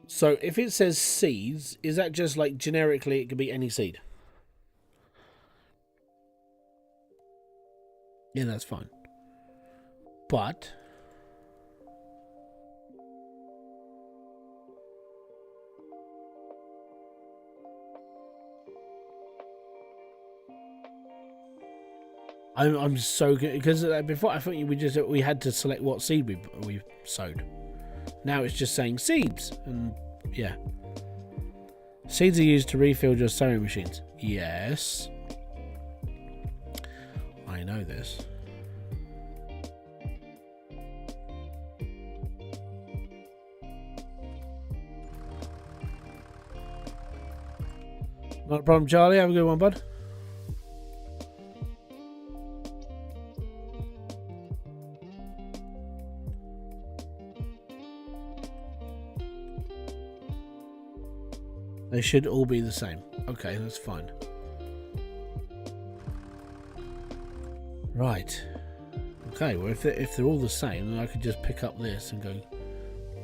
So if it says seeds, is that just like generically it could be any seed? Yeah, that's fine. But I'm so good because before I thought we had to select what seed we sowed. Now it's just saying seeds, and yeah, seeds are used to refill your sowing machines. Yes, I know this. Not a problem, Charlie. Have a good one, bud. They should all be the same. Okay, that's fine. Right. Okay, well, if they're all the same, then I could just pick up this and go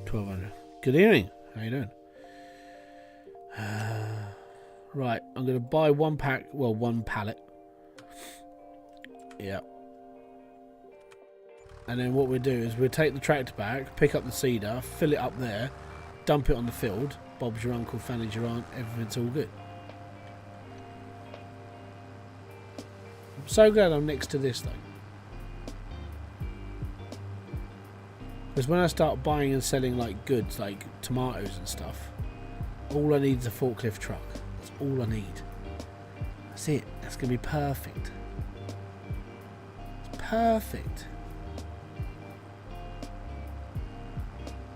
1200. Good evening. How you doing? Right, I'm going to buy one pack, well, one pallet. Yeah. And then what we'll do is we'll take the tractor back, pick up the cedar, fill it up there, dump it on the field. Bob's your uncle, Fanny's your aunt, everything's all good. I'm so glad I'm next to this though. Because when I start buying and selling like goods, like tomatoes and stuff, all I need is a forklift truck. That's all I need. That's it. That's going to be perfect. It's perfect.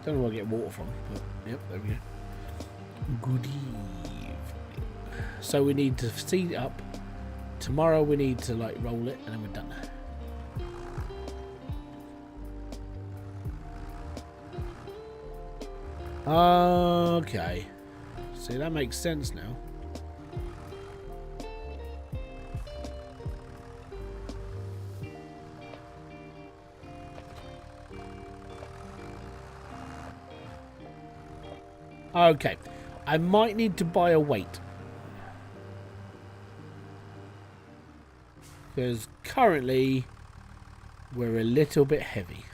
Don't know where I get water from, but yep, there we go. Good evening. So we need to seed it up. Tomorrow we need to like roll it, and then we're done. Okay. See, that makes sense now. Okay. I might need to buy a weight. Because currently we're a little bit heavy.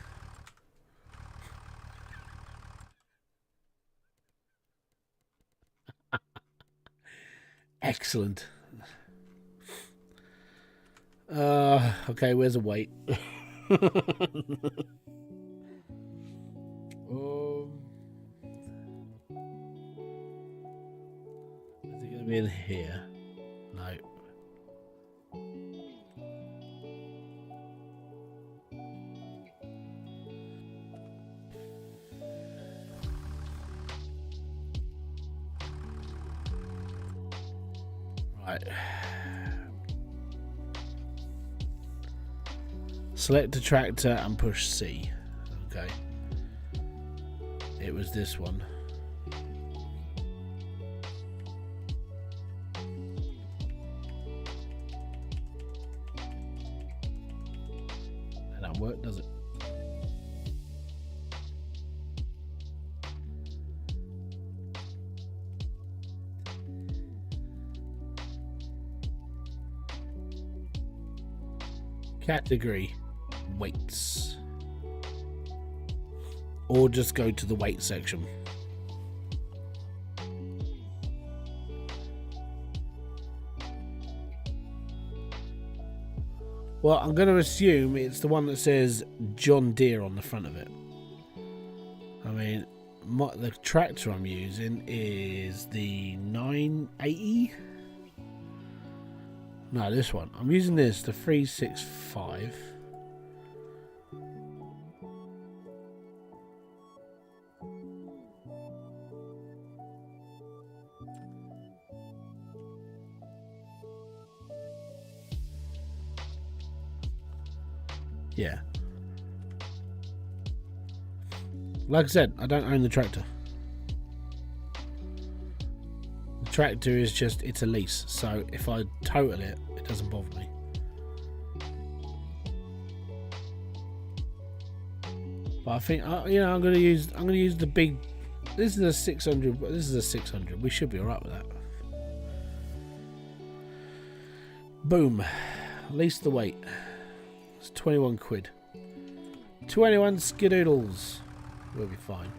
Excellent. Okay, where's a weight? Is it going to be in here? No. Right. Select the tractor and push C. Okay. It was this one. That don't work, does it? Category weights, or just go to the weight section. Well, I'm going to assume it's the one that says John Deere on the front of it. I mean, the tractor I'm using is the 980. No, this one. I'm using this, the 365. Yeah. Like I said, I don't own the tractor. The tractor is just, it's a lease. So if I total it, it doesn't bother me. But I think, you know, I'm gonna use the big. This is a 600. This is a 600. We should be alright with that. Boom. Lease the weight. It's 21 quid. 21 skidoodles. We'll be fine.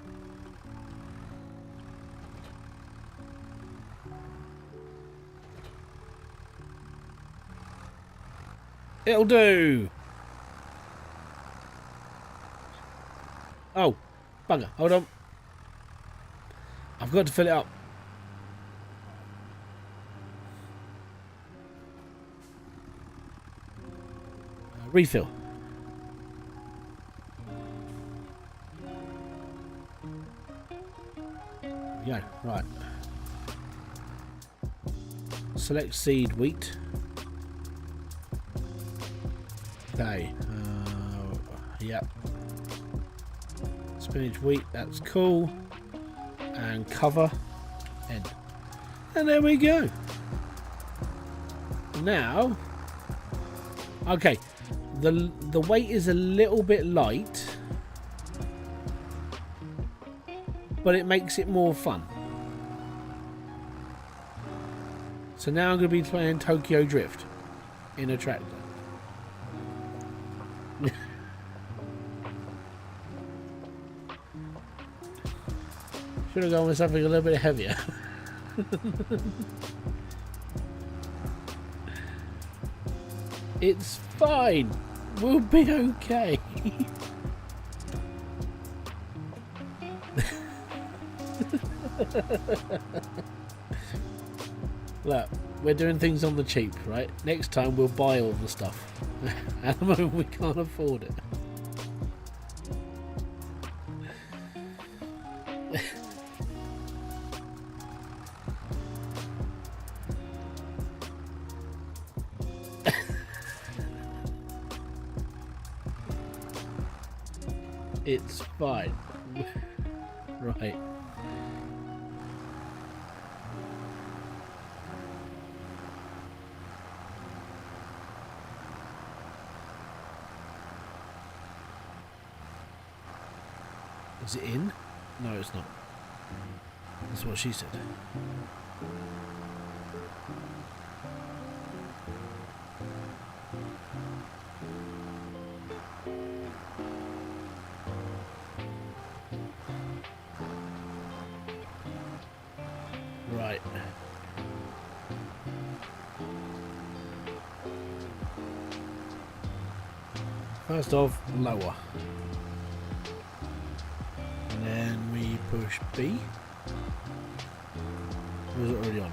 It'll do. Oh, bugger. Hold on. I've got to fill it up. Refill. Yeah, right. select seed wheat. Okay. Yep. Spinach wheat, that's cool. And cover. End. And there we go. Now, okay, the weight is a little bit light, but it makes it more fun. So now I'm going to be playing Tokyo Drift in a tractor. Should have gone with something a little bit heavier. It's fine. We'll be okay. Look, we're doing things on the cheap, right? Next time we'll buy all the stuff. At the moment we can't afford it. It's fine. Right. Is it in? No, it's not. That's what she said. Right. First off, lower. And then we push B. Or is it already on?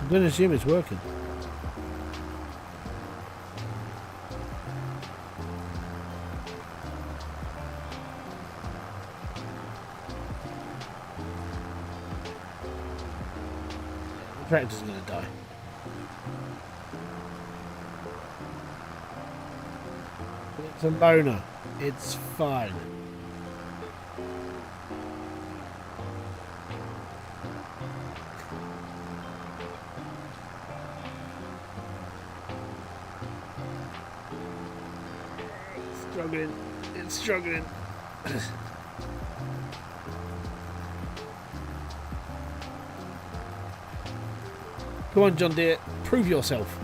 I'm going to assume it's working. The tractor's going to die. It's a loner. It's fine. Struggling. It's struggling. Come on, John Deere. Prove yourself.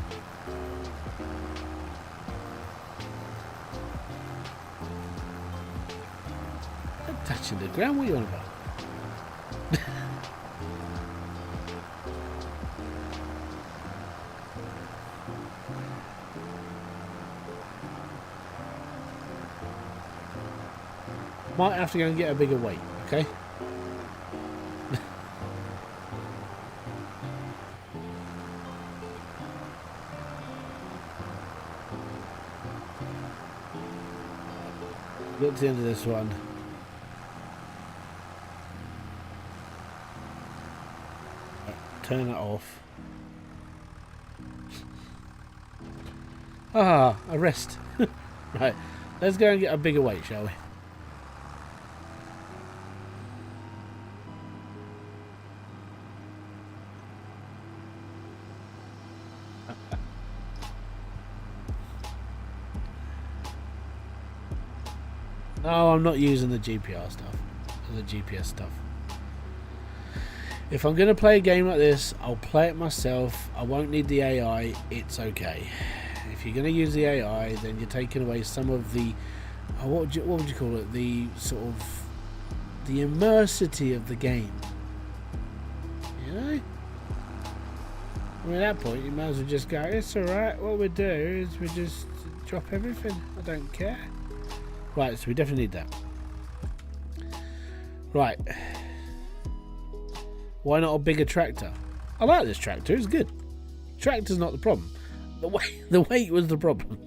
I'm touching the ground. What are you on about? Might have to go and get a bigger weight, okay? Get to the end of this one. Turn it off. Ah, a rest. Right, let's go and get a bigger weight, shall we? No, I'm not using the GPR stuff, the GPS stuff. If I'm going to play a game like this, I'll play it myself. I won't need the AI. It's okay. If you're going to use the AI, then you're taking away some of the, what would you call it? The sort of the immersity of the game. You know? I mean, at that point, you might as well just go, it's alright. What we do is we just drop everything. I don't care. Right, so we definitely need that. Right. Why not a bigger tractor? I like this tractor. It's good. Tractor's not the problem. The weight was the problem.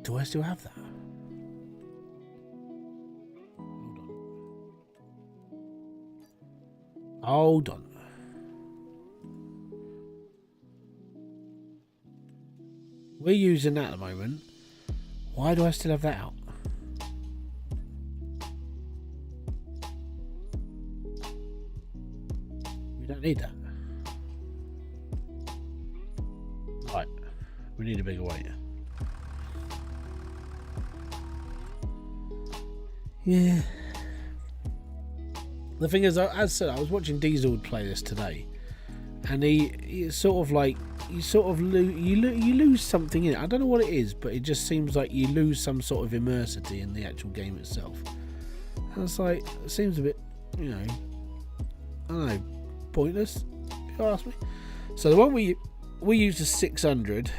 Do I still have that? Hold on. We're using that at the moment. Why do I still have that out? We don't need that. Right. We need a bigger weight. Yeah. The thing is, as I said, I was watching Diesel play this today, and he sort of like you lose something in it. I don't know what it is, but it just seems like you lose some sort of immersity in the actual game itself. And it's like, it seems a bit, you know, I don't know, pointless, if you ask me. So the one we used is 600.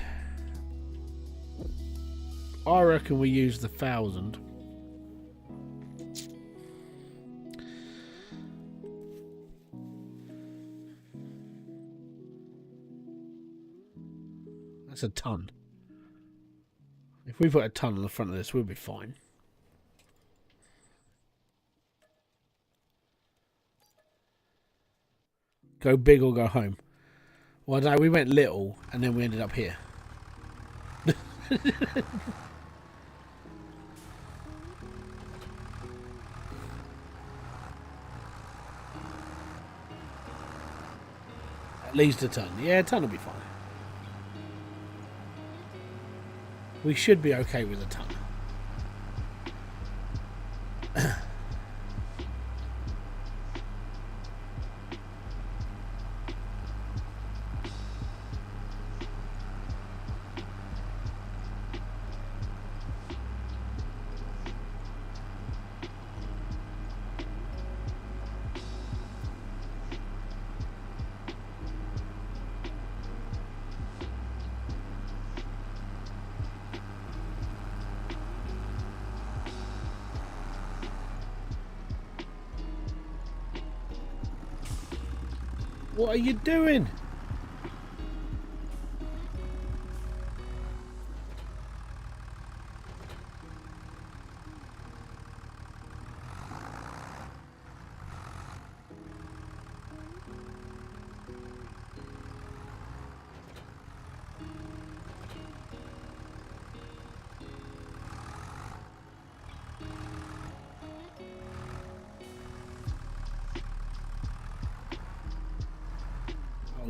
I reckon we used the 1000. That's a ton. If we put a ton on the front of this, we'll be fine. Go big or go home. Well, no, we went little and then we ended up here. At least a ton. Yeah, a ton will be fine. We should be okay with a ton. What are you doing?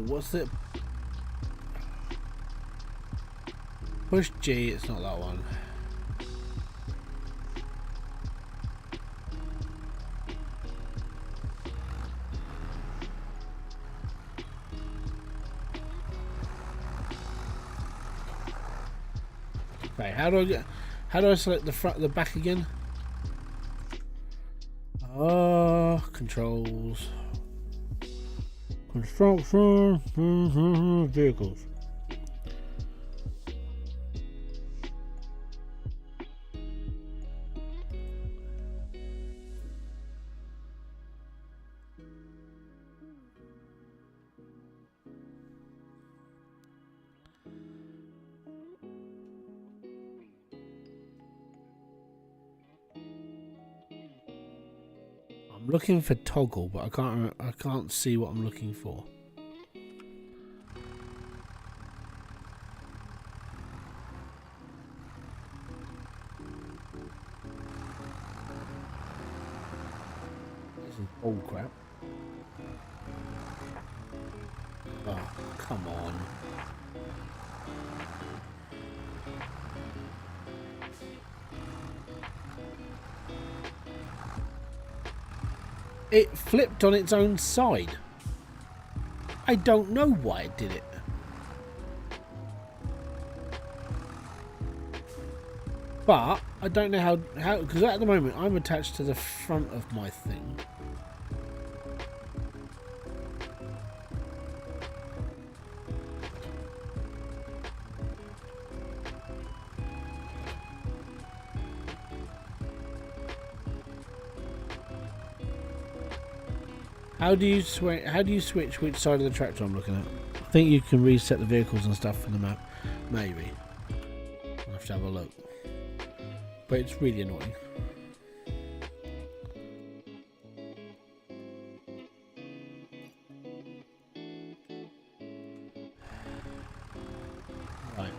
What's it? Push G, it's not that one. Okay, how do I select the front, the back again? Controls. Construction vehicles. I'm looking for toggle, but I can't see what I'm looking for. This is bull crap. Oh, come on. It flipped on its own side. I don't know why it did it. But I don't know how because at the moment I'm attached to the front of my thing. How do you switch? How do you switch which side of the tractor I'm looking at? I think you can reset the vehicles and stuff in the map. Maybe. I'll have to have a look. But it's really annoying. Right.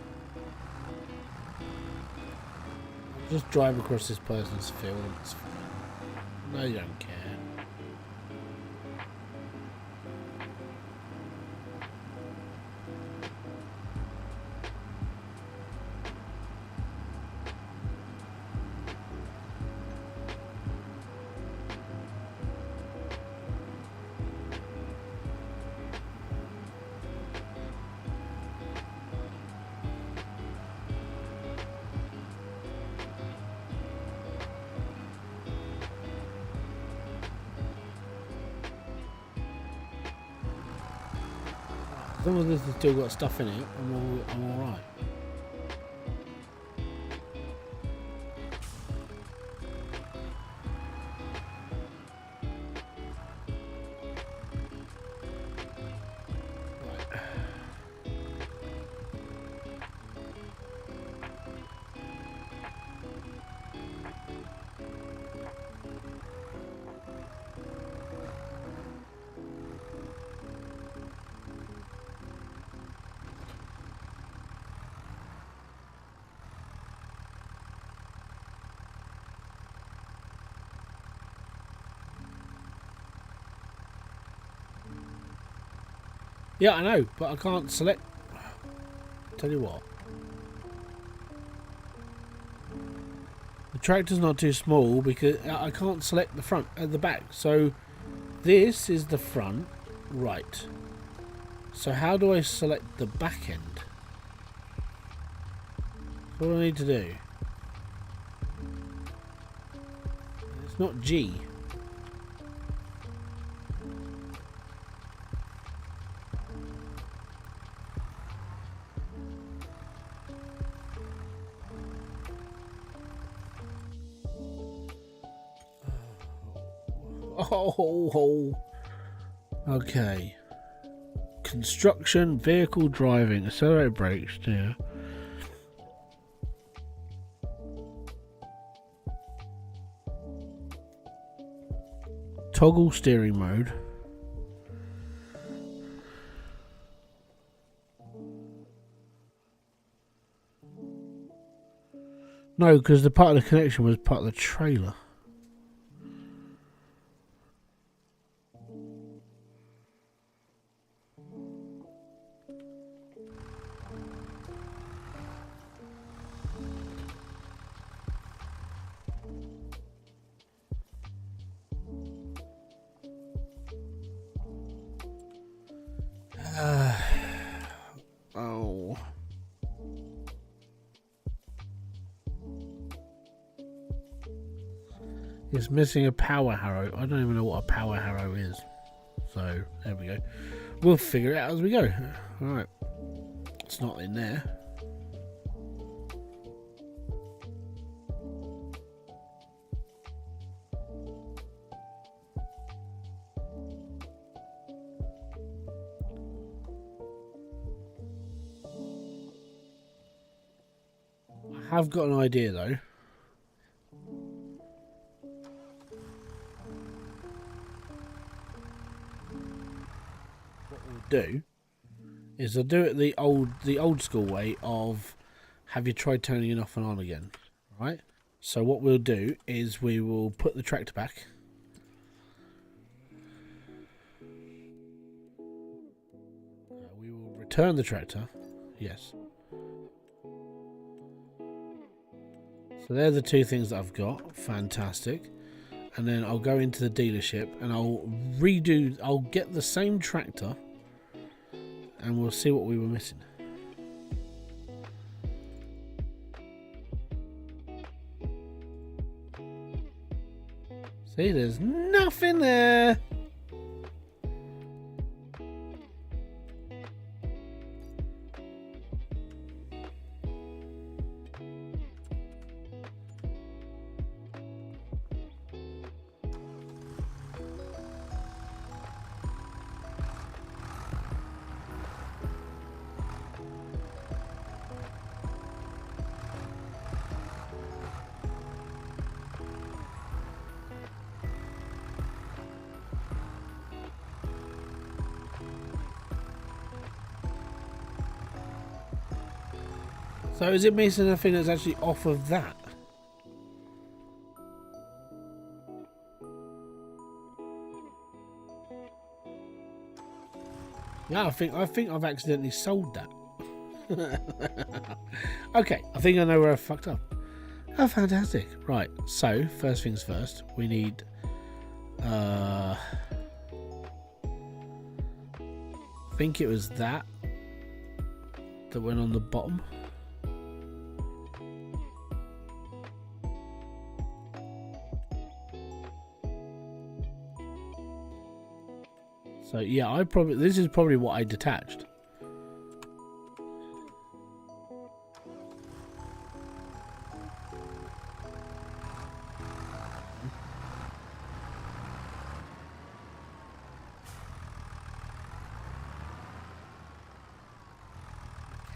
I'll just drive across this person's field and it's fine. No, you don't care. As long as this has still got stuff in it, I'm all right. Yeah, I know, but I can't select. Tell you what. The tractor's not too small because I can't select the front and the back. So this is the front, right. So how do I select the back end? What do I need to do? It's not G. Oh, okay. Construction, vehicle driving, accelerated brakes, steer. Toggle steering mode. No, because the part of the connection was part of the trailer. Oh. It's missing a power harrow. I don't even know what a power harrow is. So, there we go. We'll figure it out as we go. Alright. It's not in there. I have got an idea though. What we'll do is I'll do it the old school way of have you tried turning it off and on again, right? So what we'll do is we will put the tractor back. We will return the tractor. Yes. So they're the two things that I've got. Fantastic. And then I'll go into the dealership and I'll get the same tractor and we'll see what we were missing. See, there's nothing there. So is it missing anything that's actually off of that? No, I think I've accidentally sold that. Okay, I think I know where I fucked up. Oh, fantastic. Right, so first things first, we need I think it was that went on the bottom. So yeah, this is probably what I detached.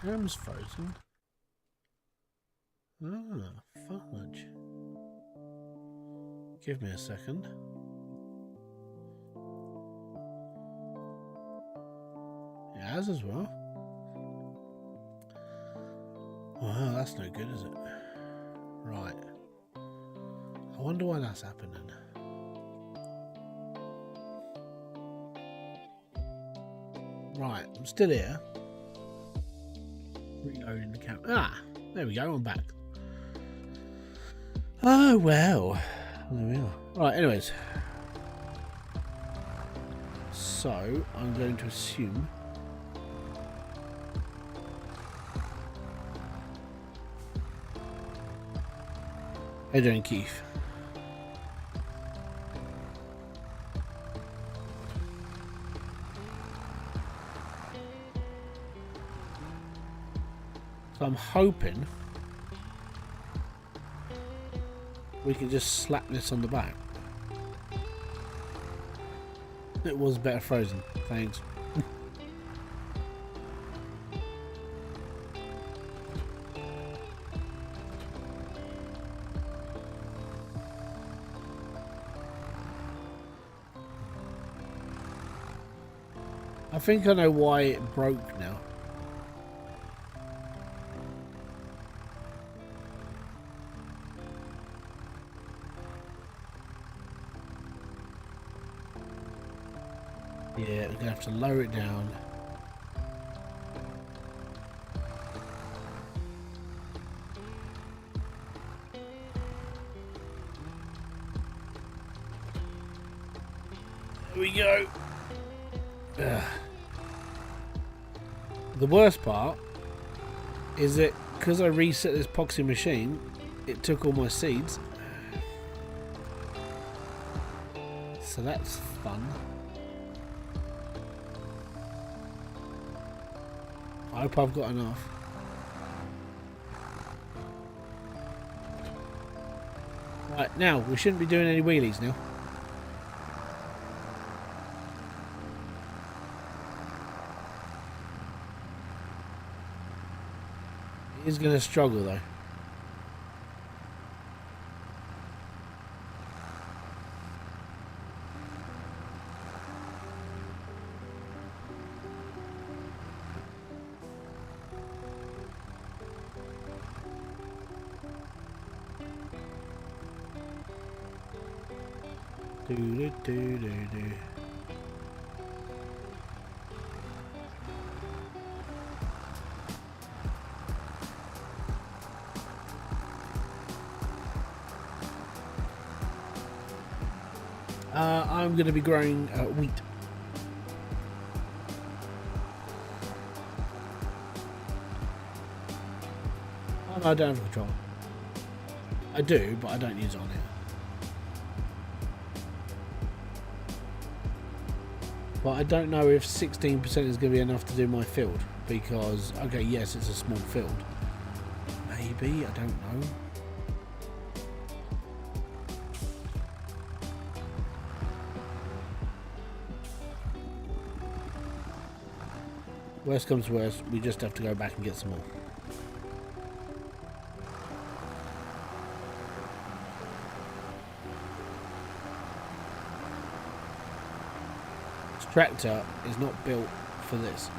Cam's frozen. Ah, fudge. Give me a second. It has as well. Wow, that's no good, is it? Right. I wonder why that's happening. Right, I'm still here. Reloading the camera. Ah, there we go, I'm back. Oh, well. There we are. Right, anyways. So, I'm going to assume... How you doing, Keith? So I'm hoping we can just slap this on the back. It was better frozen, thanks. I think I know why it broke now. Yeah, we're gonna have to lower it down. There we go. Ugh. The worst part is that because I reset this epoxy machine, it took all my seeds. So that's fun. I hope I've got enough. Right, now, we shouldn't be doing any wheelies now. He's going to struggle though. Do do do do do. I'm going to be growing wheat. Oh, no, I don't have a controller. I do, but I don't use it on here. But I don't know if 16% is going to be enough to do my field. Because, okay, yes, it's a small field. Maybe, I don't know. Worst comes to worst, we just have to go back and get some more. This tractor is not built for this.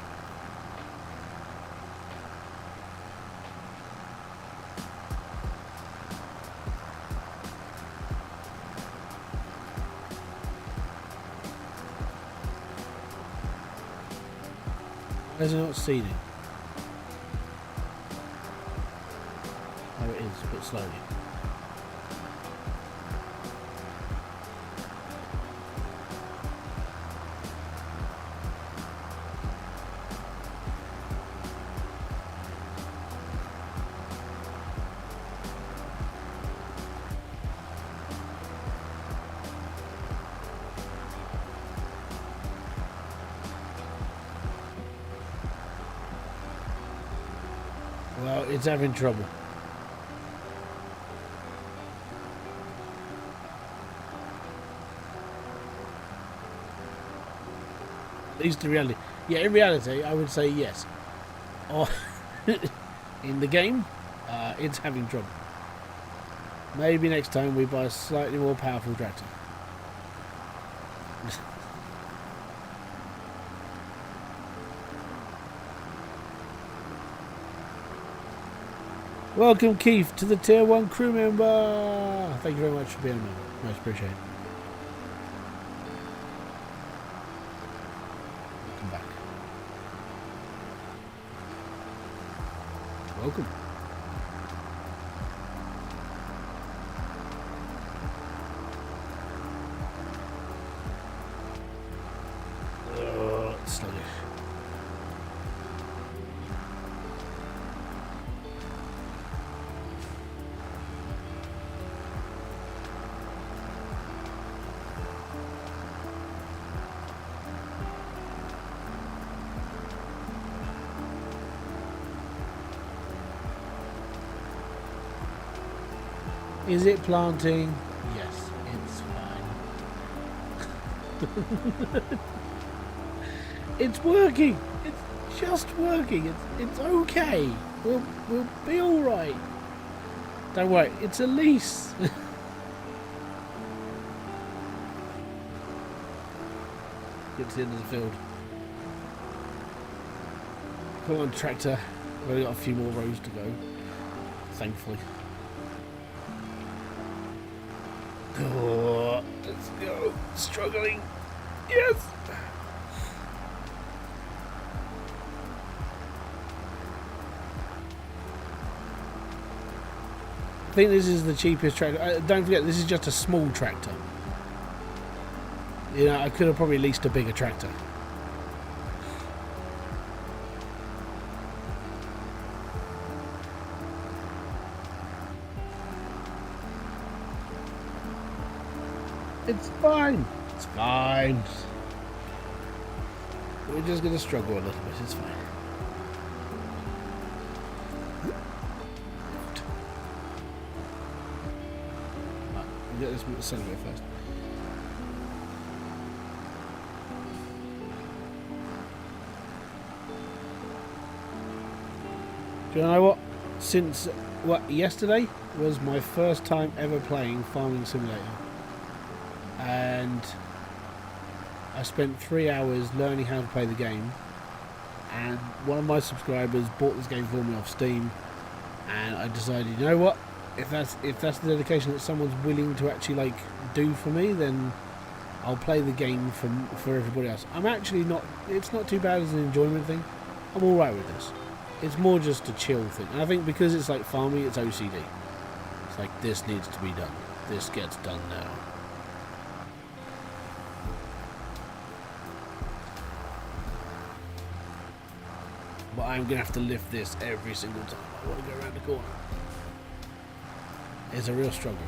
Why is it not seeding? Oh, it is, a bit slowly. Well, it's having trouble. At least in reality. Yeah, in reality, I would say yes. Oh, in the game, it's having trouble. Maybe next time we buy a slightly more powerful tractor. Welcome, Keith, to the Tier 1 crew member. Thank you very much for being a member. Much appreciated. Welcome back. Welcome. Oh, it's sluggish. Is it planting? Yes, it's fine. It's working. It's just working. It's okay. We'll be all right. Don't worry. It's a lease. Get to the end of the field. Come on, tractor. We've only got a few more rows to go. Thankfully. Oh, let's go. Struggling. Yes. I think this is the cheapest tractor. Don't forget, this is just a small tractor. You know, I could have probably leased a bigger tractor. It's fine. It's fine. We're just going to struggle a little bit. It's fine. Right, we'll get this centimetre first. Do you know what? Since yesterday was my first time ever playing Farming Simulator. And I spent 3 hours learning how to play the game, and one of my subscribers bought this game for me off Steam, and I decided, you know what, if that's the dedication that someone's willing to actually like do for me, then I'll play the game for everybody else. I'm actually not, it's not too bad as an enjoyment thing. I'm alright with this. It's more just a chill thing, and I think because it's like farming, it's OCD. It's like, this needs to be done, this gets done now. But I'm going to have to lift this every single time I want to go around the corner. It's a real struggle.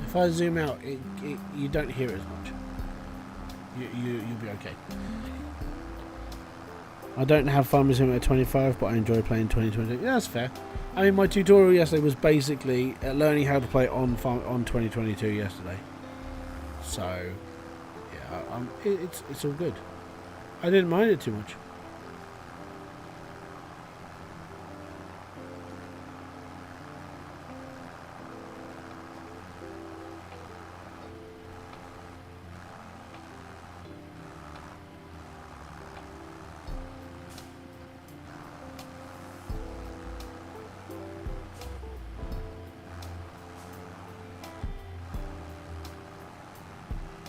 If I zoom out, you don't hear it as much. You'll be okay. I don't have Farming Simulator 25, but I enjoy playing 2020. Yeah, that's fair. I mean, my tutorial yesterday was basically learning how to play on 2022 yesterday. So, yeah, it's all good. I didn't mind it too much.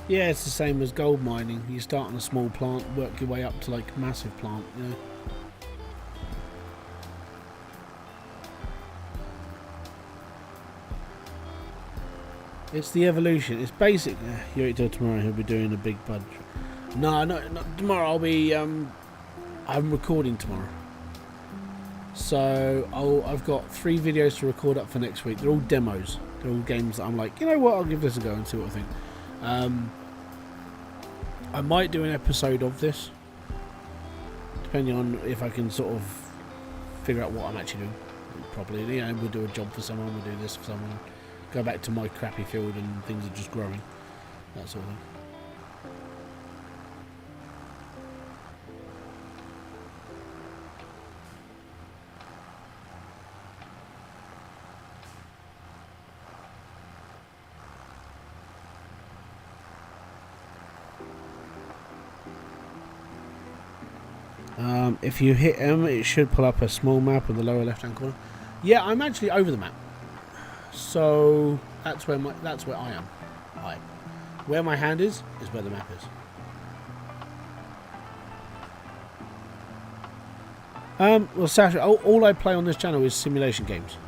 Yeah, it's the same as gold mining. You start on a small plant, work your way up to like massive plant, you know. It's the evolution. It's basic. You wait till tomorrow. He'll be doing a big budget. No, not tomorrow. I'll be. I'm recording tomorrow. So I've got 3 videos to record up for next week. They're all demos. They're all games that I'm like, you know what? I'll give this a go and see what I think. I might do an episode of this, depending on if I can sort of figure out what I'm actually doing properly. You know, we'll do a job for someone. We'll do this for someone. Go back to my crappy field and things are just growing. That sort of thing. If you hit M, it should pull up a small map in the lower left-hand corner. Yeah, I'm actually over the map, so that's where I am. Hi. Where my hand is where the map is. Well, Sasha, all I play on this channel is simulation games,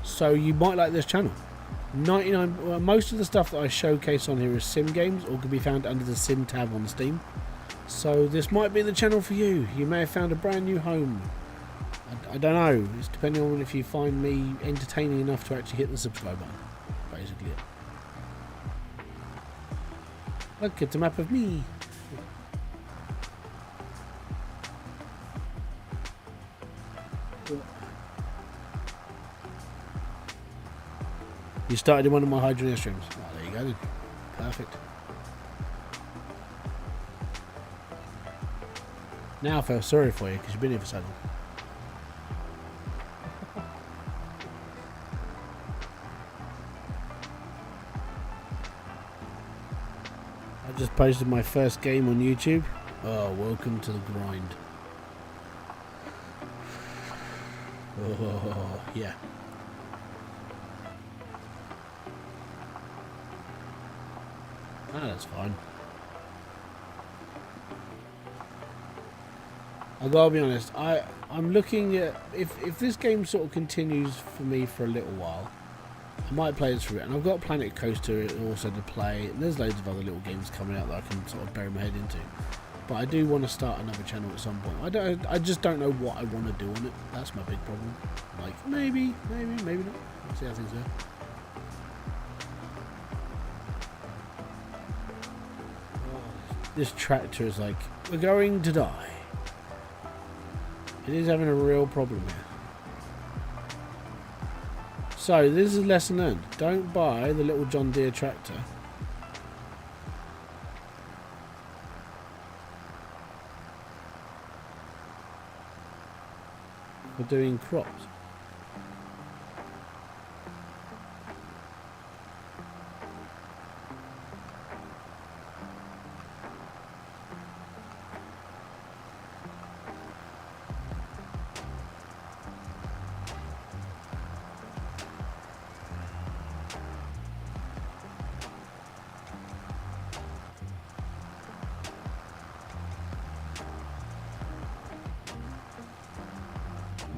so you might like this channel. Most of the stuff that I showcase on here is sim games, or can be found under the sim tab on Steam. So this might be the channel for you. You may have found a brand new home. I don't know. It's depending on if you find me entertaining enough to actually hit the subscribe button. Basically it. Look, it's a map of me. You started in one of my hydrogen streams. Oh, there you go then. Perfect. Now I feel sorry for you because you've been here for so long. I just posted my first game on YouTube. Oh, welcome to the grind. Oh, yeah. Ah, that's fine. I gotta be honest, I'm looking at if this game sort of continues for me for a little while, I might play this for it. And I've got Planet Coaster also to play, and there's loads of other little games coming out that I can sort of bury my head into. But I do want to start another channel at some point. I just don't know what I want to do on it. That's my big problem. Like maybe not. We'll see how things go. This tractor is like, we're going to die. It is having a real problem here. So this is a lesson learned. Don't buy the little John Deere tractor. For doing crops.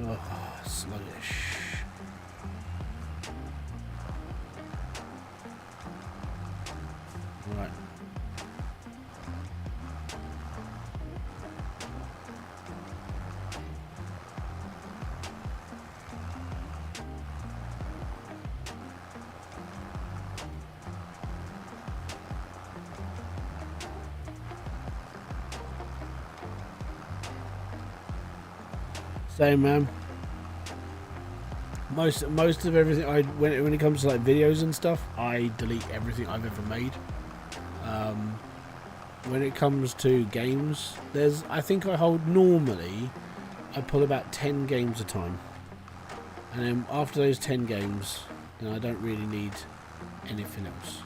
Oh, sluggish. Right. Same, man. Most of everything when it comes to like videos and stuff, I delete everything I've ever made. When it comes to games, I think I hold normally I pull about 10 games a time, and then after those 10 games, then I don't really need anything else.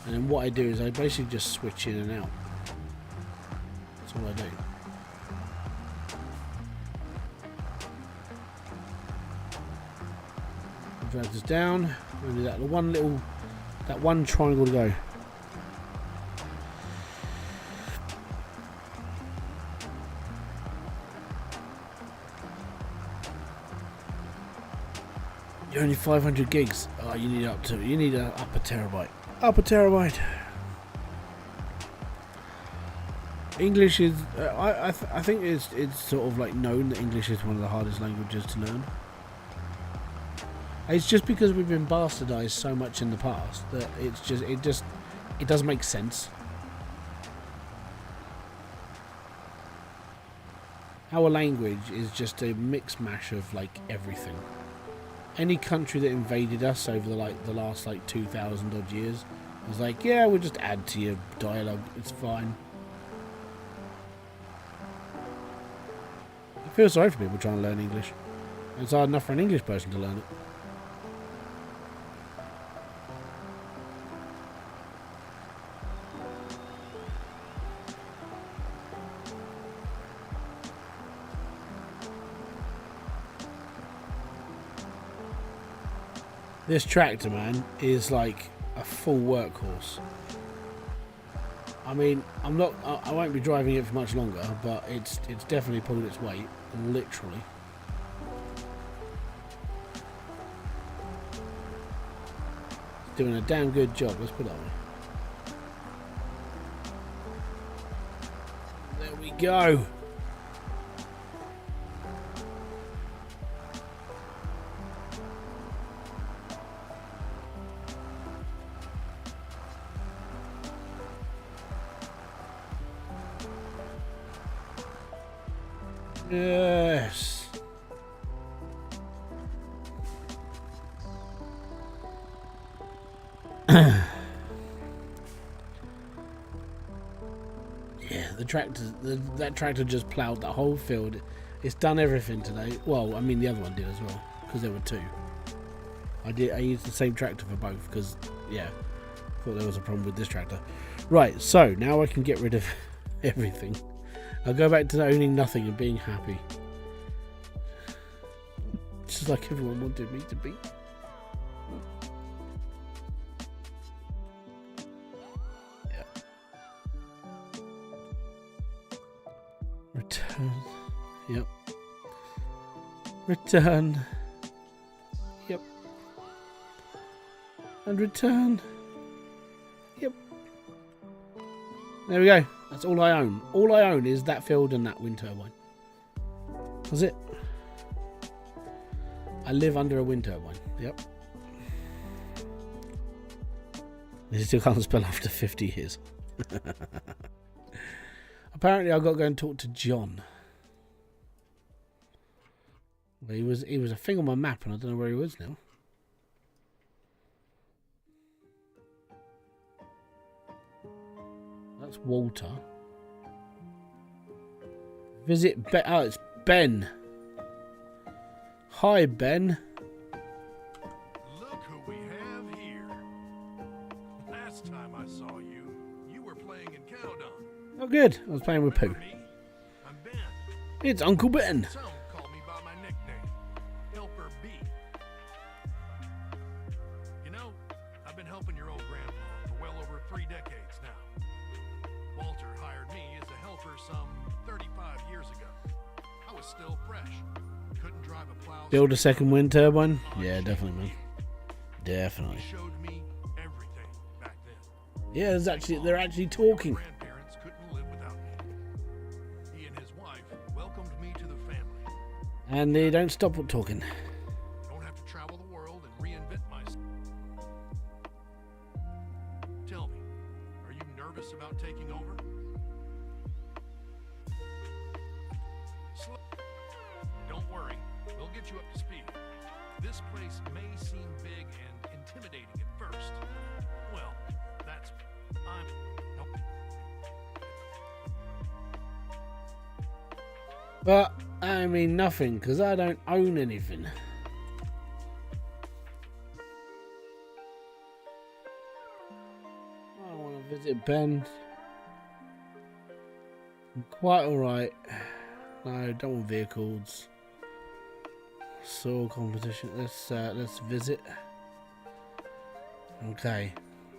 And then what I do is I basically just switch in and out. That's all I do. Drag this down. Only that one little That one triangle to go. You're only 500 gigs. Oh, you need up a terabyte. Up a terabyte. English is. I think it's sort of like known that English is one of the hardest languages to learn. It's just because we've been bastardized so much in the past that it doesn't make sense. Our language is just a mix mash of like everything. Any country that invaded us over the last 2,000 odd years was like, yeah, we'll just add to your dialogue. It's fine. I feel sorry for people trying to learn English. It's hard enough for an English person to learn it. This tractor, man, is like a full workhorse. I mean, I won't be driving it for much longer, but it's definitely pulled its weight, literally. It's doing a damn good job, let's put it on. There we go. Yes. Yeah, that tractor just ploughed the whole field. It's done everything today. Well, I mean the other one did as well, because there were two. I used the same tractor for both because, yeah, thought there was a problem with this tractor. Right, so now I can get rid of everything. I'll go back to owning nothing and being happy. Just like everyone wanted me to be. Yeah. Return. Yep. Return. Yep. And return. Yep. There we go. That's all I own. All I own is that field and that wind turbine. That's it. I live under a wind turbine. Yep. This still can't spell after 50 years. Apparently I've got to go and talk to John. He was a thing on my map and I don't know where he was now. That's Walter. Visit Ben. Oh, it's Ben. Hi, Ben. Look who we have here. Last time I saw you, you were playing in Cowdon. Oh, good. I was playing with Pooh. Me? I'm Ben. It's Uncle Ben. Some call me by my nickname, Helper B. You know, I've been helping your old grandpa for well over 3 decades now. Walter hired me as a helper some 35 years ago. I was still fresh. Couldn't drive a plow. Build a second wind turbine? Yeah, definitely, man. Definitely. He showed me everything back then. Yeah, they're actually talking. Grandparents couldn't live without me. He and his wife welcomed me to the family. And they don't stop talking. Don't have to travel the world and reinvent myself. Tell me, are you nervous about taking over? Don't worry, we'll get you up to speed. This place may seem big and intimidating at first. Well, that's... But, I mean nothing, because I don't own anything. I want to visit Ben. I'm quite alright. No, don't want vehicles. Soil competition. Let's visit. Okay.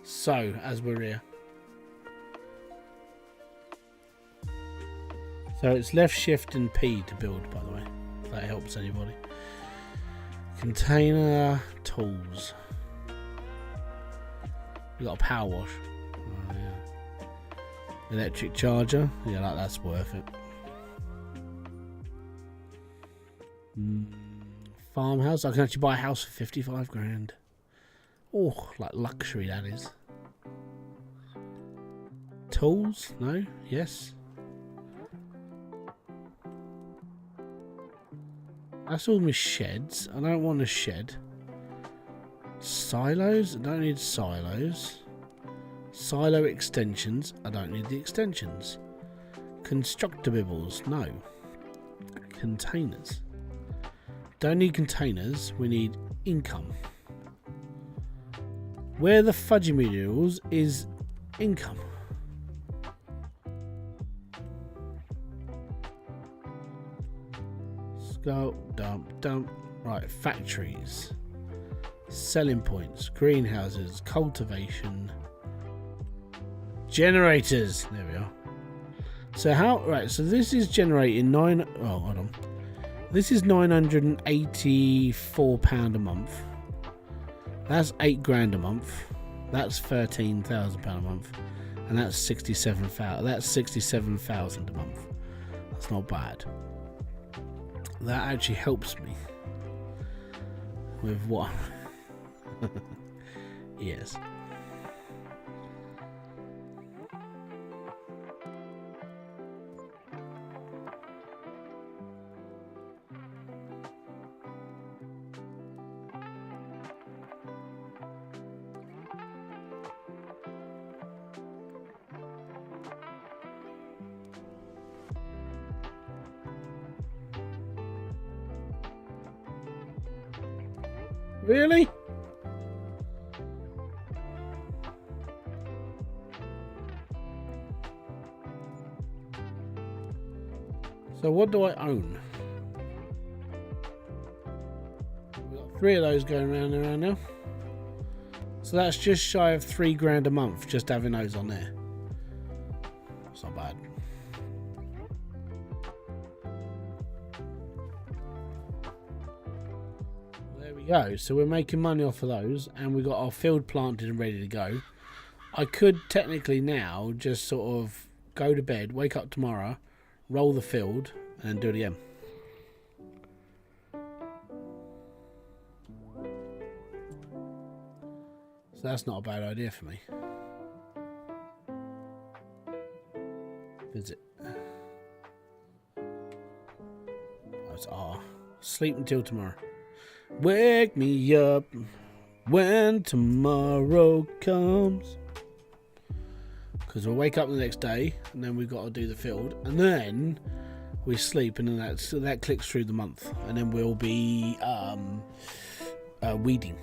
So, as we're here. So it's left shift and P to build, by the way, if that helps anybody. Container tools. We got a power wash. Oh, yeah. Electric charger. Yeah, that's worth it. Farmhouse. I can actually buy a house for 55 grand. Oh, like luxury that is. Tools? No? Yes. That's all my sheds. I don't want a shed. Silos? I don't need silos. Silo extensions? I don't need the extensions. Constructables? No. Containers? Don't need containers. We need income. Where the fudgy materials is income. Go dump. Right, factories, selling points, greenhouses, cultivation, generators. There we are. So how? Right, so this is generating hold on. This is £984 a month. That's £8 a month. That's £13,000 a month, and that's 67,000. That's 67,000 a month. That's not bad. That actually helps me with what? Yes. Really? So what do I own? We've got 3 of those going around and around now. So that's just shy of £3 a month just having those on there. It's not bad. Go. So we're making money off of those, and we got our field planted and ready to go. I could technically now just sort of go to bed, wake up tomorrow, roll the field, and do it again. So that's not a bad idea for me. Is it? Oh, it's R. Sleep until tomorrow. Wake me up when tomorrow comes. Because we'll wake up the next day, and then we've got to do the field, and then we sleep, and then that clicks through the month, and then we'll be weeding.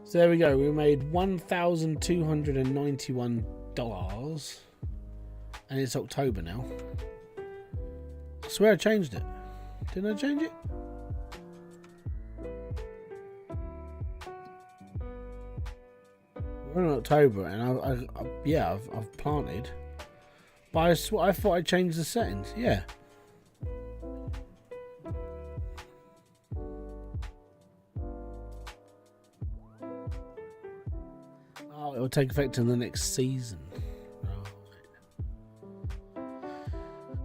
So there we go. We made $1,291, and it's October now. I swear I changed it. Didn't I change it? We're in October, and I've planted. But I thought I changed the settings. Yeah. Oh, it will take effect in the next season.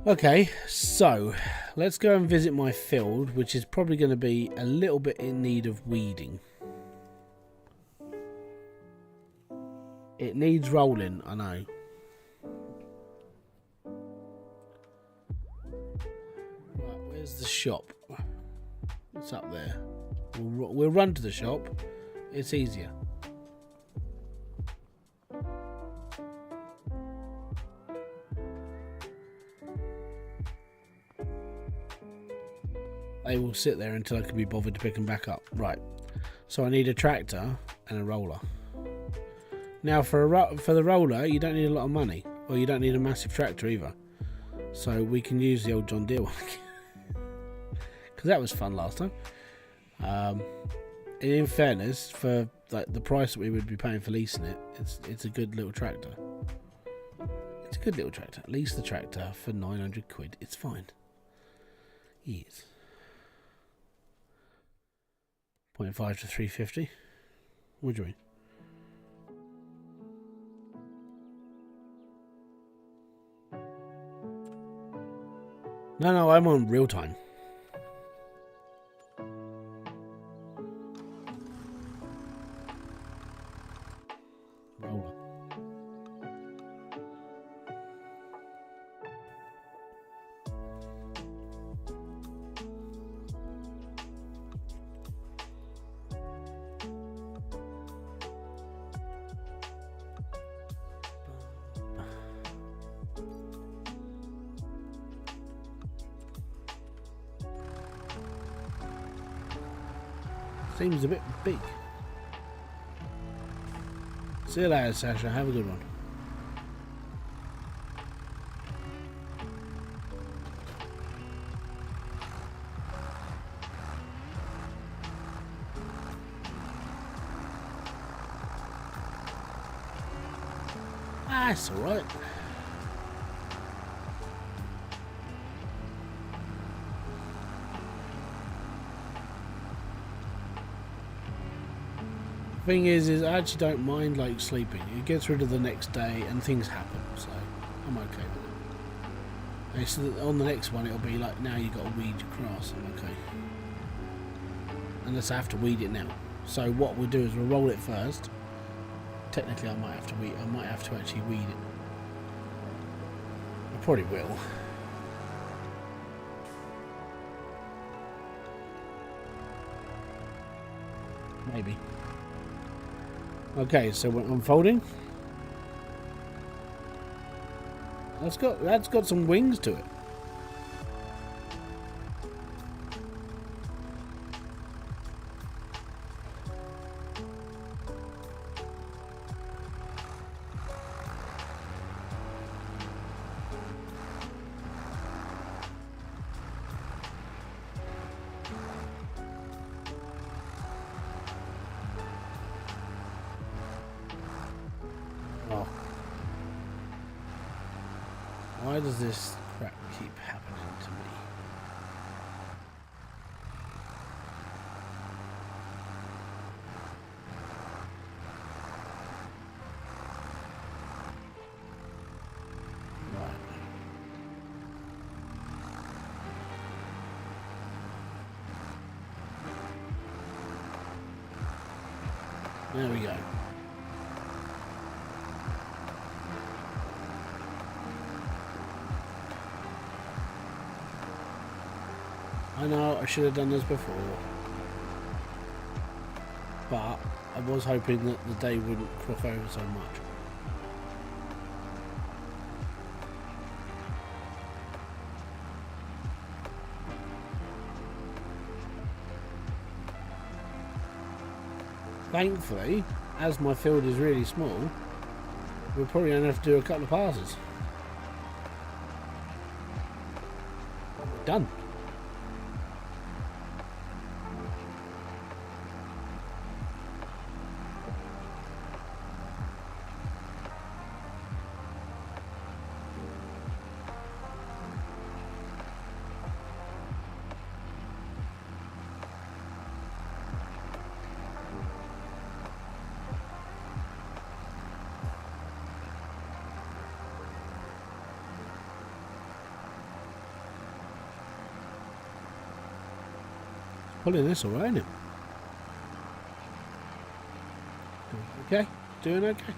Okay, so let's go and visit my field, which is probably going to be a little bit in need of weeding. It needs rolling, I know. Right, where's the shop? It's up there. We'll run to the shop. It's easier. They will sit there until I can be bothered to pick them back up. Right. So I need a tractor and a roller. Now for the roller, you don't need a lot of money. Or you don't need a massive tractor either. So we can use the old John Deere one. Because that was fun last time. in fairness, for like the price that we would be paying for leasing it, it's a good little tractor. It's a good little tractor. Lease the tractor for 900 quid. It's fine. Yes. 0.5 to 350. What do you mean? No, I'm on real time. Roller. Seems a bit big. See you later, Sasha. Have a good one. That's alright. Thing is I actually don't mind like sleeping. It gets rid of the next day and things happen, so I'm okay with it. So on the next one it'll be like, now you've got to weed your grass. I'm okay. Unless I have to weed it now. So what we'll do is we'll roll it first. Technically I might have to actually weed it. I probably will. Maybe. Okay, so we're unfolding. That's got some wings to it. Why does this crap keep happening to me? Right. There we go. I know I should have done this before, but I was hoping that the day wouldn't crook over so much. Thankfully, as my field is really small, we'll probably only have to do a couple of passes. Done. Pulling this alright, isn't it? Okay, doing okay.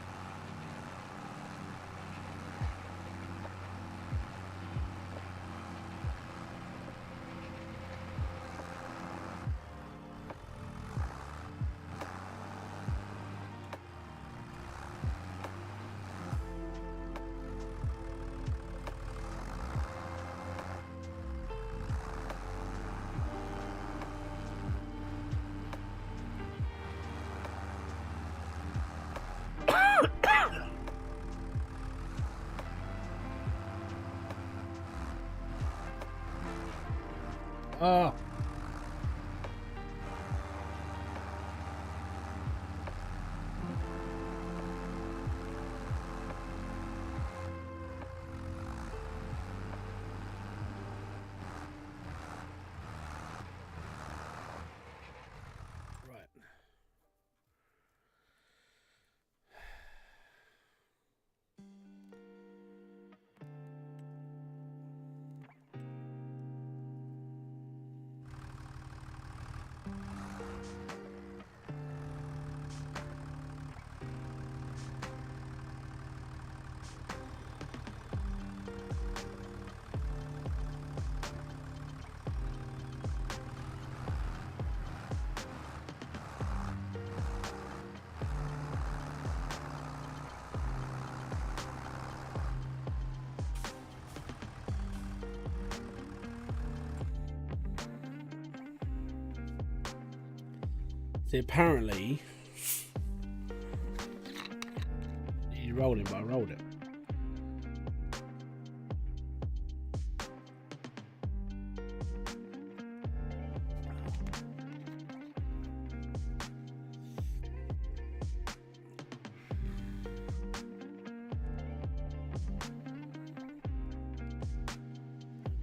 See, apparently, you're rolling, but I rolled it.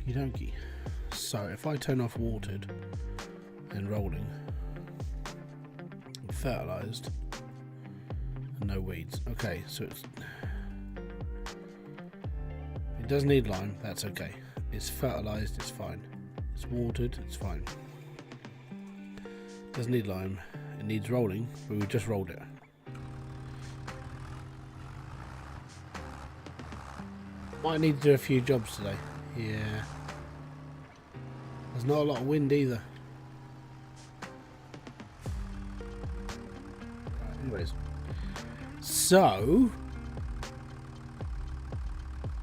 Okey-dokey. So if I turn off watered and rolling, fertilized, and no weeds. Okay, so it does need lime. That's okay. It's fertilized. It's fine. It's watered. It's fine. Doesn't need lime. It needs rolling. But we just rolled it. Might need to do a few jobs today. Yeah. There's not a lot of wind either. Right, anyways. So,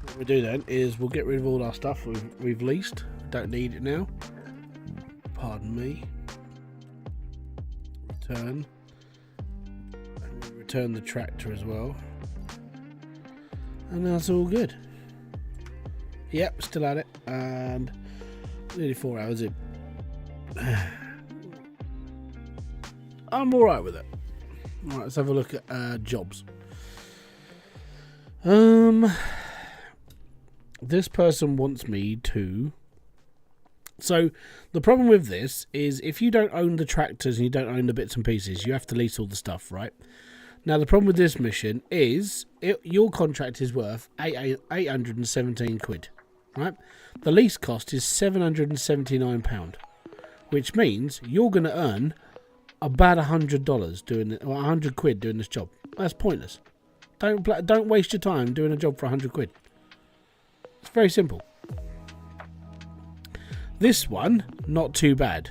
what we do then is we'll get rid of all our stuff we've leased. Don't need it now. Pardon me. Return. And we'll return the tractor as well. And that's all good. Yep, still at it, and nearly 4 hours in. I'm alright with it. Alright, let's have a look at jobs. This person wants me to... So, the problem with this is if you don't own the tractors and you don't own the bits and pieces, you have to lease all the stuff, right? Now, the problem with this mission is your contract is worth 817 quid. Right, the lease cost is £779, which means you're going to earn about $100 doing it, or 100 quid doing this job. That's pointless. Don't waste your time doing a job for 100 quid. It's very simple. This one, not too bad.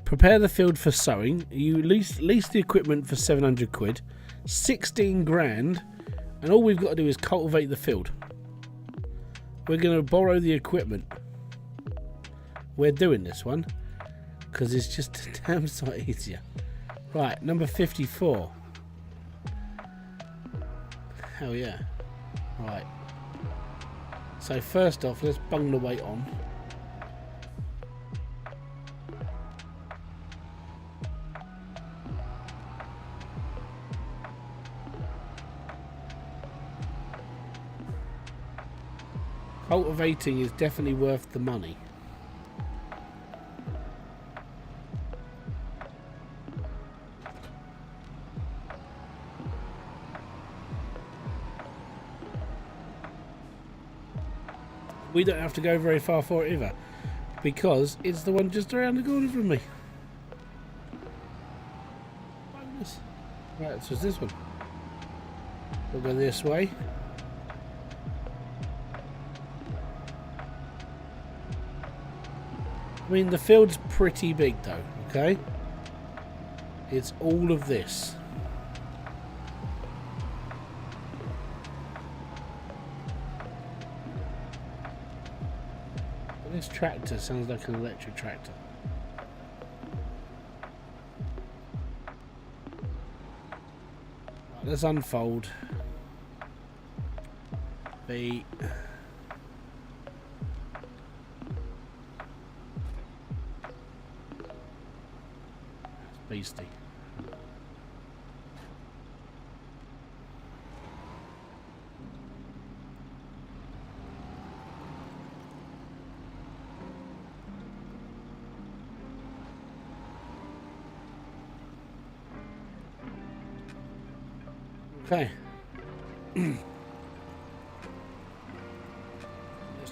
Prepare the field for sowing. You lease the equipment for 700 quid, 16 grand, and all we've got to do is cultivate the field. We're going to borrow the equipment. We're doing this one because it's just a damn sight easier. Right, number 54. Hell yeah. Right. So first off, let's bung the weight on. Cultivating is definitely worth the money. We don't have to go very far for it either, because it's the one just around the corner from me. Right, so it's this one. We'll go this way. I mean, the field's pretty big though, okay? It's all of this. But this tractor sounds like an electric tractor. Right, let's unfold the... Beastie. Okay. Let's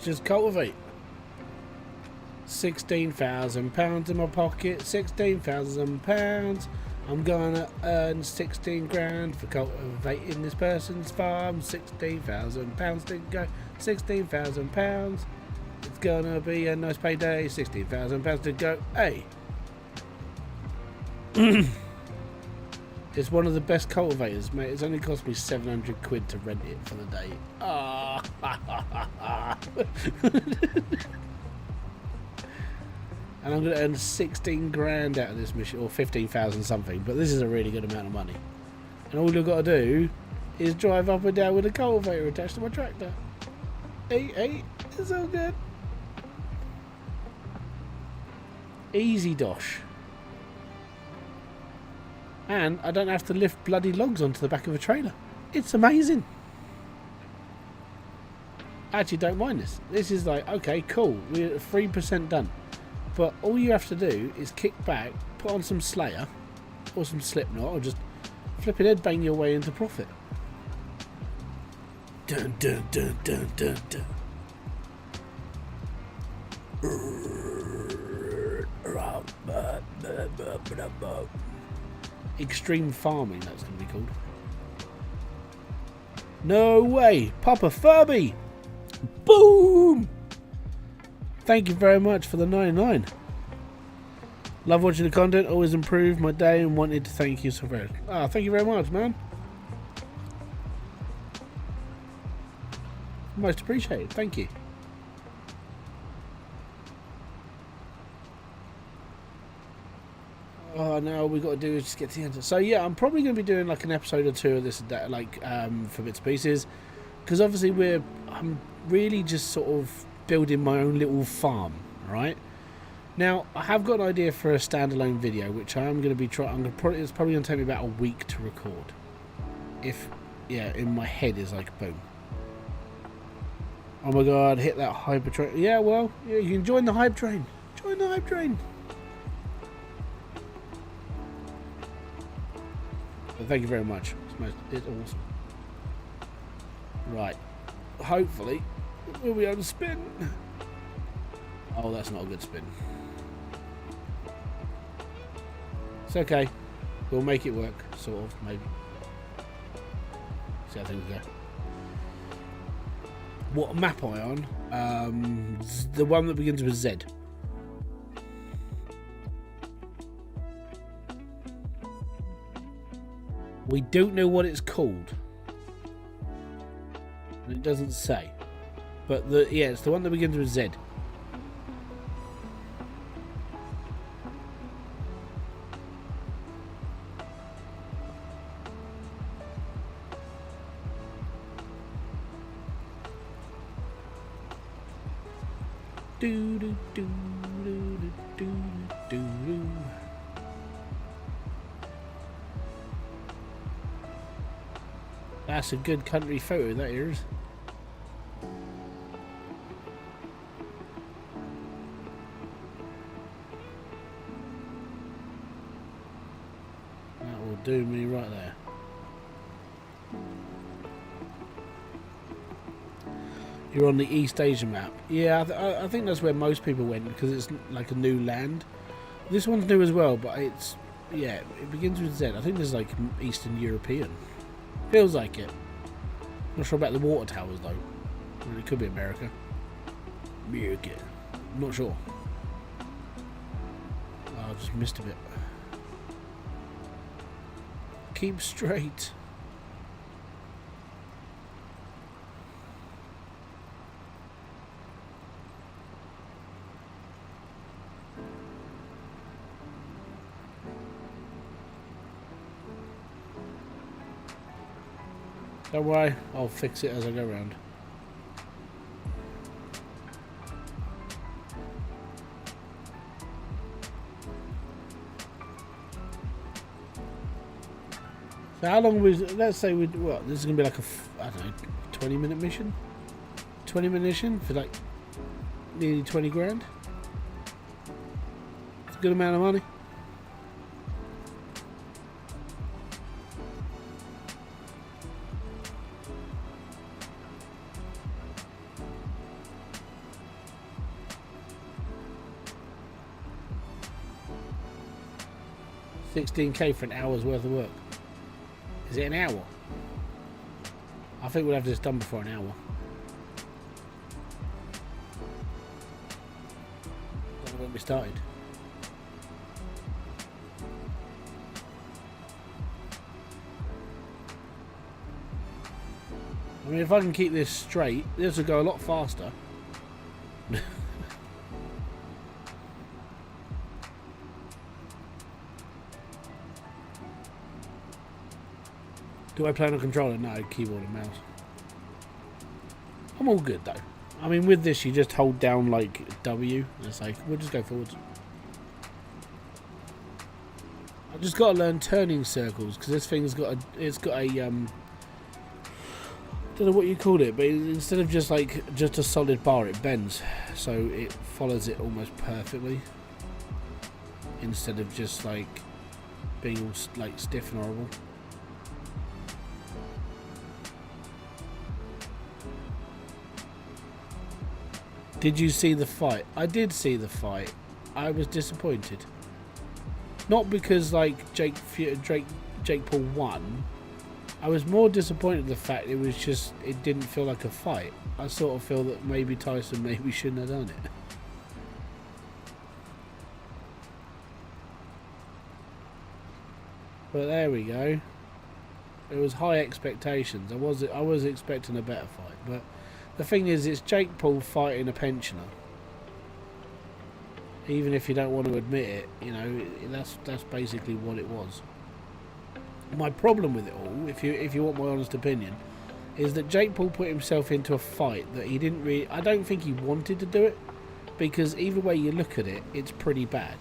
just cultivate. £16,000 in my pocket. £16,000. I'm gonna earn 16 grand for cultivating this person's farm. £16,000 to go. £16,000. It's gonna be a nice payday. £16,000 to go. Hey. It's one of the best cultivators, mate. It's only cost me 700 quid to rent it for the day. Ah. Oh. And I'm going to earn 16 grand out of this mission, or 15,000 something, but this is a really good amount of money. And all you've got to do is drive up and down with a cultivator attached to my tractor. Hey, it's all good. Easy dosh. And I don't have to lift bloody logs onto the back of a trailer. It's amazing. I actually don't mind this. This is like, okay, cool. We're 3% done. But all you have to do is kick back, put on some Slayer or some Slipknot, or just flipping headbang your way into profit. Dun dun dun dun dun dun. Extreme farming, that's going to be called. No way! Papa Furby! Boom! Thank you very much for the 99. Love watching the content, always improved my day, and wanted to thank you so very much. Ah, thank you very much, man. Most appreciated, thank you. Oh, now all we got to do is just get to the end. So yeah, I'm probably going to be doing like an episode or two of this, like for bits and pieces, because obviously I'm really just sort of building my own little farm, right? Now I have got an idea for a standalone video, which I am going to be trying. It's probably going to take me about a week to record. In my head is like boom. Oh my god, hit that hyper train. Yeah, well, yeah, you can join the hype train. Join the hype train. But thank you very much. It's awesome. Right. Hopefully, we'll be able to spin. Oh, that's not a good spin. It's okay. We'll make it work, sort of, maybe. See how things go. What map am I on? The one that begins with Z. We don't know what it's called. It doesn't say. But it's the one that begins with Z. Do do do do do do do. That's a good country photo, that is. That will do me right there. You're on the East Asia map. Yeah, I think that's where most people went, because it's like a new land. This one's new as well, but it begins with Z. I think this is like Eastern European. Feels like it. Not sure about the water towers though. I mean, it could be America. America. I'm not sure. Oh, I just missed a bit. Keep straight. Don't worry, I'll fix it as I go around. So how long was? Let's say this is gonna be like I don't know, 20-minute mission. 20-minute mission for like nearly 20 grand. It's a good amount of money. $16K for an hour's worth of work. Is it an hour? I think we'll have this done before an hour. Don't know when we started. I mean, if I can keep this straight, this will go a lot faster. Do I play on a controller? No, keyboard and mouse. I'm all good though. I mean, with this, you just hold down like W. And it's like we'll just go forwards. I've just got to learn turning circles because this thing's got a. It's got a don't know what you called it, but instead of just a solid bar, it bends, so it follows it almost perfectly. Instead of just like being all like stiff and horrible. Did you see the fight? I did see the fight. I was disappointed. Not because like Jake Paul won. I was more disappointed in the fact it didn't feel like a fight. I sort of feel that maybe Tyson maybe shouldn't have done it. But there we go. It was high expectations. I was expecting a better fight, but the thing is, it's Jake Paul fighting a pensioner. Even if you don't want to admit it, you know, that's basically what it was. My problem with it all, if you want my honest opinion, is that Jake Paul put himself into a fight that he didn't really. I don't think he wanted to do it, because either way you look at it, it's pretty bad.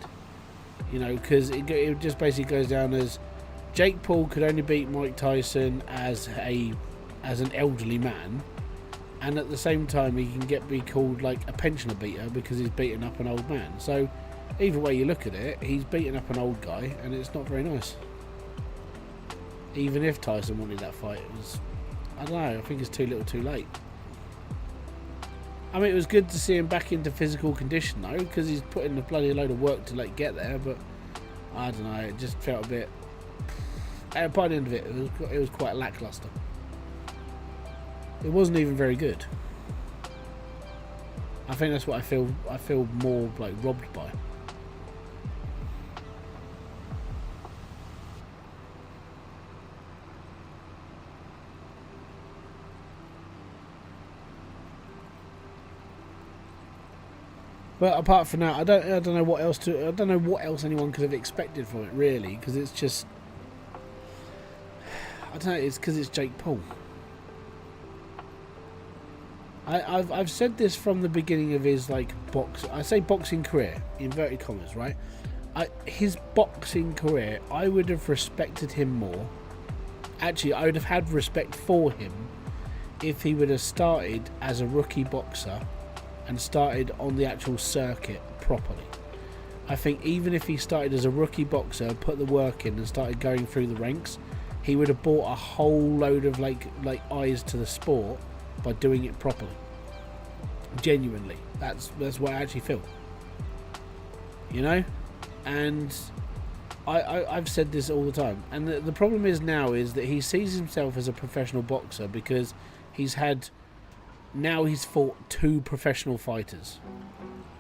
You know, because it just basically goes down as Jake Paul could only beat Mike Tyson as an elderly man, and at the same time he can be called like a pensioner beater because he's beating up an old man. So either way you look at it, he's beating up an old guy, and it's not very nice. Even if Tyson wanted that fight, it was, I don't know, I think it's too little too late. I mean, it was good to see him back into physical condition though, because he's put in a bloody load of work to like get there, but I don't know, it just felt a bit, by the end of it, it was quite lackluster. It wasn't even very good. I think that's what I feel more like robbed by. But apart from that, I don't know what else anyone could have expected from it really, because it's just, I don't know, it's because it's Jake Paul. I've said this from the beginning of his like boxing career, inverted commas, right? His boxing career, I would have respected him more. Actually, I would have had respect for him if he would have started as a rookie boxer and started on the actual circuit properly. I think even if he started as a rookie boxer, put the work in and started going through the ranks, he would have brought a whole load of like eyes to the sport by doing it properly. Genuinely, that's what I actually feel. You know, and I've said this all the time, and the problem is now is that he sees himself as a professional boxer because he's fought two professional fighters,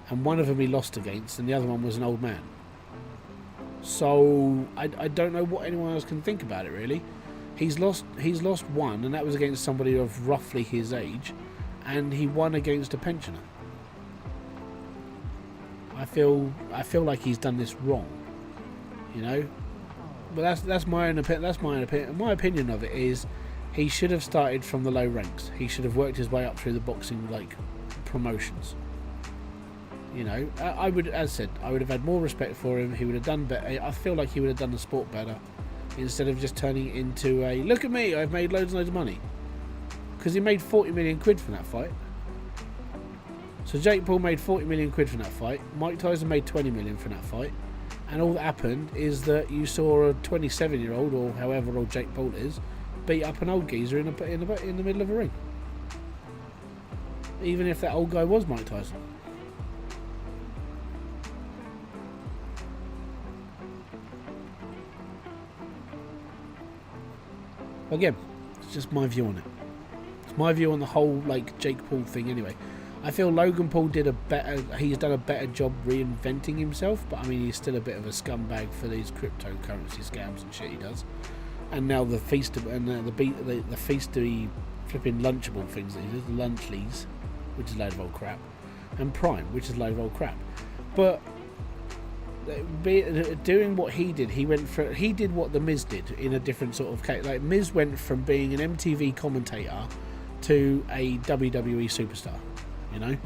and one of them he lost against, and the other one was an old man. So I don't know what anyone else can think about it really. He's lost one, and that was against somebody of roughly his age, and he won against a pensioner. I feel like he's done this wrong, you know. But that's my own opinion. That's my own opinion. My opinion of it is, he should have started from the low ranks. He should have worked his way up through the boxing like promotions. You know, I would, as I said, I would have had more respect for him. He would have done better. I feel like he would have done the sport better, instead of just turning it into a look at me, I've made loads and loads of money. Because he made 40 million quid from that fight. So Jake Paul made 40 million quid from that fight. Mike Tyson made 20 million from that fight. And all that happened is that you saw a 27-year-old, or however old Jake Paul is, beat up an old geezer in the middle of a ring. Even if that old guy was Mike Tyson. Again, it's just my view on it. It's my view on the whole like Jake Paul thing anyway. I feel Logan Paul he's done a better job reinventing himself, but I mean he's still a bit of a scumbag for these cryptocurrency scams and shit he does. And now the feastery flipping lunchable things that he does, the Lunchleys, which is a load of old crap, and Prime, which is a load of old crap. But doing what he did, he did what the Miz did in a different sort of case. Like Miz went from being an MTV commentator to a WWE superstar, you know.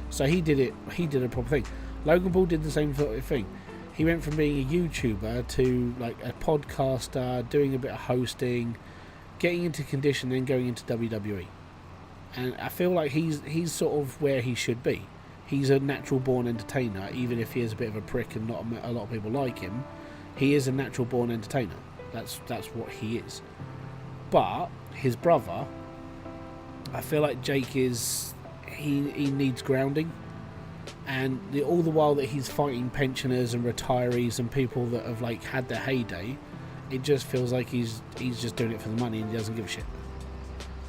So he did a proper thing. Logan Paul did the same sort of thing. He went from being a YouTuber to like a podcaster, doing a bit of hosting, getting into condition, then going into WWE. And I feel like he's sort of where he should be. He's a natural born entertainer, even if he is a bit of a prick and not a lot of people like him. He is a natural born entertainer. That's what he is. But his brother, I feel like Jake is he needs grounding, and all the while that he's fighting pensioners and retirees and people that have like had their heyday, it just feels like he's just doing it for the money and he doesn't give a shit.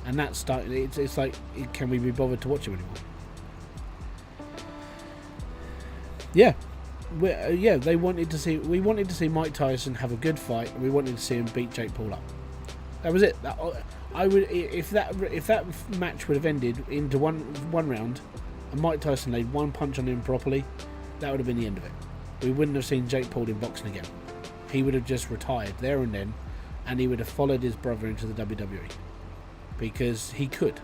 And that's starting. It's like, can we be bothered to watch him anymore? Yeah, we wanted to see Mike Tyson have a good fight, and we wanted to see him beat Jake Paul up. That was it. I would, if that match would have ended into one round, and Mike Tyson laid one punch on him properly, that would have been the end of it. We wouldn't have seen Jake Paul in boxing again. He would have just retired there and then, and he would have followed his brother into the WWE because he could.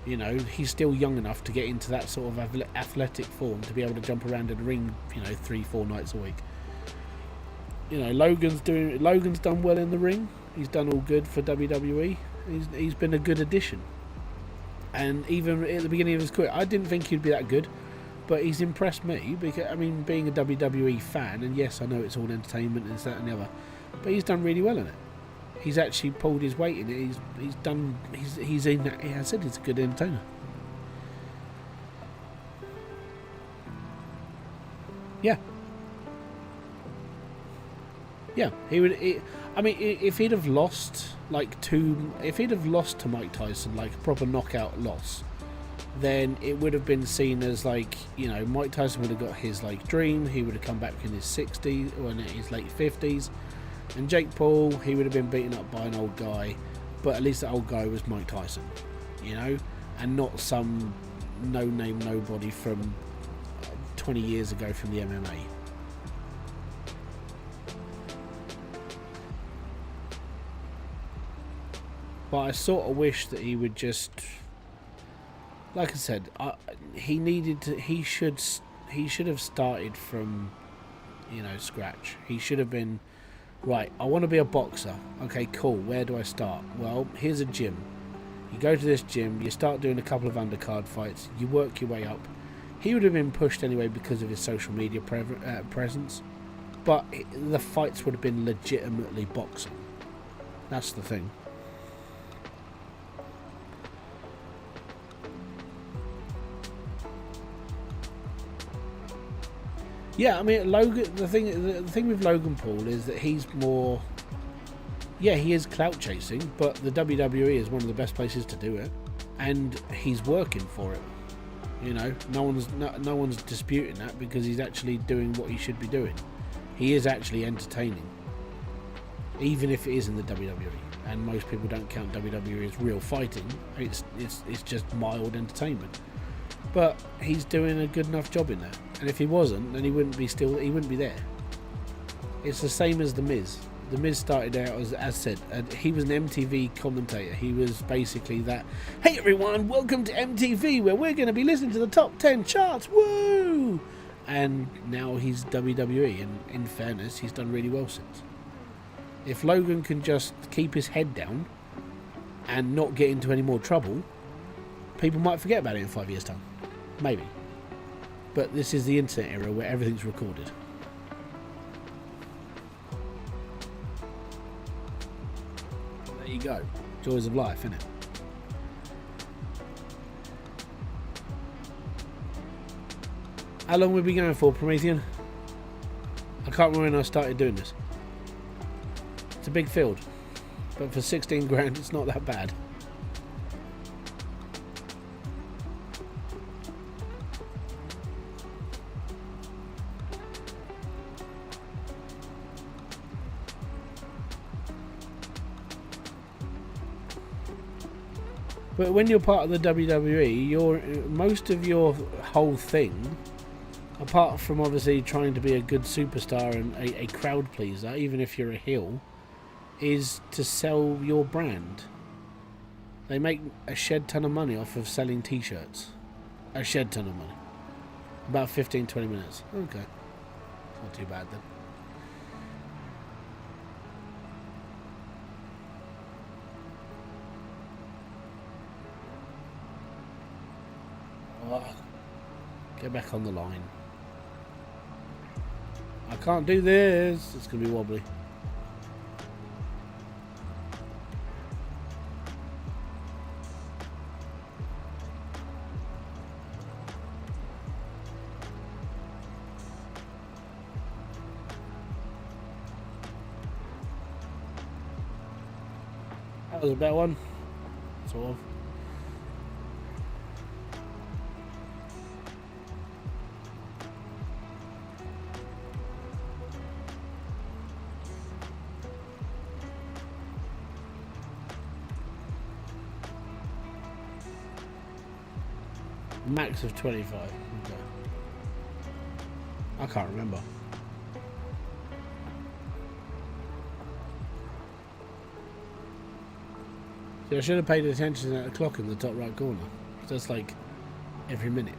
You know, he's still young enough to get into that sort of athletic form to be able to jump around in the ring, 3-4 nights a week. Logan's done well in the ring. He's done all good for WWE. He's been a good addition. And even at the beginning of his career, I didn't think he'd be that good, but he's impressed me because, being a WWE fan, and yes, I know it's all entertainment and this, that, and the other, but he's done really well in it. He's actually pulled his weight in it. He's in that. I said he's a good entertainer. Yeah. He would. If he'd have lost to Mike Tyson, like a proper knockout loss, then it would have been seen as like, Mike Tyson would have got his like dream. He would have come back in his 60s or in his late 50s. And Jake Paul, he would have been beaten up by an old guy, but at least that old guy was Mike Tyson, and not some no-name nobody from 20 years ago from the MMA. But I sort of wish that he would just, like I said, he should have started from, scratch. He should have been, right, I want to be a boxer. Okay, cool. Where do I start? Well, here's a gym. You go to this gym, you start doing a couple of undercard fights, you work your way up. He would have been pushed anyway because of his social media presence, but the fights would have been legitimately boxing. That's the thing. Yeah, Logan. The thing with Logan Paul is that he's more. Yeah, he is clout chasing, but the WWE is one of the best places to do it, and he's working for it. No one's disputing that because he's actually doing what he should be doing. He is actually entertaining, even if it is in the WWE. And most people don't count WWE as real fighting. It's just mild entertainment. But he's doing a good enough job in there. And if he wasn't, then he wouldn't be there. It's the same as The Miz. The Miz started out as said, he was an MTV commentator. He was basically that, hey everyone, welcome to MTV, where we're going to be listening to the top 10 charts, woo! And now he's WWE, and in fairness, he's done really well since. If Logan can just keep his head down and not get into any more trouble, people might forget about it in 5 years' time. Maybe. But this is the internet era where everything's recorded. There you go. Joys of life, innit? How long have we been going for, Promethean? I can't remember when I started doing this. It's a big field. But for 16 grand, it's not that bad. But when you're part of the WWE, most of your whole thing apart from obviously trying to be a good superstar and a crowd pleaser, even if you're a heel, is to sell your brand. They make a shed ton of money off of selling t-shirts. A shed ton of money. About 15-20 minutes. Okay. Not too bad then. Oh, get back on the line. I can't do this. It's going to be wobbly. That was a better one. Sort of. Max of 25. Okay. I can't remember. See, I should have paid attention at the clock in the top right corner. That's like every minute.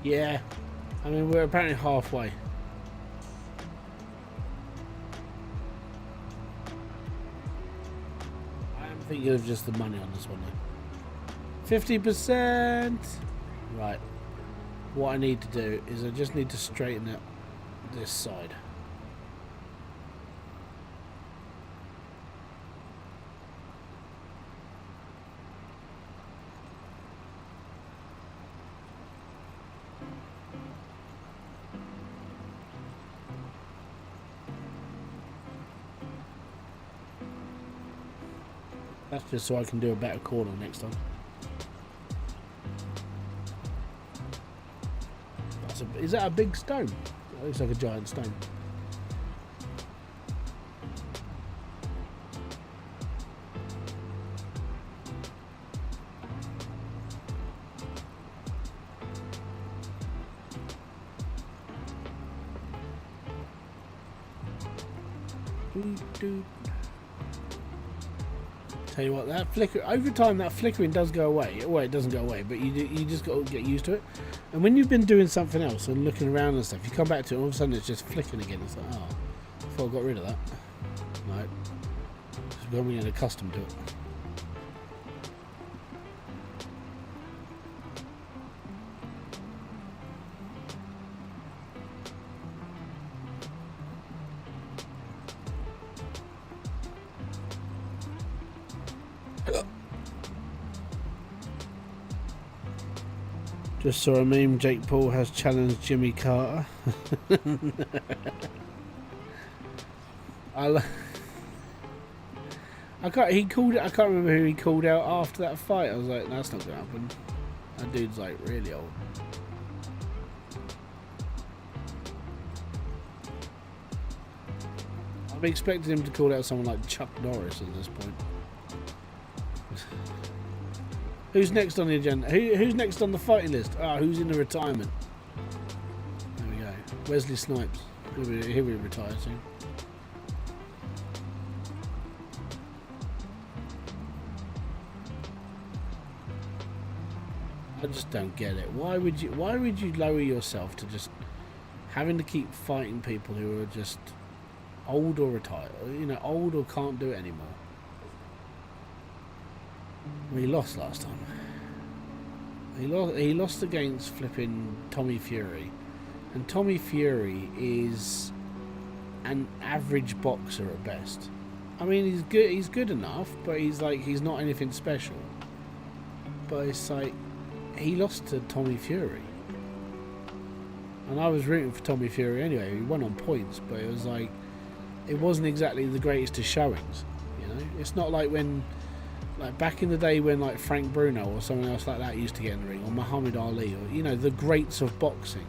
Yeah, I mean, we're apparently halfway. I am thinking of just the money on this one though. 50%! Right. What I need to do is I just need to straighten out this side. That's just so I can do a better corner next time. Is that a big stone? It looks like a giant stone. Tell you what, that flicker over time, that flickering does go away. Well, it doesn't go away, but you just got to get used to it. And when you've been doing something else and looking around and stuff, you come back to it, all of a sudden it's just flickering again. It's like, oh, I thought I got rid of that. No, it's becoming accustomed to it. Just saw a meme. Jake Paul has challenged Jimmy Carter. I can't. He called it. I can't remember who he called out after that fight. I was like, that's not gonna happen. That dude's like really old. I'm expecting him to call out someone like Chuck Norris at this point. Who's next on the agenda? Who's next on the fighting list? Who's in the retirement? There we go. Wesley Snipes. He'll be retired soon. I just don't get it. Why would you lower yourself to just having to keep fighting people who are just old or retired? You know, old or can't do it anymore. Well, he lost last time. He lost against flipping Tommy Fury, and Tommy Fury is an average boxer at best. I mean, he's good. He's good enough, but he's not anything special. But it's like he lost to Tommy Fury, and I was rooting for Tommy Fury anyway. He won on points, but it was like it wasn't exactly the greatest of showings. You know, it's not like when. Like back in the day when like Frank Bruno or someone else like that used to get in the ring, or Muhammad Ali, or you know, the greats of boxing.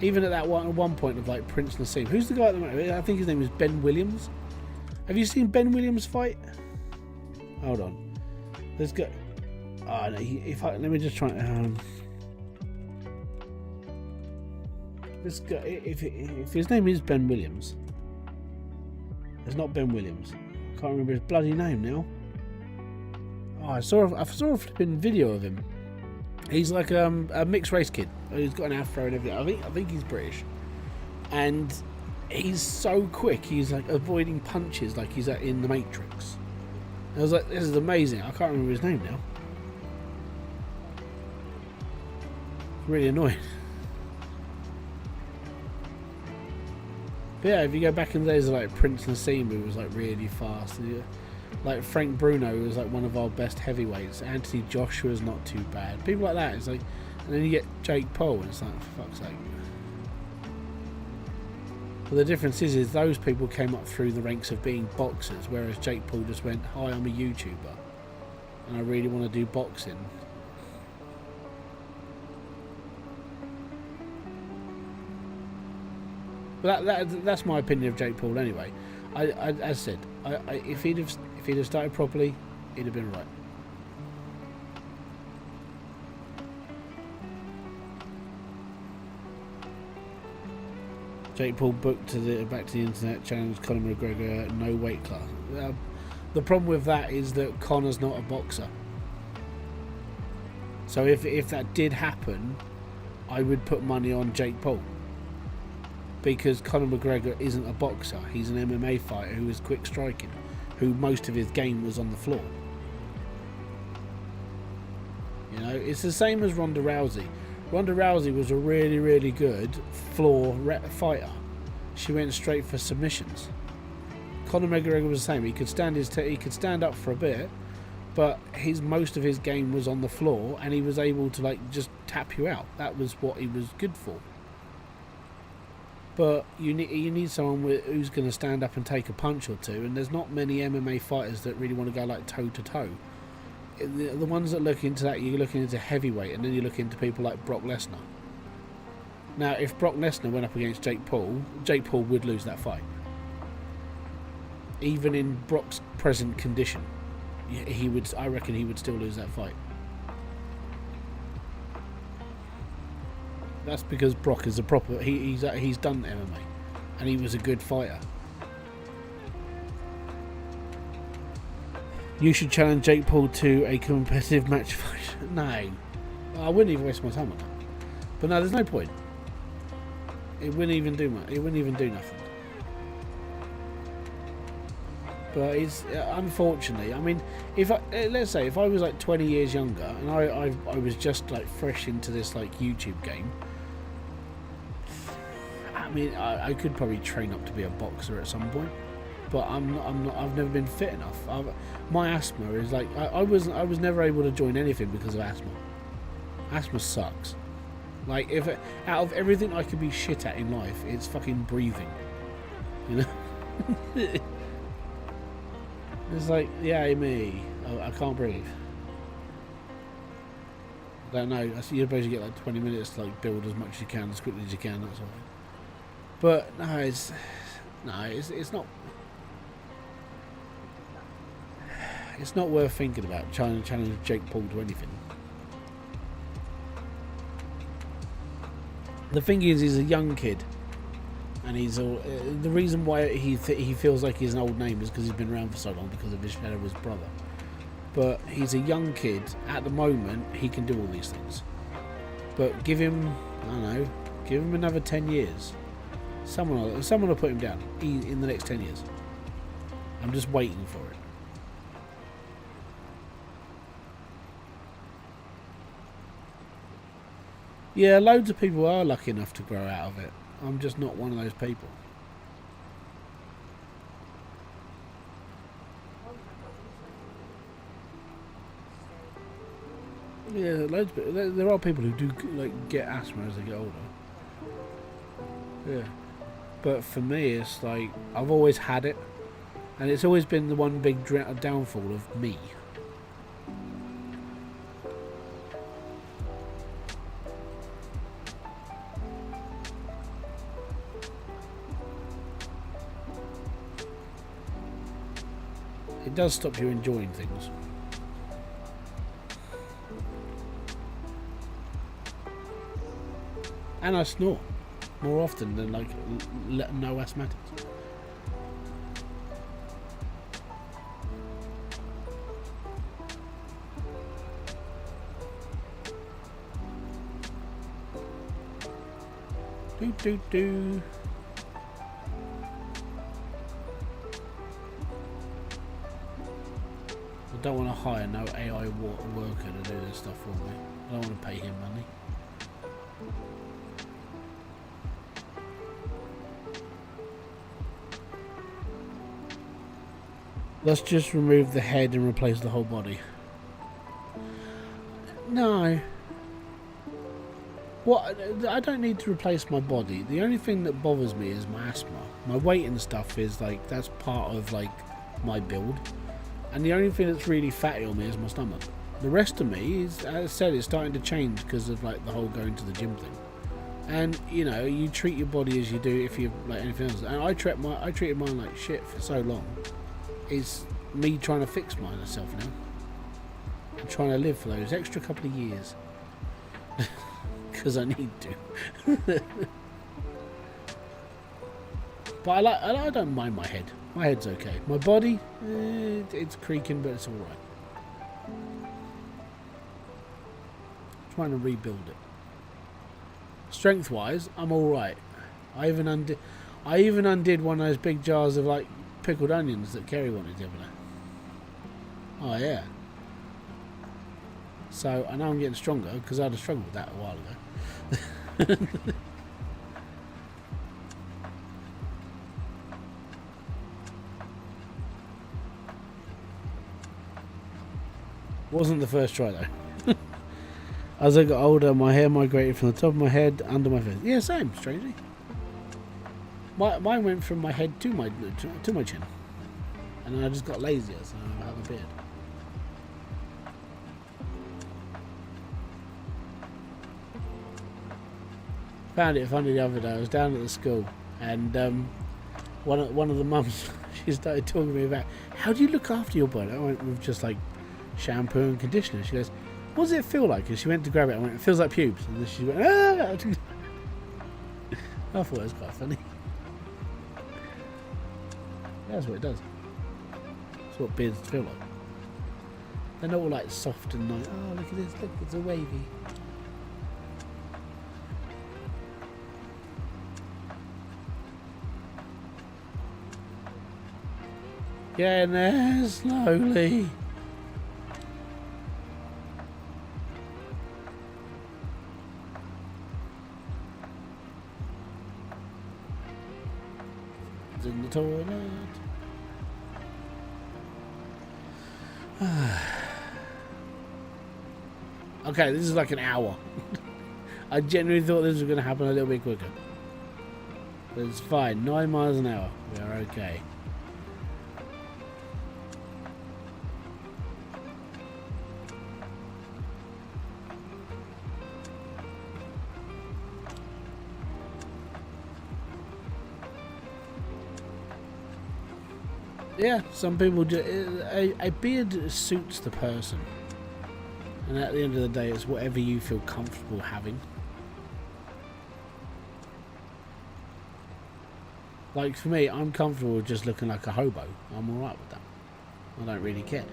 Even at that one point of like Prince Nassim. Who's the guy at the moment? I think his name is Ben Williams. Have you seen Ben Williams fight? Hold on. Let's go. Oh, no, let me just try. Let's go. If his name is Ben Williams, it's not Ben Williams. I can't remember his bloody name now. Oh, I saw a flipping video of him. He's like a mixed race kid. He's got an afro and everything. I think he's British, and he's so quick. He's like avoiding punches like he's in the Matrix. I was like, this is amazing. I can't remember his name now. It's really annoying. But yeah, if you go back in the days of like Prince Nassim, who was like really fast. Like Frank Bruno was like one of our best heavyweights. Anthony Joshua's not too bad. People like that. It's like, and then you get Jake Paul, and it's like, for fuck's sake. But the difference is those people came up through the ranks of being boxers, whereas Jake Paul just went, "Hi, I'm a YouTuber, and I really want to do boxing." But that's my opinion of Jake Paul anyway. As I said, if he'd have started properly, he'd have been right. Jake Paul booked back to the internet, challenged Conor McGregor, no weight class. The problem with that is that Conor's not a boxer. So if that did happen, I would put money on Jake Paul. Because Conor McGregor isn't a boxer. He's an MMA fighter who is quick striking, who most of his game was on the floor. You know, it's the same as Ronda Rousey. Ronda Rousey was a really, really good floor fighter. She went straight for submissions. Conor McGregor was the same. He could stand up for a bit, but most of his game was on the floor, and he was able to like just tap you out. That was what he was good for. But you need someone who's going to stand up and take a punch or two, and there's not many MMA fighters that really want to go like toe to toe. The ones that look into that, you're looking into heavyweight, and then you look into people like Brock Lesnar. Now, if Brock Lesnar went up against Jake Paul would lose that fight. Even in Brock's present condition, I reckon he would still lose that fight. That's because Brock is a proper. He's done MMA, and he was a good fighter. You should challenge Jake Paul to a competitive match fight. No, I wouldn't even waste my time on that. But no, there's no point. It wouldn't even do much. It wouldn't even do nothing. But it's unfortunately. I mean, let's say if I was like 20 years younger and I was just like fresh into this like YouTube game. I mean, I could probably train up to be a boxer at some point, but I'm not. I've never been fit enough. My asthma is like I was never able to join anything because of asthma. Asthma sucks. Like out of everything I could be shit at in life, it's fucking breathing. You know. It's like, yeah, me. I can't breathe. I don't know. You're supposed to get like 20 minutes to like build as much as you can, as quickly as you can, that sort of thing. But no, it's not. It's not worth thinking about trying to challenge Jake Paul to anything. The thing is, he's a young kid. And he's all. The reason why he feels like he's an old name is because he's been around for so long because of his shadow of his brother. But he's a young kid. At the moment, he can do all these things. But give him, I don't know, give him another 10 years. Someone will put him down in the next 10 years. I'm just waiting for it. Yeah, loads of people are lucky enough to grow out of it. I'm just not one of those people. Yeah, loads. There are people who do like get asthma as they get older. Yeah, but for me, it's like I've always had it, and it's always been the one big downfall of me. It does stop you enjoying things. And I snore more often than like no asthmatics. Do do do. I don't want to hire no AI worker to do this stuff for me. I don't want to pay him money. Let's just remove the head and replace the whole body. No. What? I don't need to replace my body. The only thing that bothers me is my asthma. My weight and stuff is like, that's part of like my build. And the only thing that's really fatty on me is my stomach. The rest of me is, as I said, it's starting to change because of like the whole going to the gym thing. And you know, you treat your body as you do if you like anything else. And I treated mine like shit for so long. It's me trying to fix myself now. I'm trying to live for those extra couple of years. Because I need to. But I don't mind my head. My head's okay. My body, it's creaking, but it's all right. Trying to rebuild it. Strength-wise, I'm all right. I even undid one of those big jars of like pickled onions that Kerry wanted the other day. Oh yeah. So I know I'm getting stronger because I'd have struggled with that a while ago. Wasn't the first try though. As I got older, my hair migrated from the top of my head under my face. Yeah, same, strangely. Mine went from my head to my chin, and then I just got lazier, so I have a beard. Found it funny the other day. I was down at the school, and one of the mums, she started talking to me about how do you look after your body. I went with just like shampoo and conditioner. She goes, "What does it feel like?" And she went to grab it. I went, "It feels like pubes." And then she went, "Ah!" I thought it was quite funny. That's what it does. That's what beards feel like. They're not all like soft and nice. Oh, look at this! Look, it's a wavy. Getting there slowly. It's in the toilet. Okay, this is like an hour. I genuinely thought this was going to happen a little bit quicker. But it's fine. 9 miles an hour. We are okay. Yeah, some people do. A beard suits the person, and at the end of the day, it's whatever you feel comfortable having. Like for me, I'm comfortable with just looking like a hobo. I'm alright with that. I don't really care.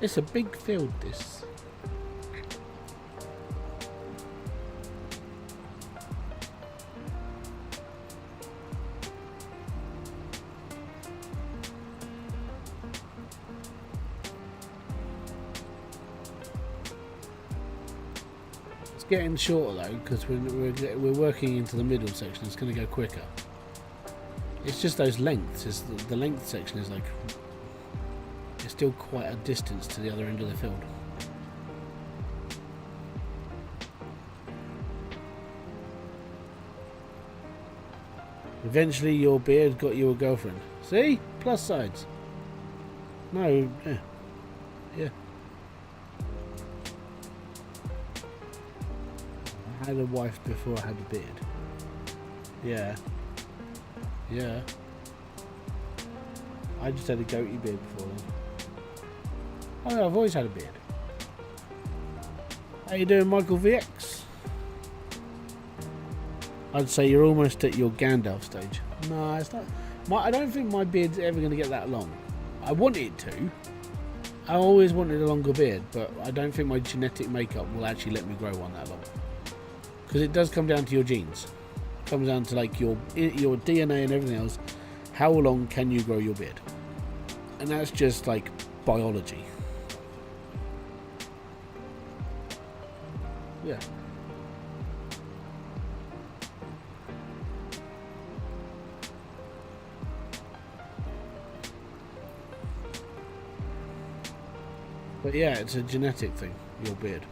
It's a big field, this. getting shorter though, because we're working into the middle section. It's going to go quicker. It's just those lengths. The length section is like, it's still quite a distance to the other end of the field. Eventually your beard got you a girlfriend. See? Plus sides. No, yeah. Yeah. I had a wife before I had a beard. Yeah. Yeah. I just had a goatee beard before then. Oh no, I've always had a beard. How you doing, Michael VX? I'd say you're almost at your Gandalf stage. No, it's not. I don't think my beard's ever going to get that long. I want it to. I always wanted a longer beard, but I don't think my genetic makeup will actually let me grow one that long. Because it does come down to your genes. It comes down to like your DNA and everything else. How long can you grow your beard? And that's just like biology. Yeah. But yeah, it's a genetic thing, your beard.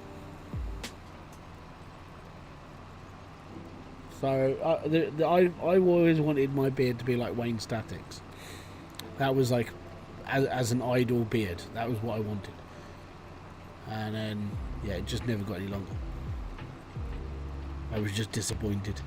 So I always wanted my beard to be like Wayne Static's. That was like, as an idol beard, that was what I wanted. And then, yeah, it just never got any longer. I was just disappointed.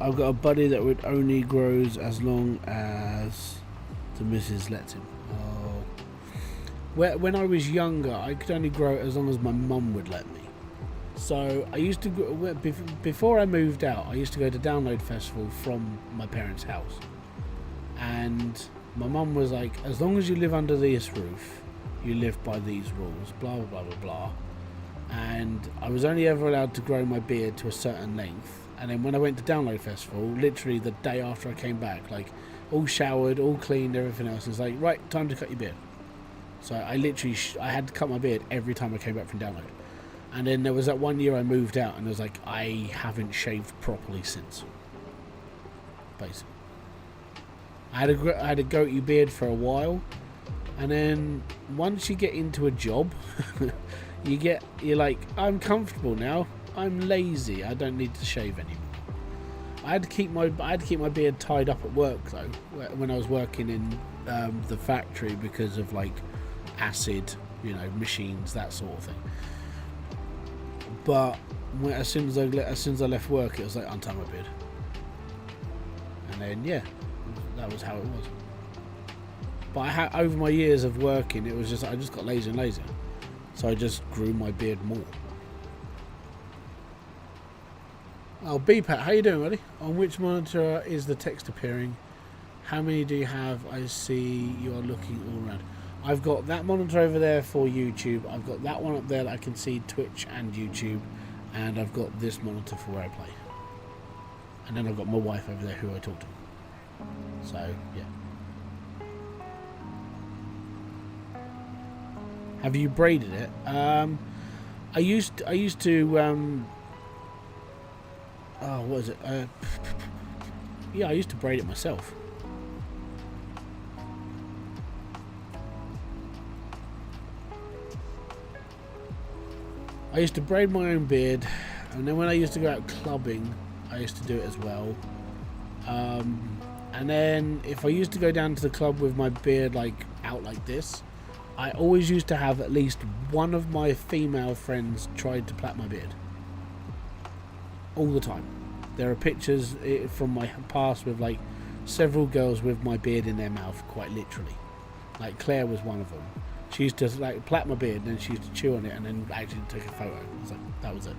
I've got a buddy that would only grows as long as the missus lets him. Oh. When I was younger, I could only grow as long as my mum would let me. So I used to go, before I moved out, I used to go to Download Festival from my parents' house. And my mum was like, as long as you live under this roof, you live by these rules, blah, blah, blah, blah, blah. And I was only ever allowed to grow my beard to a certain length. And then when I went to Download Festival, literally the day after I came back, like all showered, all cleaned, everything else, it's like, right, time to cut your beard. So I literally, I had to cut my beard every time I came back from Download. And then there was that one year I moved out and it was like, I haven't shaved properly since. Basically. I had a goatee beard for a while. And then once you get into a job, you're like, I'm comfortable now. I'm lazy. I don't need to shave anymore. I had to keep my beard tied up at work though when I was working in the factory because of like acid, machines, that sort of thing. But as soon as I left work, it was like untie my beard, and then yeah, that was how it was. But over my years of working, it was just I just got lazier and lazier, so I just grew my beard more. Oh, BPAT, how you doing, buddy? On which monitor is the text appearing? How many do you have? I see you are looking all around. I've got that monitor over there for YouTube. I've got that one up there that I can see Twitch and YouTube. And I've got this monitor for where I play. And then I've got my wife over there who I talk to. So, yeah. Have you braided it? I used to oh, what is it? Yeah, I used to braid it myself. I used to braid my own beard, and then when I used to go out clubbing, I used to do it as well. And then if I used to go down to the club with my beard out like this, I always used to have at least one of my female friends try to plait my beard. All the time. There are pictures from my past with several girls with my beard in their mouth, quite literally. Like Claire was one of them. She used to plait my beard and then she used to chew on it and then actually take a photo. It was that was it.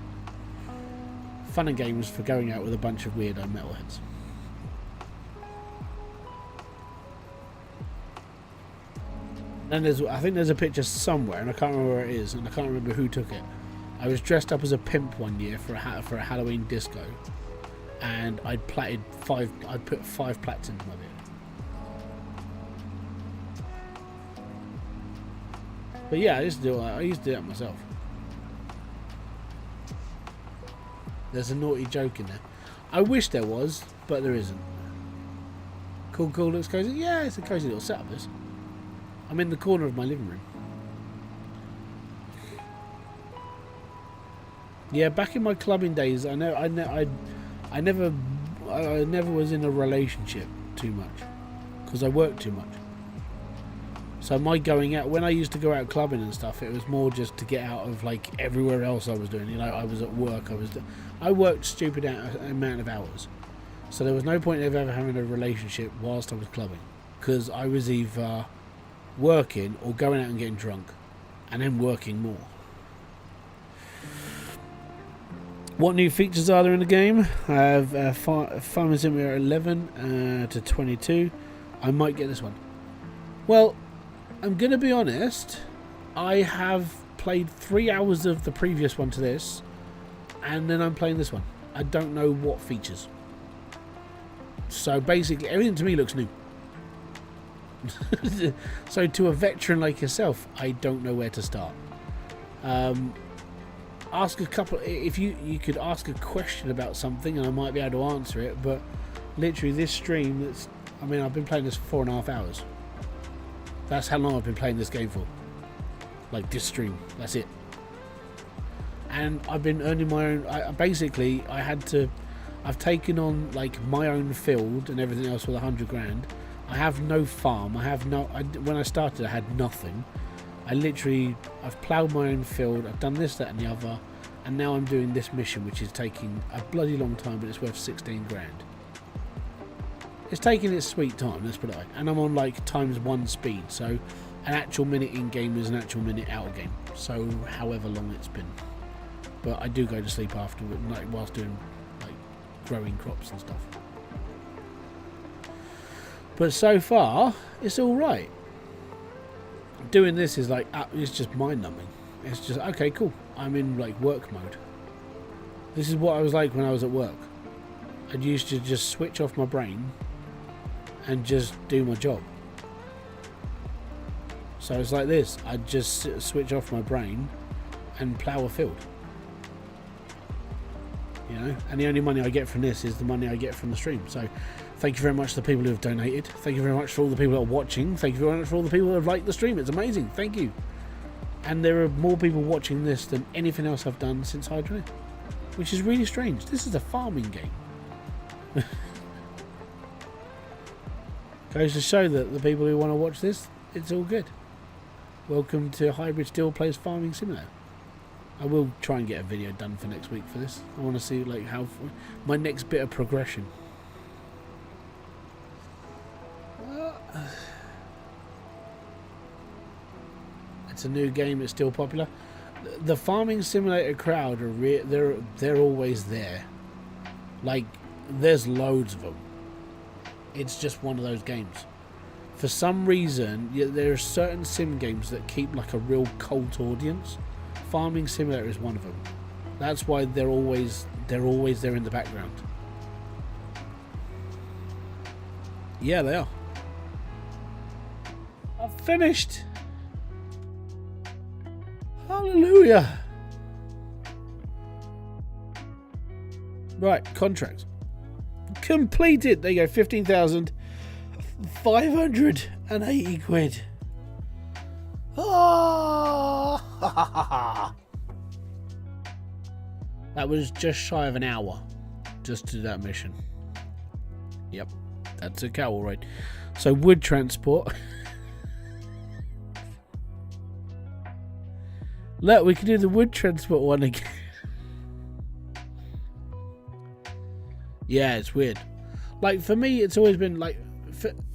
Fun and games for going out with a bunch of weirdo metalheads. And I think there's a picture somewhere, and I can't remember where it is, and I can't remember who took it. I was dressed up as a pimp one year for a Halloween disco, and I'd put 5 plaits into my beard. But yeah, I used to do that myself. There's a naughty joke in there. I wish there was, but there isn't. Cool, looks cozy. Yeah, it's a cozy little setup. This. I'm in the corner of my living room. Yeah, back in my clubbing days, I never was in a relationship too much because I worked too much. So my going out, when I used to go out clubbing and stuff, it was more just to get out of like everywhere else I was doing. You know, I was at work. I worked stupid amount of hours. So there was no point of ever having a relationship whilst I was clubbing, because I was either working or going out and getting drunk, and then working more. What new features are there in the game? I have Farming Simulator 11 to 22. I might get this one. Well, I'm going to be honest. I have played 3 hours of the previous one to this, and then I'm playing this one. I don't know what features. So basically, everything to me looks new. So to a veteran like yourself, I don't know where to start. Ask a couple. If you could ask a question about something, and I might be able to answer it. But literally, this stream. I've been playing this for 4.5 hours. That's how long I've been playing this game for. Like this stream. That's it. And I've been earning my own. I've taken on like my own field and everything else with 100 grand. I have no farm. When I started, I had nothing. I've ploughed my own field, I've done this, that and the other, and now I'm doing this mission, which is taking a bloody long time, but it's worth 16 grand. It's taking its sweet time, let's put it like. And I'm on like ×1 speed, so an actual minute in game is an actual minute out of game. So however long it's been. But I do go to sleep afterward, like whilst doing like growing crops and stuff. But so far, it's all right. Doing this is like, it's just mind numbing. It's just, okay, cool. I'm in like work mode. This is what I was like when I was at work. I used to just switch off my brain and just do my job. So it's like this. I just switch off my brain and plough a field. You know, and the only money I get from this is the money I get from the stream. So thank you very much to the people who have donated. Thank you very much for all the people that are watching. Thank you very much for all the people who have liked the stream. It's amazing. Thank you. And there are more people watching this than anything else I've done since Hydro, which is really strange. This is a farming game. Goes to show that the people who want to watch this, it's all good. Welcome to Hybridsteel Plays Farming Simulator. I will try and get a video done for next week for this. I want to see like how my next bit of progression. It's a new game. It's still popular. The Farming Simulator crowd are they're always there. Like there's loads of them. It's just one of those games. For some reason, there are certain sim games that keep like a real cult audience. Farming Simulator is one of them. That's why they're always there in the background. Yeah, they are. I've finished. Hallelujah. Right, contract completed. There you go. 15,580 quid. Oh! That was just shy of an hour just to do that mission. Yep, that's a cow, all right. So wood transport. Look, we can do the wood transport one again. Yeah, it's weird. Like for me, it's always been like,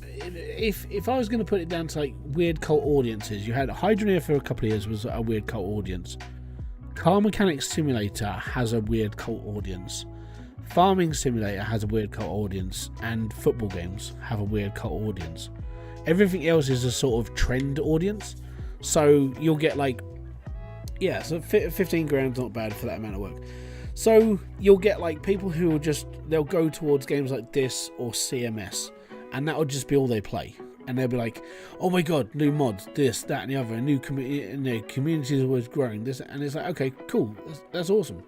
if I was going to put it down to like weird cult audiences, you had Hydroneer for a couple of years was a weird cult audience. Car Mechanics Simulator has a weird cult audience. Farming Simulator has a weird cult audience, and football games have a weird cult audience. Everything else is a sort of trend audience. So you'll get like, yeah, so 15 grand's not bad for that amount of work. So you'll get like people who will they'll go towards games like this or CMS, and that'll just be all they play. And they'll be like, oh my god, new mods, this, that, and the other, new community is always growing. This, and it's like, okay, cool, that's awesome.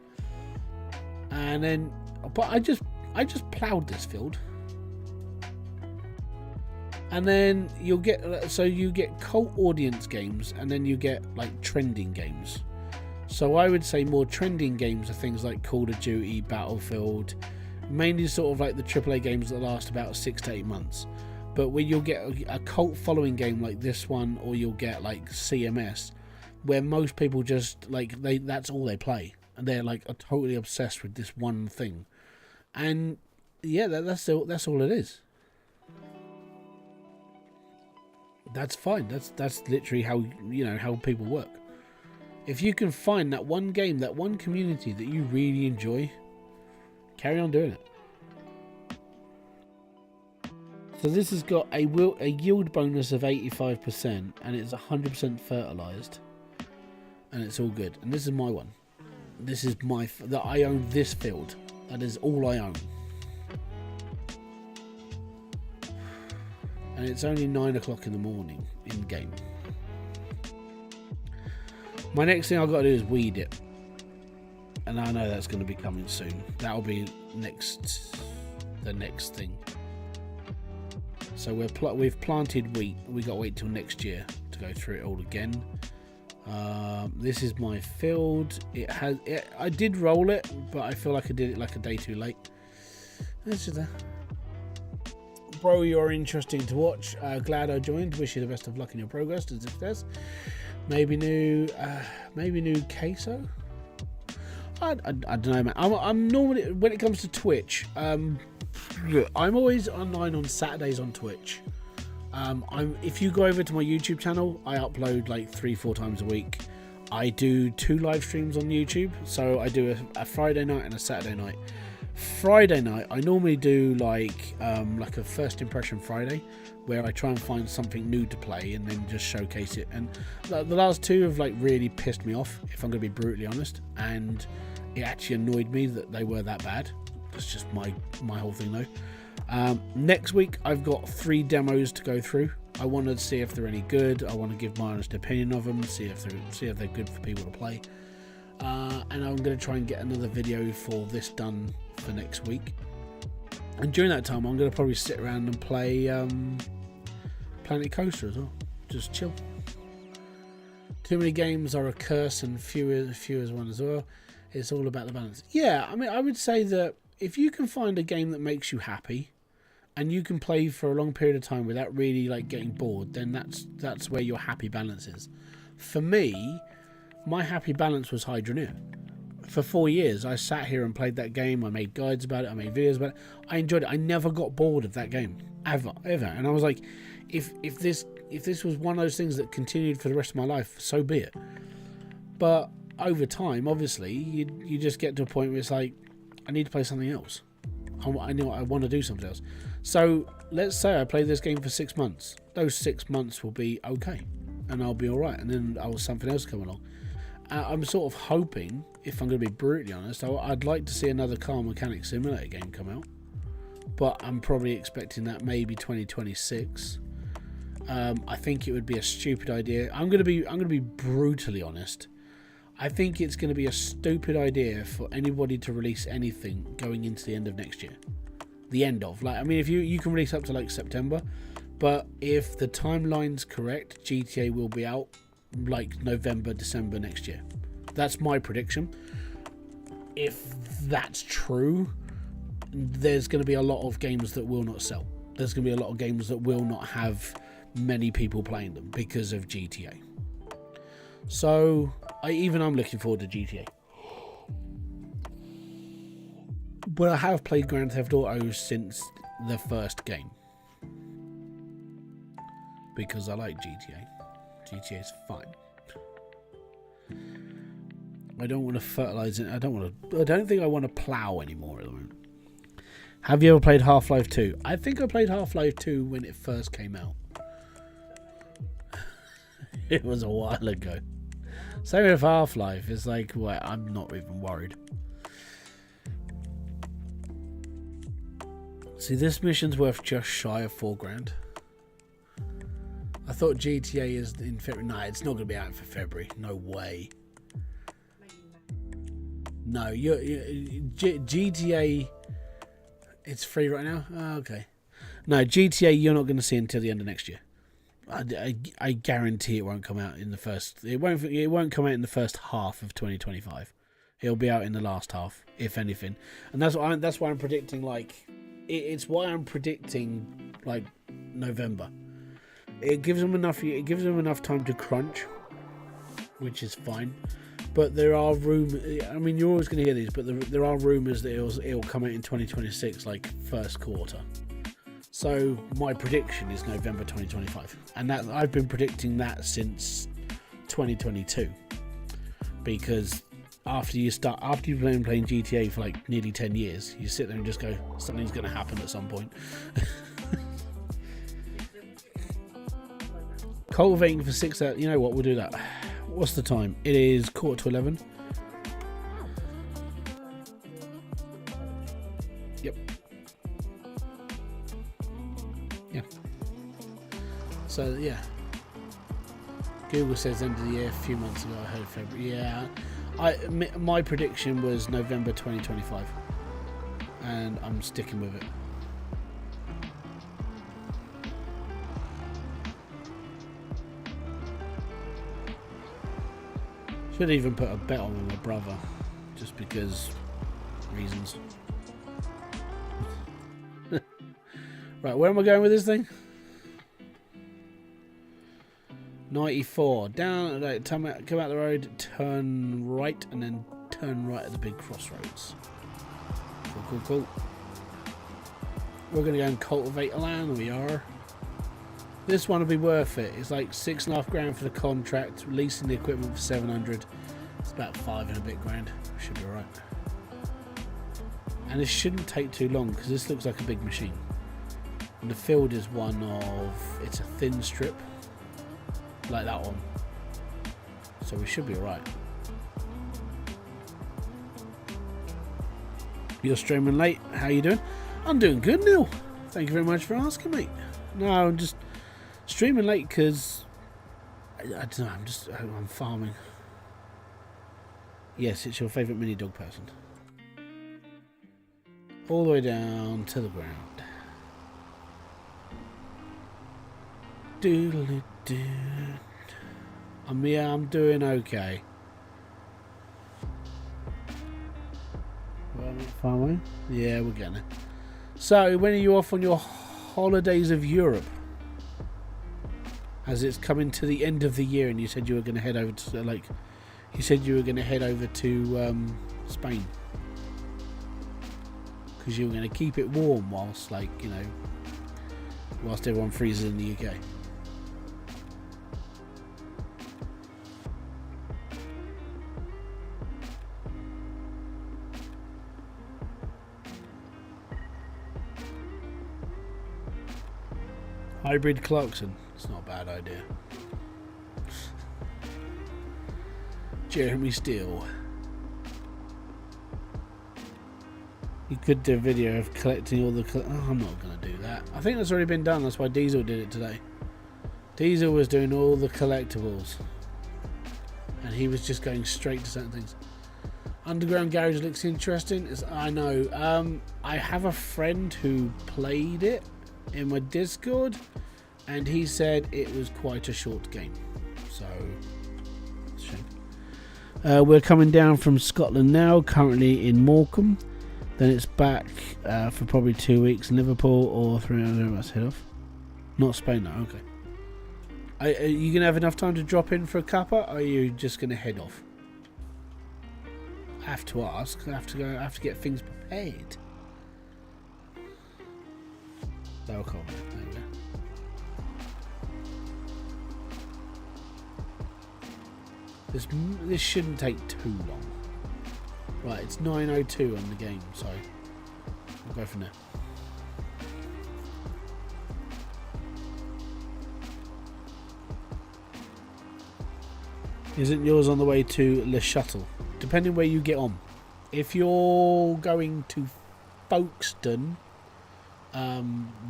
And then, but I just plowed this field. And then you get cult audience games, and then you get like trending games. So I would say more trending games are things like Call of Duty, Battlefield, mainly sort of like the AAA games that last about 6 to 8 months. But when you'll get a cult following game like this one, or you'll get like CMS, where most people just like that's all they play, and they're like are totally obsessed with this one thing. And yeah, that's all it is. That's fine. That's literally how people work. If you can find that one game, that one community that you really enjoy, carry on doing it. So this has got a yield bonus of 85%, and it's 100% fertilized, and it's all good. And this is my one. This is that I own this field. That is all I own. And it's only 9 o'clock in the morning in game. My next thing I've got to do is weed it, and I know that's going to be coming soon. That'll be the next thing. So we've planted wheat. We got to wait till next year to go through it all again. This is my field. I did roll it, but I feel like I did it like a day too late. This is Bro, you're interesting to watch. Glad I joined. Wish you the best of luck in your progress and success. Maybe new queso. I don't know, man. I'm normally, when it comes to Twitch, I'm always online on Saturdays on Twitch. If you go over to my YouTube channel, I upload like 3-4 times a week. I do 2 live streams on YouTube, so I do a Friday night and a Saturday night. Friday night, I normally do like a first impression Friday, where I try and find something new to play and then just showcase it. And the last 2 have like really pissed me off, if I'm going to be brutally honest. And it actually annoyed me that they were that bad. That's just my whole thing though. Next week, I've got 3 demos to go through. I want to see if they're any good. I want to give my honest opinion of them, see if they're good for people to play. And I'm going to try and get another video for this done for next week. And during that time, I'm going to probably sit around and play Planet Coaster as well. Just chill. Too many games are a curse, and few is one as well. It's all about the balance. Yeah, I mean, I would say that if you can find a game that makes you happy, and you can play for a long period of time without really like getting bored, then that's where your happy balance is. For me, my happy balance was Hybridsteel. For 4 years, I sat here and played that game. I made guides about it. I made videos about it. I enjoyed it. I never got bored of that game, ever. And I was like, if this was one of those things that continued for the rest of my life, so be it. But over time, obviously, you just get to a point where it's like, I need to play something else. I know I want to do something else. So let's say I play this game for 6 months. Those 6 months will be okay, and I'll be all right. And then something else come along. I'm sort of hoping, if I'm going to be brutally honest, I'd like to see another car mechanic simulator game come out, but I'm probably expecting that maybe 2026. I think it would be a stupid idea. I'm going to be brutally honest. I think it's going to be a stupid idea for anybody to release anything going into the end of next year. The end of, like, I mean, if you can release up to like September, but if the timeline's correct, GTA will be out like November, December next year. That's my prediction. If that's true, there's going to be a lot of games that will not sell. There's going to be a lot of games that will not have many people playing them because of GTA. So I'm looking forward to GTA. But I have played Grand Theft Auto since the first game, because I like GTA. GTA is fine. I don't want to fertilize it. I don't think I want to plow anymore at the moment. Have you ever played Half-Life 2? I think I played Half-Life 2 when it first came out. It was a while ago. Same with Half-Life. It's like, well, I'm not even worried. See, this mission's worth just shy of $4,000. I thought GTA is in February. No, it's not going to be out for February. No way. No, GTA. It's free right now. Oh, okay. No, GTA you're not going to see until the end of next year. I guarantee it won't come out in the first. It won't come out in the first half of 2025. It'll be out in the last half, if anything. And that's why I'm predicting like. It's why I'm predicting like November. It gives them enough time to crunch, which is fine. But there are rumors. I mean, you're always going to hear these, but there are rumors that it'll come out in 2026, like first quarter. So my prediction is November 2025, and that I've been predicting that since 2022, because after you've been playing GTA for like nearly 10 years, you sit there and just go, something's going to happen at some point. Cultivating for 6 hours. You know what? We'll do that. What's the time? It is 11:15. Yep. Yeah. So yeah. Google says end of the year. A few months ago, I heard February. Yeah. My prediction was November 2025, and I'm sticking with it. Should even put a bet on with my brother, just because reasons. Right, where am I going with this thing? 94. Down, right, come out the road, turn right, and then turn right at the big crossroads. Cool. We're going to go and cultivate a land, we are. This one will be worth it. It's like $6.5 for the contract, leasing the equipment for 700. It's about 5 and a bit grand. Should be alright. And this shouldn't take too long because this looks like a big machine. And the field is one of, it's a thin strip, like that one. So we should be alright. You're streaming late. How you doing? I'm doing good, Neil. Thank you very much for asking, mate. No, I'm just streaming late because I don't know. I'm farming. Yes, it's your favourite mini dog person. All the way down to the ground. Doodly doo. I'm doing okay. Farming? Yeah, we're getting it. So, when are you off on your holidays of Europe? As it's coming to the end of the year, and you said you were going to head over to Spain because you were going to keep it warm whilst everyone freezes in the UK. Hybrid Clarkson. It's not a bad idea. Jeremy Steele. You could do a video of collecting all the... I'm not going to do that. I think that's already been done. That's why Diesel did it today. Diesel was doing all the collectibles. And he was just going straight to certain things. Underground Garage looks interesting. I know. I have a friend who played it in my Discord. And he said it was quite a short game. So... we're coming down from Scotland now, currently in Morecambe. Then it's back for probably 2 weeks in Liverpool or 3 hours head off. Not Spain, no, okay. Are you going to have enough time to drop in for a cuppa, or are you just going to head off? I have to ask. I have to get things prepared. Lower comment, there we go. This shouldn't take too long. Right, it's 9:02 on the game, so we'll go from there. Isn't yours on the way to Le Shuttle? Depending where you get on. If you're going to Folkestone,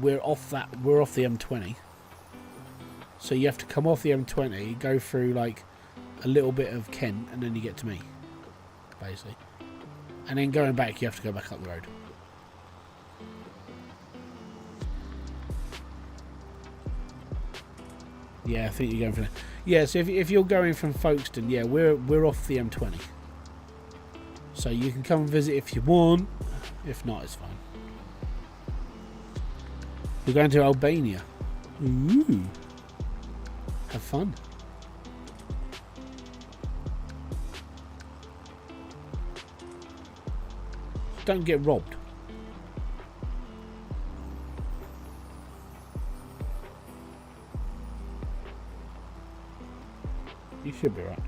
we're off the M20. So you have to come off the M20, go through like a little bit of Kent, and then you get to me, basically. And then going back, you have to go back up the road. Yeah, I think you're going from there. Yeah, so if you're going from Folkestone, yeah, we're off the M20. So you can come and visit if you want. If not, it's fine. We're going to Albania. Ooh. Have fun. Don't get robbed. You should be right.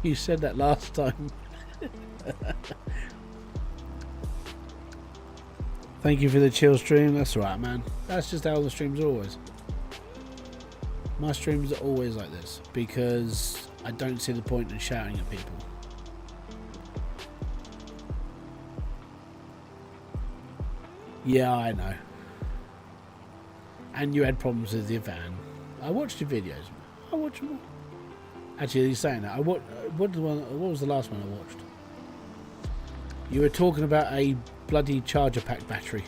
You said that last time. Thank you for the chill stream. That's alright, man. That's just how the streams are always. My streams are always like this because I don't see the point in shouting at people. Yeah, I know. And you had problems with your van. I watched your videos. I watched them all. Actually, he's saying that. What was the last one I watched? You were talking about a bloody charger pack battery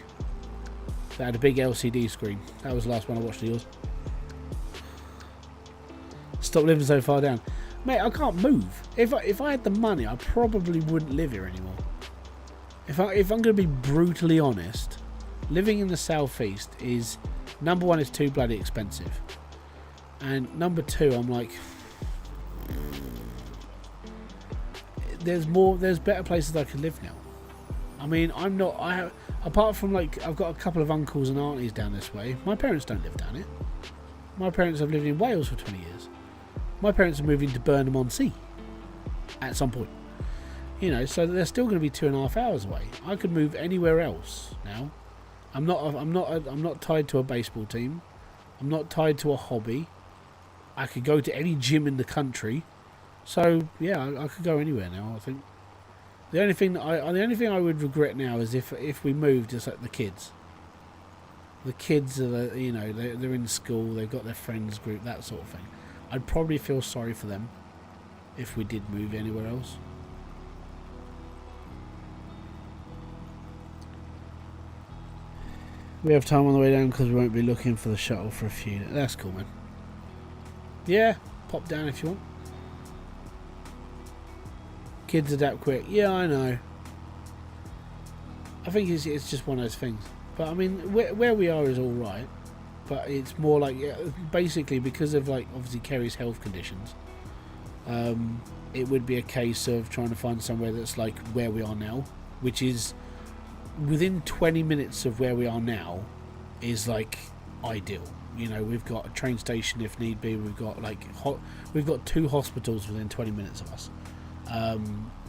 that had a big LCD screen. That was the last one I watched of yours. Stop living so far down. Mate, I can't move. If I had the money, I probably wouldn't live here anymore. If I'm going to be brutally honest, living in the southeast is, number one, it's too bloody expensive. And number two, I'm like, there's better places I could live now. I mean, apart from like, I've got a couple of uncles and aunties down this way. My parents don't live down here. My parents have lived in Wales for 20 years. My parents are moving to Burnham-on-Sea at some point. You know, so they're still going to be 2.5 hours away. I could move anywhere else now. I'm not tied to a baseball team. I'm not tied to a hobby. I could go to any gym in the country. So yeah, I could go anywhere now. I think the only thing I would regret now is if we moved, just like the kids. The kids are they're in school. They've got their friends group, that sort of thing. I'd probably feel sorry for them if we did move anywhere else. We have time on the way down because we won't be looking for the shuttle for a few. That's cool, man. Yeah, pop down if you want. Kids adapt quick. Yeah, I know. I think it's just one of those things. But I mean, where we are is all right. But it's more like, basically because of like obviously Kerry's health conditions. It would be a case of trying to find somewhere that's like where we are now, which is within 20 minutes of where we are now, is like ideal. You know, we've got a train station if need be. We've got like we've got 2 hospitals within 20 minutes of us.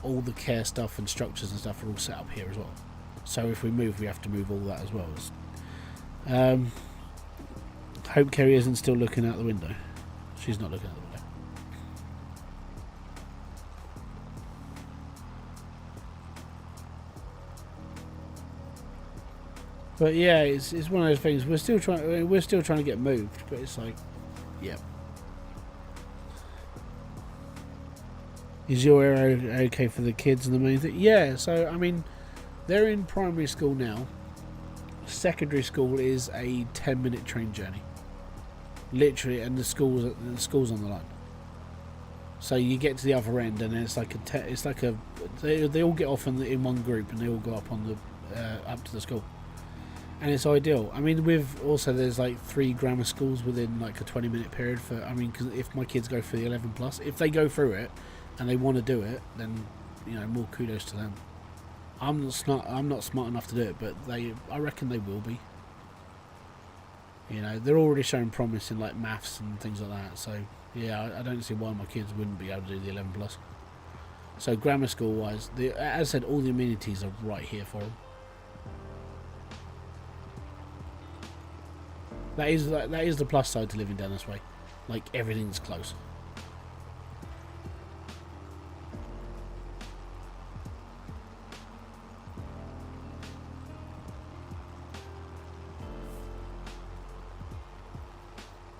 All the care stuff and structures and stuff are all set up here as well. So if we move, we have to move all that as well. Hope Kerry isn't still looking out the window. She's not looking out the window. But yeah, it's one of those things. We're still trying to get moved, but it's like, yeah. Is your area okay for the kids and the main thing? Yeah. So I mean, they're in primary school now. Secondary school is a 10-minute train journey, literally, and the school's on the line. So you get to the other end, and then it's like they all get off in one group, and they all go up on the up to the school. And it's ideal. I mean, there's like 3 grammar schools within like a 20-minute period for. I mean, because if my kids go for the 11+, if they go through it and they want to do it, then more kudos to them. I'm not smart enough to do it, but I reckon they will be. They're already showing promise in like maths and things like that. So yeah, I don't see why my kids wouldn't be able to do the 11+. So grammar school wise, as I said, all the amenities are right here for them. That is the plus side to living down this way. Like everything's close.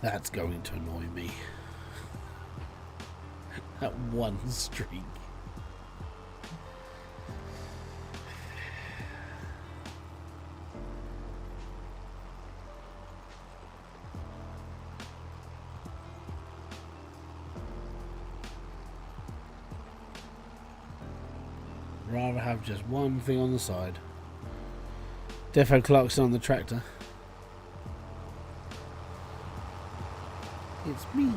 That's going to annoy me. That one streak. Rather have just one thing on the side. Defo Clarkson on the tractor. It's me.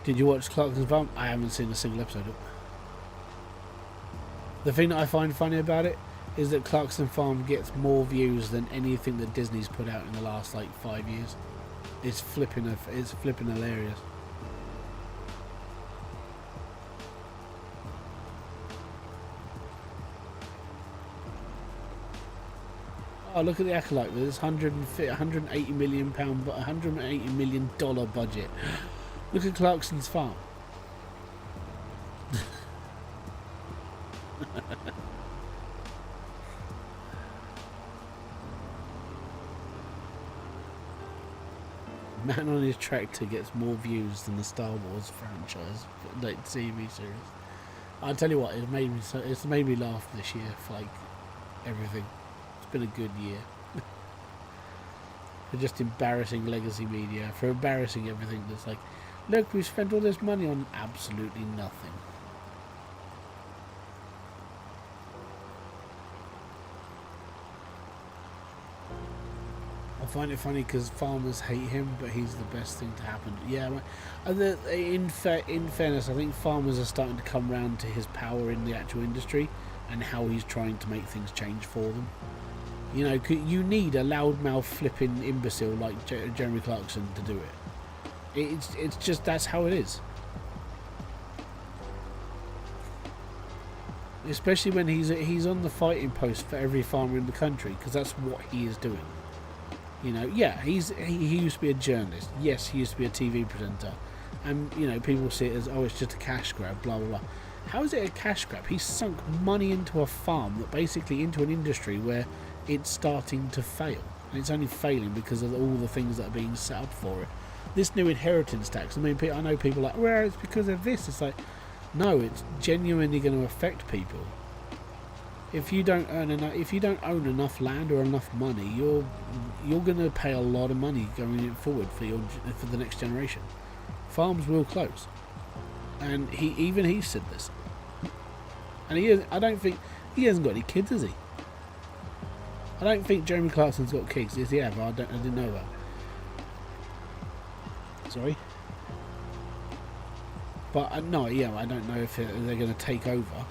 Did you watch Clarkson's Farm? I haven't seen a single episode of it. The thing that I find funny about it is that Clarkson Farm gets more views than anything that Disney's put out in the last like 5 years. It's flipping hilarious. Oh, look at the Acolyte. There's £180 million, $180 million budget. Look at Clarkson's Farm. Man on his tractor gets more views than the Star Wars franchise, like TV series. I'll tell you what, it's made me laugh this year for like everything. It's been a good year. For just embarrassing legacy media, for embarrassing everything that's like, look, we spent all this money on absolutely nothing. I find it funny because farmers hate him, but he's the best thing to happen. Yeah, in fairness, I think farmers are starting to come round to his power in the actual industry and how he's trying to make things change for them. You know, you need a loudmouth flipping imbecile like Jeremy Clarkson to do it. It's just, that's how it is. Especially when he's on the fighting post for every farmer in the country, because that's what he is doing. You know, yeah, he used to be a journalist. Yes, he used to be a TV presenter. And, you know, people see it as, oh, it's just a cash grab, blah, blah, blah. How is it a cash grab? He's sunk money into a farm, that basically into an industry where it's starting to fail. And it's only failing because of all the things that are being set up for it. This new inheritance tax, I mean, I know people are like, well, it's because of this. It's like, no, it's genuinely going to affect people. If you don't own enough land or enough money, you're going to pay a lot of money going forward for the next generation. Farms will close, and he said this. And I don't think he hasn't got any kids, has he? I don't think Jeremy Clarkson's got kids. Is he ever? I didn't know that. Sorry. But no, yeah, I don't know if they're going to take over.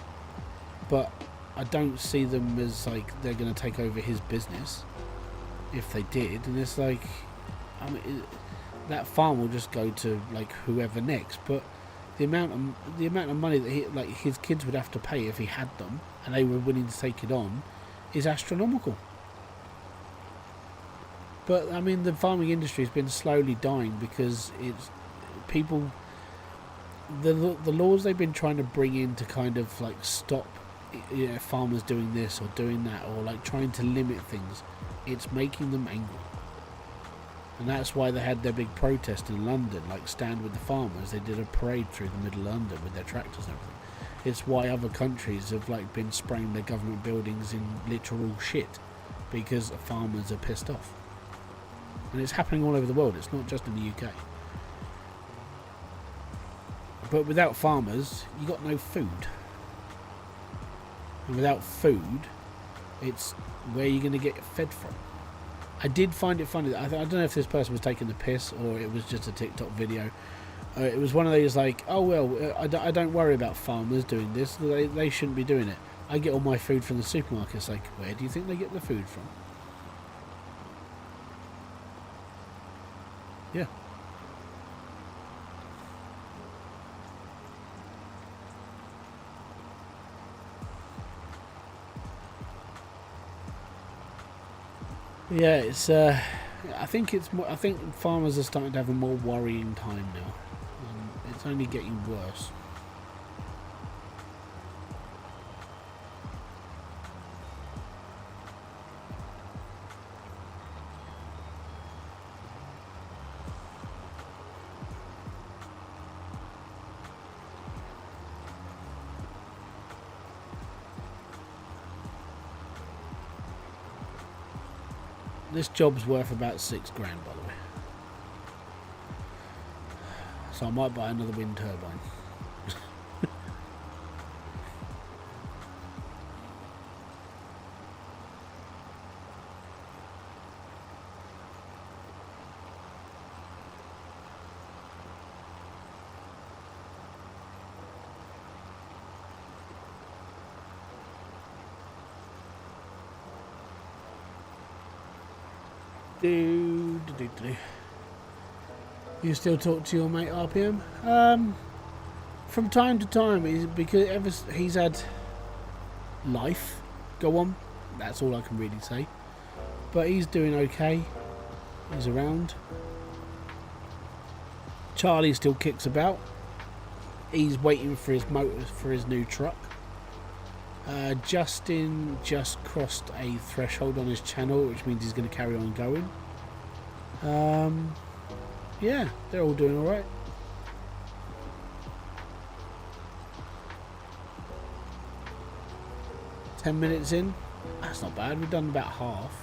But I don't see them as like they're going to take over his business. If they did, and it's like, I mean, that farm will just go to like whoever next. But the amount of money that his kids would have to pay if he had them, and they were willing to take it on, is astronomical. But I mean, the farming industry has been slowly dying because it's people. The laws they've been trying to bring in to kind of like stop, you know, farmers doing this or doing that, or like trying to limit things, it's making them angry. And that's why they had their big protest in London, like Stand With The Farmers. They did a parade through the middle of London with their tractors and everything. It's why other countries have like been spraying their government buildings in literal shit, because the farmers are pissed off. And it's happening all over the world, it's not just in the UK. But without farmers, you got no food. And without food, it's where you're going to get fed from. I did find it funny. I don't know if this person was taking the piss or it was just a TikTok video. It was one of those like, oh well, I don't worry about farmers doing this. They shouldn't be doing it. I get all my food from the supermarket. It's like, where do you think they get the food from? Yeah. Yeah, it's. I think it's more. I think farmers are starting to have a more worrying time now. It's only getting worse. This job's worth about £6 grand, by the way. So I might buy another wind turbine. You still talk to your mate RPM? From time to time, because he's had life go on. That's all I can really say. But he's doing okay. He's around. Charlie still kicks about. He's waiting for his motor for his new truck. Justin just crossed a threshold on his channel, which means he's going to carry on going. Yeah, they're all doing all right. "10 minutes in, that's not bad. We've done about half.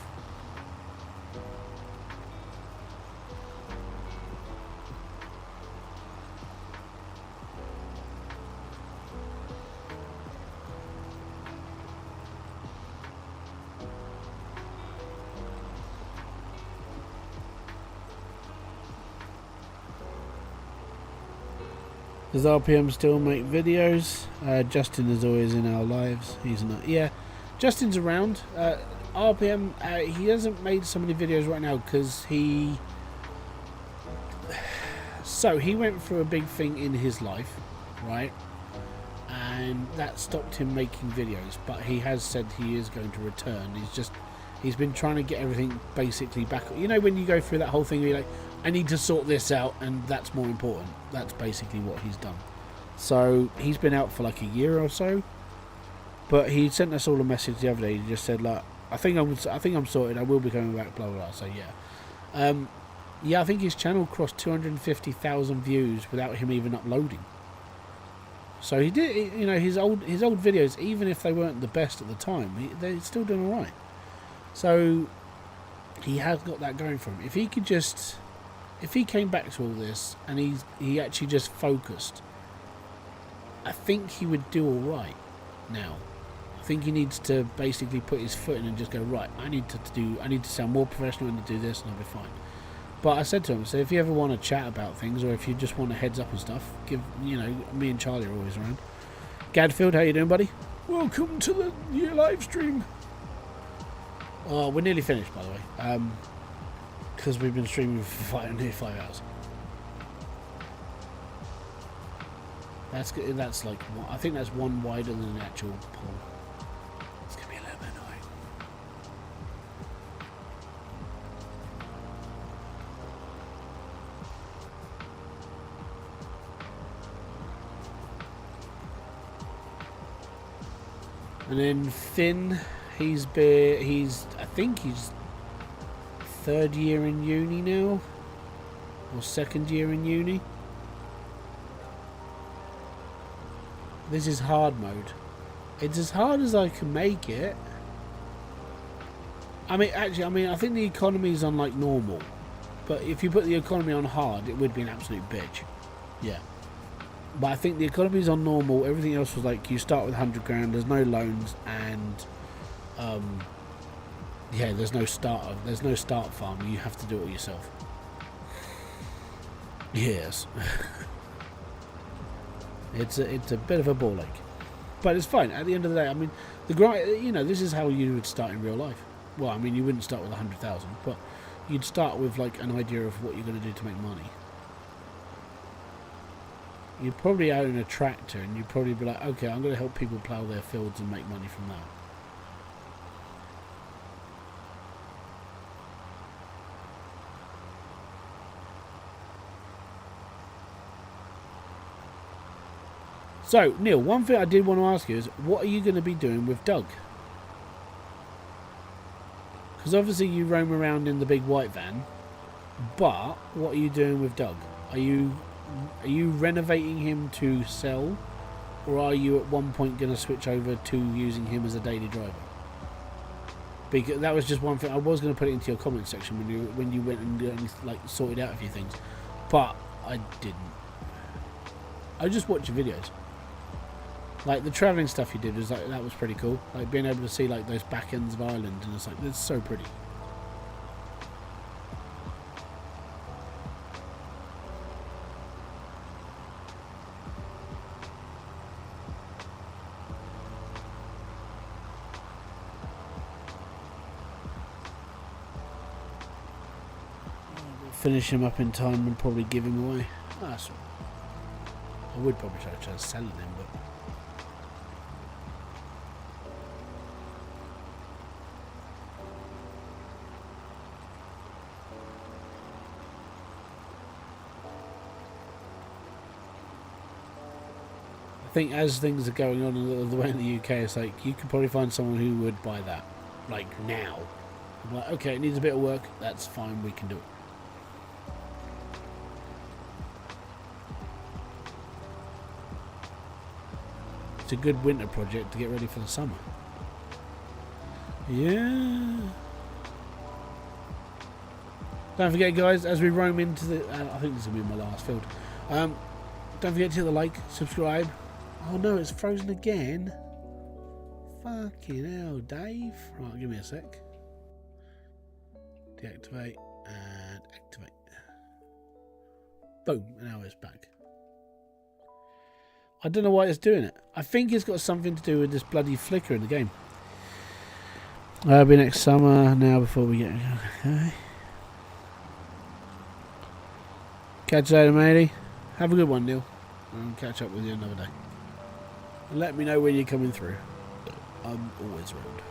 Does RPM still make videos? Justin is always in our lives. He's not. Yeah, Justin's around. RPM, he hasn't made so many videos right now because he... So, he went through a big thing in his life, right? And that stopped him making videos. But he has said he is going to return. He's been trying to get everything basically back. You know when you go through that whole thing where you're like, I need to sort this out and that's more important. That's basically what he's done. So he's been out for like a year or so. But he sent us all a message the other day. He just said like, I think I'm sorted. I will be coming back, blah blah blah. So yeah. Yeah, I think his channel crossed 250,000 views without him even uploading. So he did, you know, his old videos, even if they weren't the best at the time, they're still doing all right. So he has got that going for him. If he came back to all this and he actually just focused, I think he would do all right now. I think he needs to basically put his foot in and just go, right, I need to sound more professional and to do this and I'll be fine. But I said to him, so if you ever want to chat about things or if you just want a heads up and stuff, me and Charlie are always around. Gadfield, how you doing, buddy? Welcome to the new live stream. Oh, we're nearly finished, by the way, because we've been streaming for nearly 5 hours. That's like, I think that's one wider than the actual pole. It's gonna be a little bit annoying. And then Finn, I think he's 3rd year in uni now, or 2nd year in uni. This is hard mode. It's as hard as I can make it. I think the economy's on like normal, but if you put the economy on hard, it would be an absolute bitch. Yeah. But I think the economy's on normal. Everything else was like you start with 100 grand. There's no loans and yeah, there's no start farm. You have to do it yourself. Yes. It's a bit of a ball ache, but it's fine. At the end of the day, I mean, this is how you would start in real life. Well, I mean, you wouldn't start with 100,000, but you'd start with like an idea of what you're going to do to make money. You'd probably own a tractor, and you'd probably be like, okay, I'm going to help people plough their fields and make money from that. So, Neil, one thing I did want to ask you is, what are you going to be doing with Doug? Because obviously you roam around in the big white van, but what are you doing with Doug? Are you renovating him to sell, or are you at one point going to switch over to using him as a daily driver? Because that was just one thing I was going to put it into your comment section when you went and like sorted out a few things, but I didn't. I just watched your videos. Like the travelling stuff you did was like, that was pretty cool. Like being able to see like those back ends of Ireland, and it's like, it's so pretty. Finish him up in time and probably give him away. Oh, that's all. I would probably try to sell him, but I think as things are going on the way in the UK, it's like you could probably find someone who would buy that, like now. I'm like, okay, it needs a bit of work. That's fine. We can do it. It's a good winter project to get ready for the summer. Yeah. Don't forget, guys, as we roam into the... I think this will be my last field. Don't forget to hit the like, subscribe. Oh no, it's frozen again. Fucking hell, Dave. Right, give me a sec. Deactivate and activate. Boom, and now it's back. I don't know why it's doing it. I think it's got something to do with this bloody flicker in the game. It'll be next summer now before we get... Okay. Catch you later, matey. Have a good one, Neil. I'll catch up with you another day. And let me know when you're coming through. I'm always around.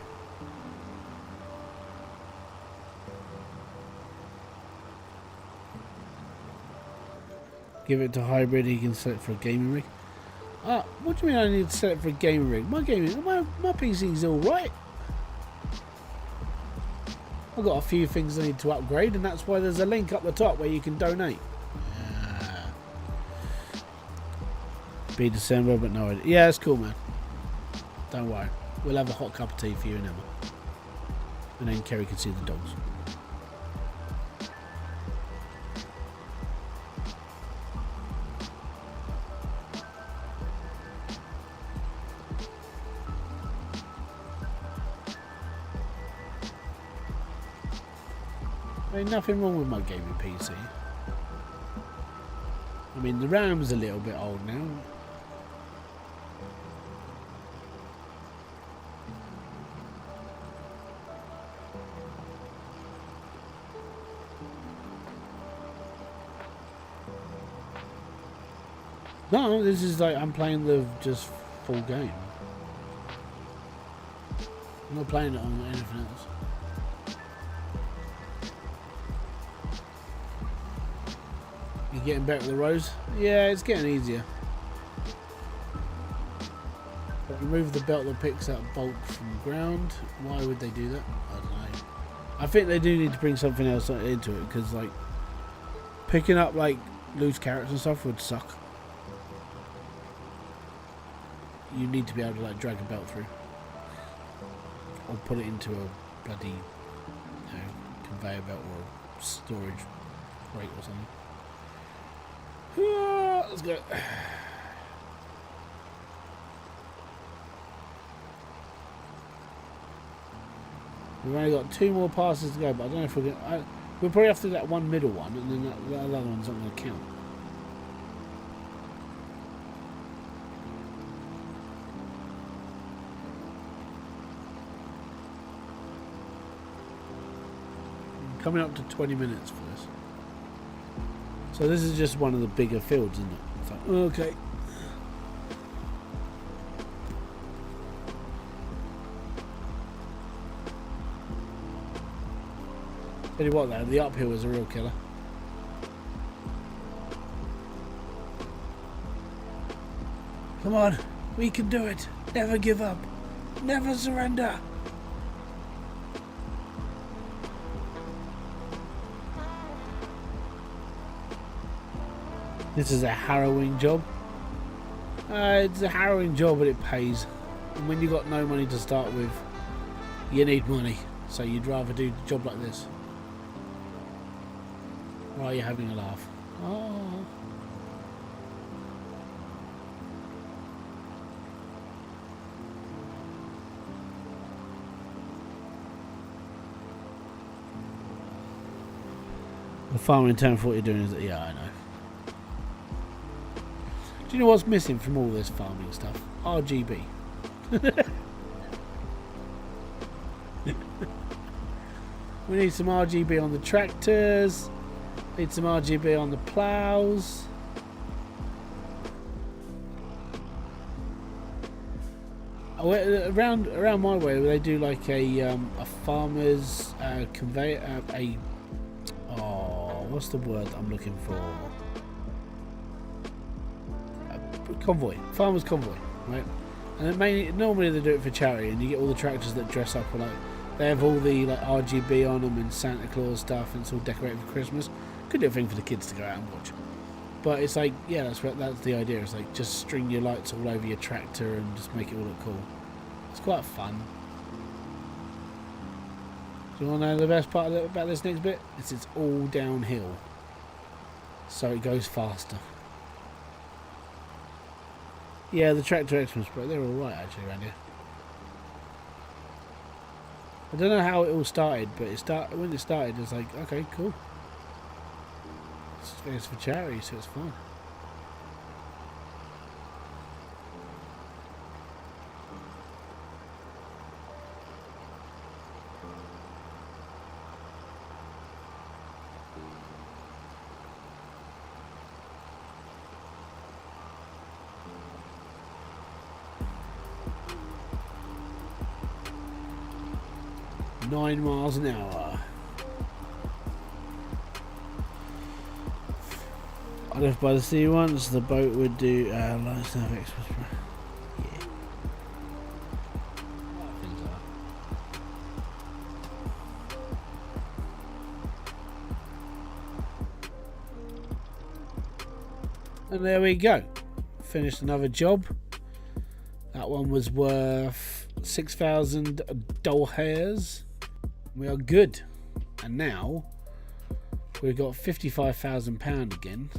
Give it to hybrid, he can set it for a gaming rig. What do you mean I need to set it for a gaming rig? My PC's alright. I've got a few things I need to upgrade, and that's why there's a link up the top where you can donate. Be December, but no idea. Yeah, it's cool, man. Don't worry. We'll have a hot cup of tea for you and Emma. And then Kerry can see the dogs. Ain't nothing wrong with my gaming PC. I mean, the RAM's a little bit old now. No, this is like I'm playing the just full game. I'm not playing it on anything else. You getting better with the rows? Yeah, it's getting easier. But remove the belt that picks up bulk from the ground. Why would they do that? I don't know. I think they do need to bring something else into it, because like picking up like loose carrots and stuff would suck. You need to be able to like drag a belt through, or put it into a bloody conveyor belt or a storage crate or something. Let's go. We've only got 2 more passes to go, but I don't know if we're going. We'll probably have to do that one middle one, and then that other one's not going to count. Coming up to 20 minutes for this. So this is just one of the bigger fields, isn't it? It's like, okay. Tell you what though, the uphill is a real killer. Come Come on, we can do it. Never give up. Never surrender. This is a harrowing job. It's a harrowing job, but it pays. And when you've got no money to start with, you need money. So you'd rather do a job like this. Why are you having a laugh? Oh. The farming term for what you're doing is, yeah, I know. Do you know what's missing from all this farming stuff? RGB. We need some RGB on the tractors. Need some RGB on the plows. Around my way, they do like a farmer's conveyor. What's the word I'm looking for? Convoy, farmer's convoy, right? And normally they do it for charity, and you get all the tractors that dress up like they have all the like RGB on them and Santa Claus stuff, and it's all decorated for Christmas. Good little thing for the kids to go out and watch. But it's like, yeah, that's the idea. It's like just string your lights all over your tractor and just make it all look cool. It's quite fun. Do you want to know the best part about this next bit? It's all downhill, so it goes faster. Yeah, the tractor Xmas, but they're all right actually around here. I don't know how it all started, but when it started, it's like, okay, cool. It's for charity, so it's fine. Nine miles an hour. I left by the sea once. The boat would do light stuff express. Yeah. And there we go. Finished another job. That one was worth 6,000 doll hairs. We are good. And now we've got £55,000 again.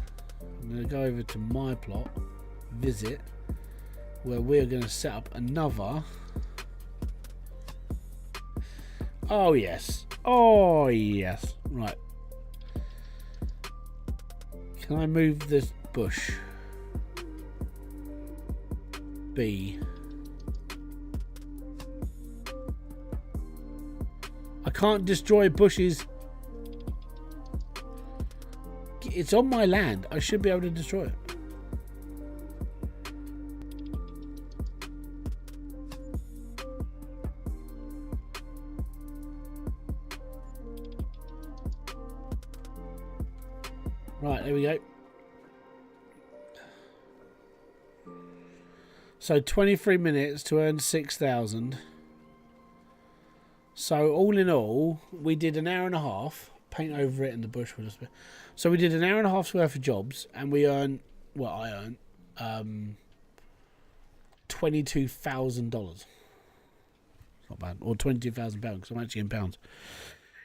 I'm going to go over to my plot, visit, where we're going to set up another. Oh yes. Oh yes. Right. Can I move this bush? B. I can't destroy bushes. It's on my land. I should be able to destroy it. Right, there we go. So 23 minutes to earn 6,000. So all in all, we did an hour and a half. Paint over it and the bush will just be. So we did an hour and a half's worth of jobs, and we earned, well, I earned $22,000. Not bad, or £22,000 because I'm actually in pounds.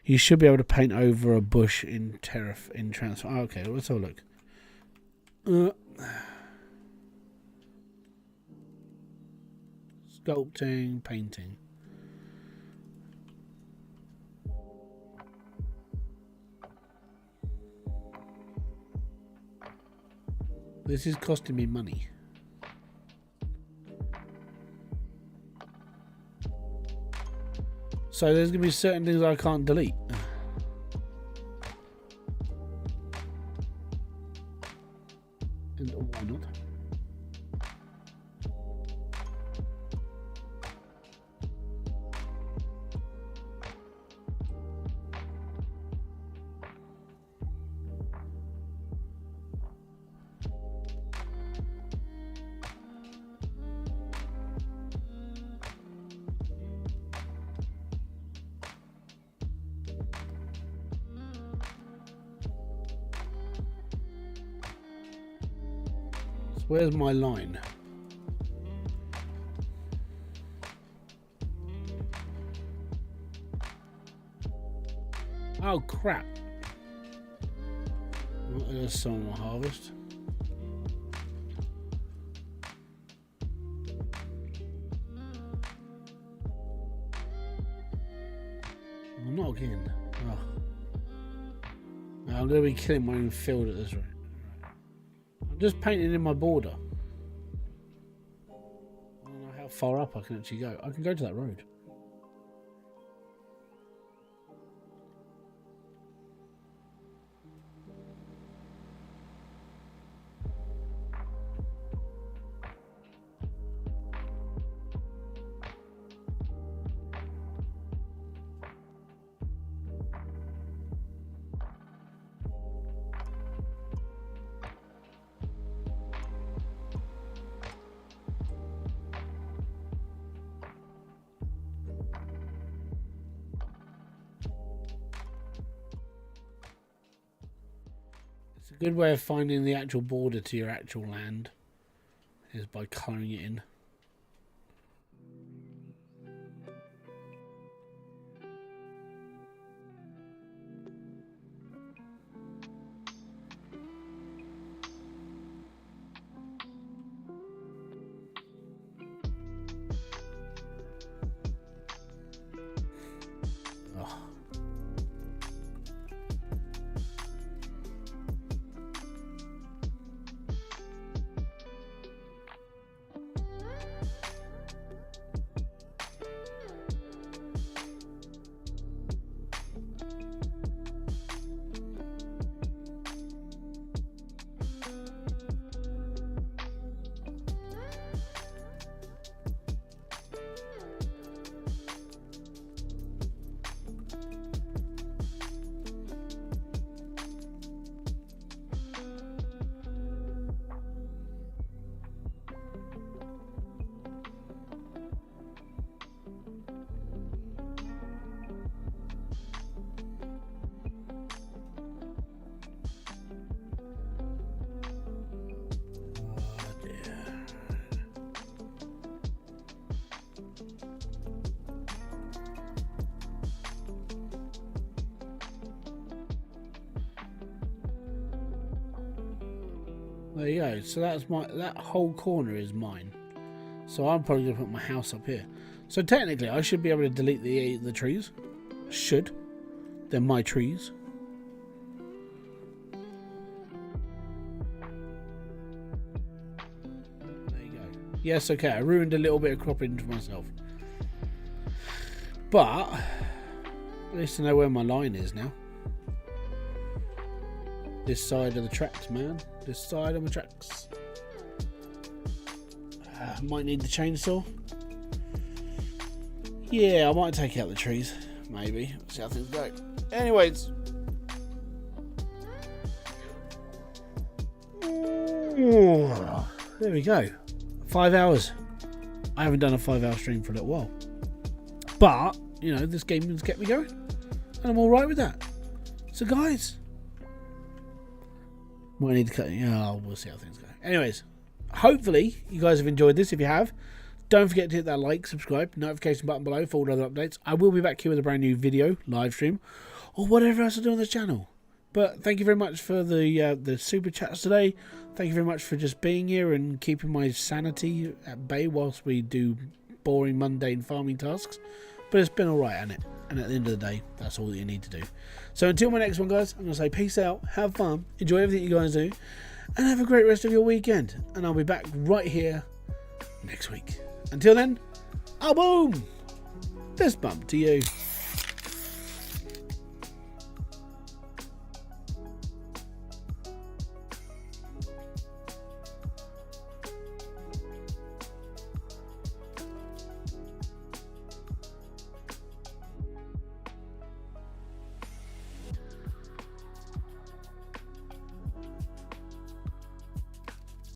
You should be able to paint over a bush in transfer. Oh, okay, let's have a look. Sculpting, painting. This is costing me money. So there's going to be certain things I can't delete. And why not? where's my line? Oh crap. Well, there's some of my harvest. Well, not again. Oh. No, I'm going to be killing my own field at this rate. I'm just painting in my border. I don't know how far up I can actually go. I can go to that road. A good way of finding the actual border to your actual land is by colouring it in. There you go. So that's that whole corner is mine. So I'm probably gonna put my house up here. So technically, I should be able to delete the trees. Should. They're my trees. There you go. Yes, okay. I ruined a little bit of cropping for myself, but at least I know where my line is now. This side of the tracks, man. This side of the tracks. Might need the chainsaw. Yeah, I might take out the trees. Maybe. See how things go. Anyways. There we go. 5 hours. I haven't done a 5-hour stream for a little while. But, you know, this game has kept me going. And I'm alright with that. So, guys. Might need to cut. Yeah, we'll see how things go. Anyways, hopefully you guys have enjoyed this. If you have, don't forget to hit that like, subscribe, notification button below for all other updates. I will be back here with a brand new video, live stream, or whatever else I do on this channel. But thank you very much for the super chats today. Thank you very much for just being here and keeping my sanity at bay whilst we do boring, mundane farming tasks. But it's been alright, hasn't it? And at the end of the day, that's all that you need to do. So until my next one, guys, I'm going to say peace out, have fun, enjoy everything you guys do, and have a great rest of your weekend. And I'll be back right here next week. Until then, boom! Fist bump to you.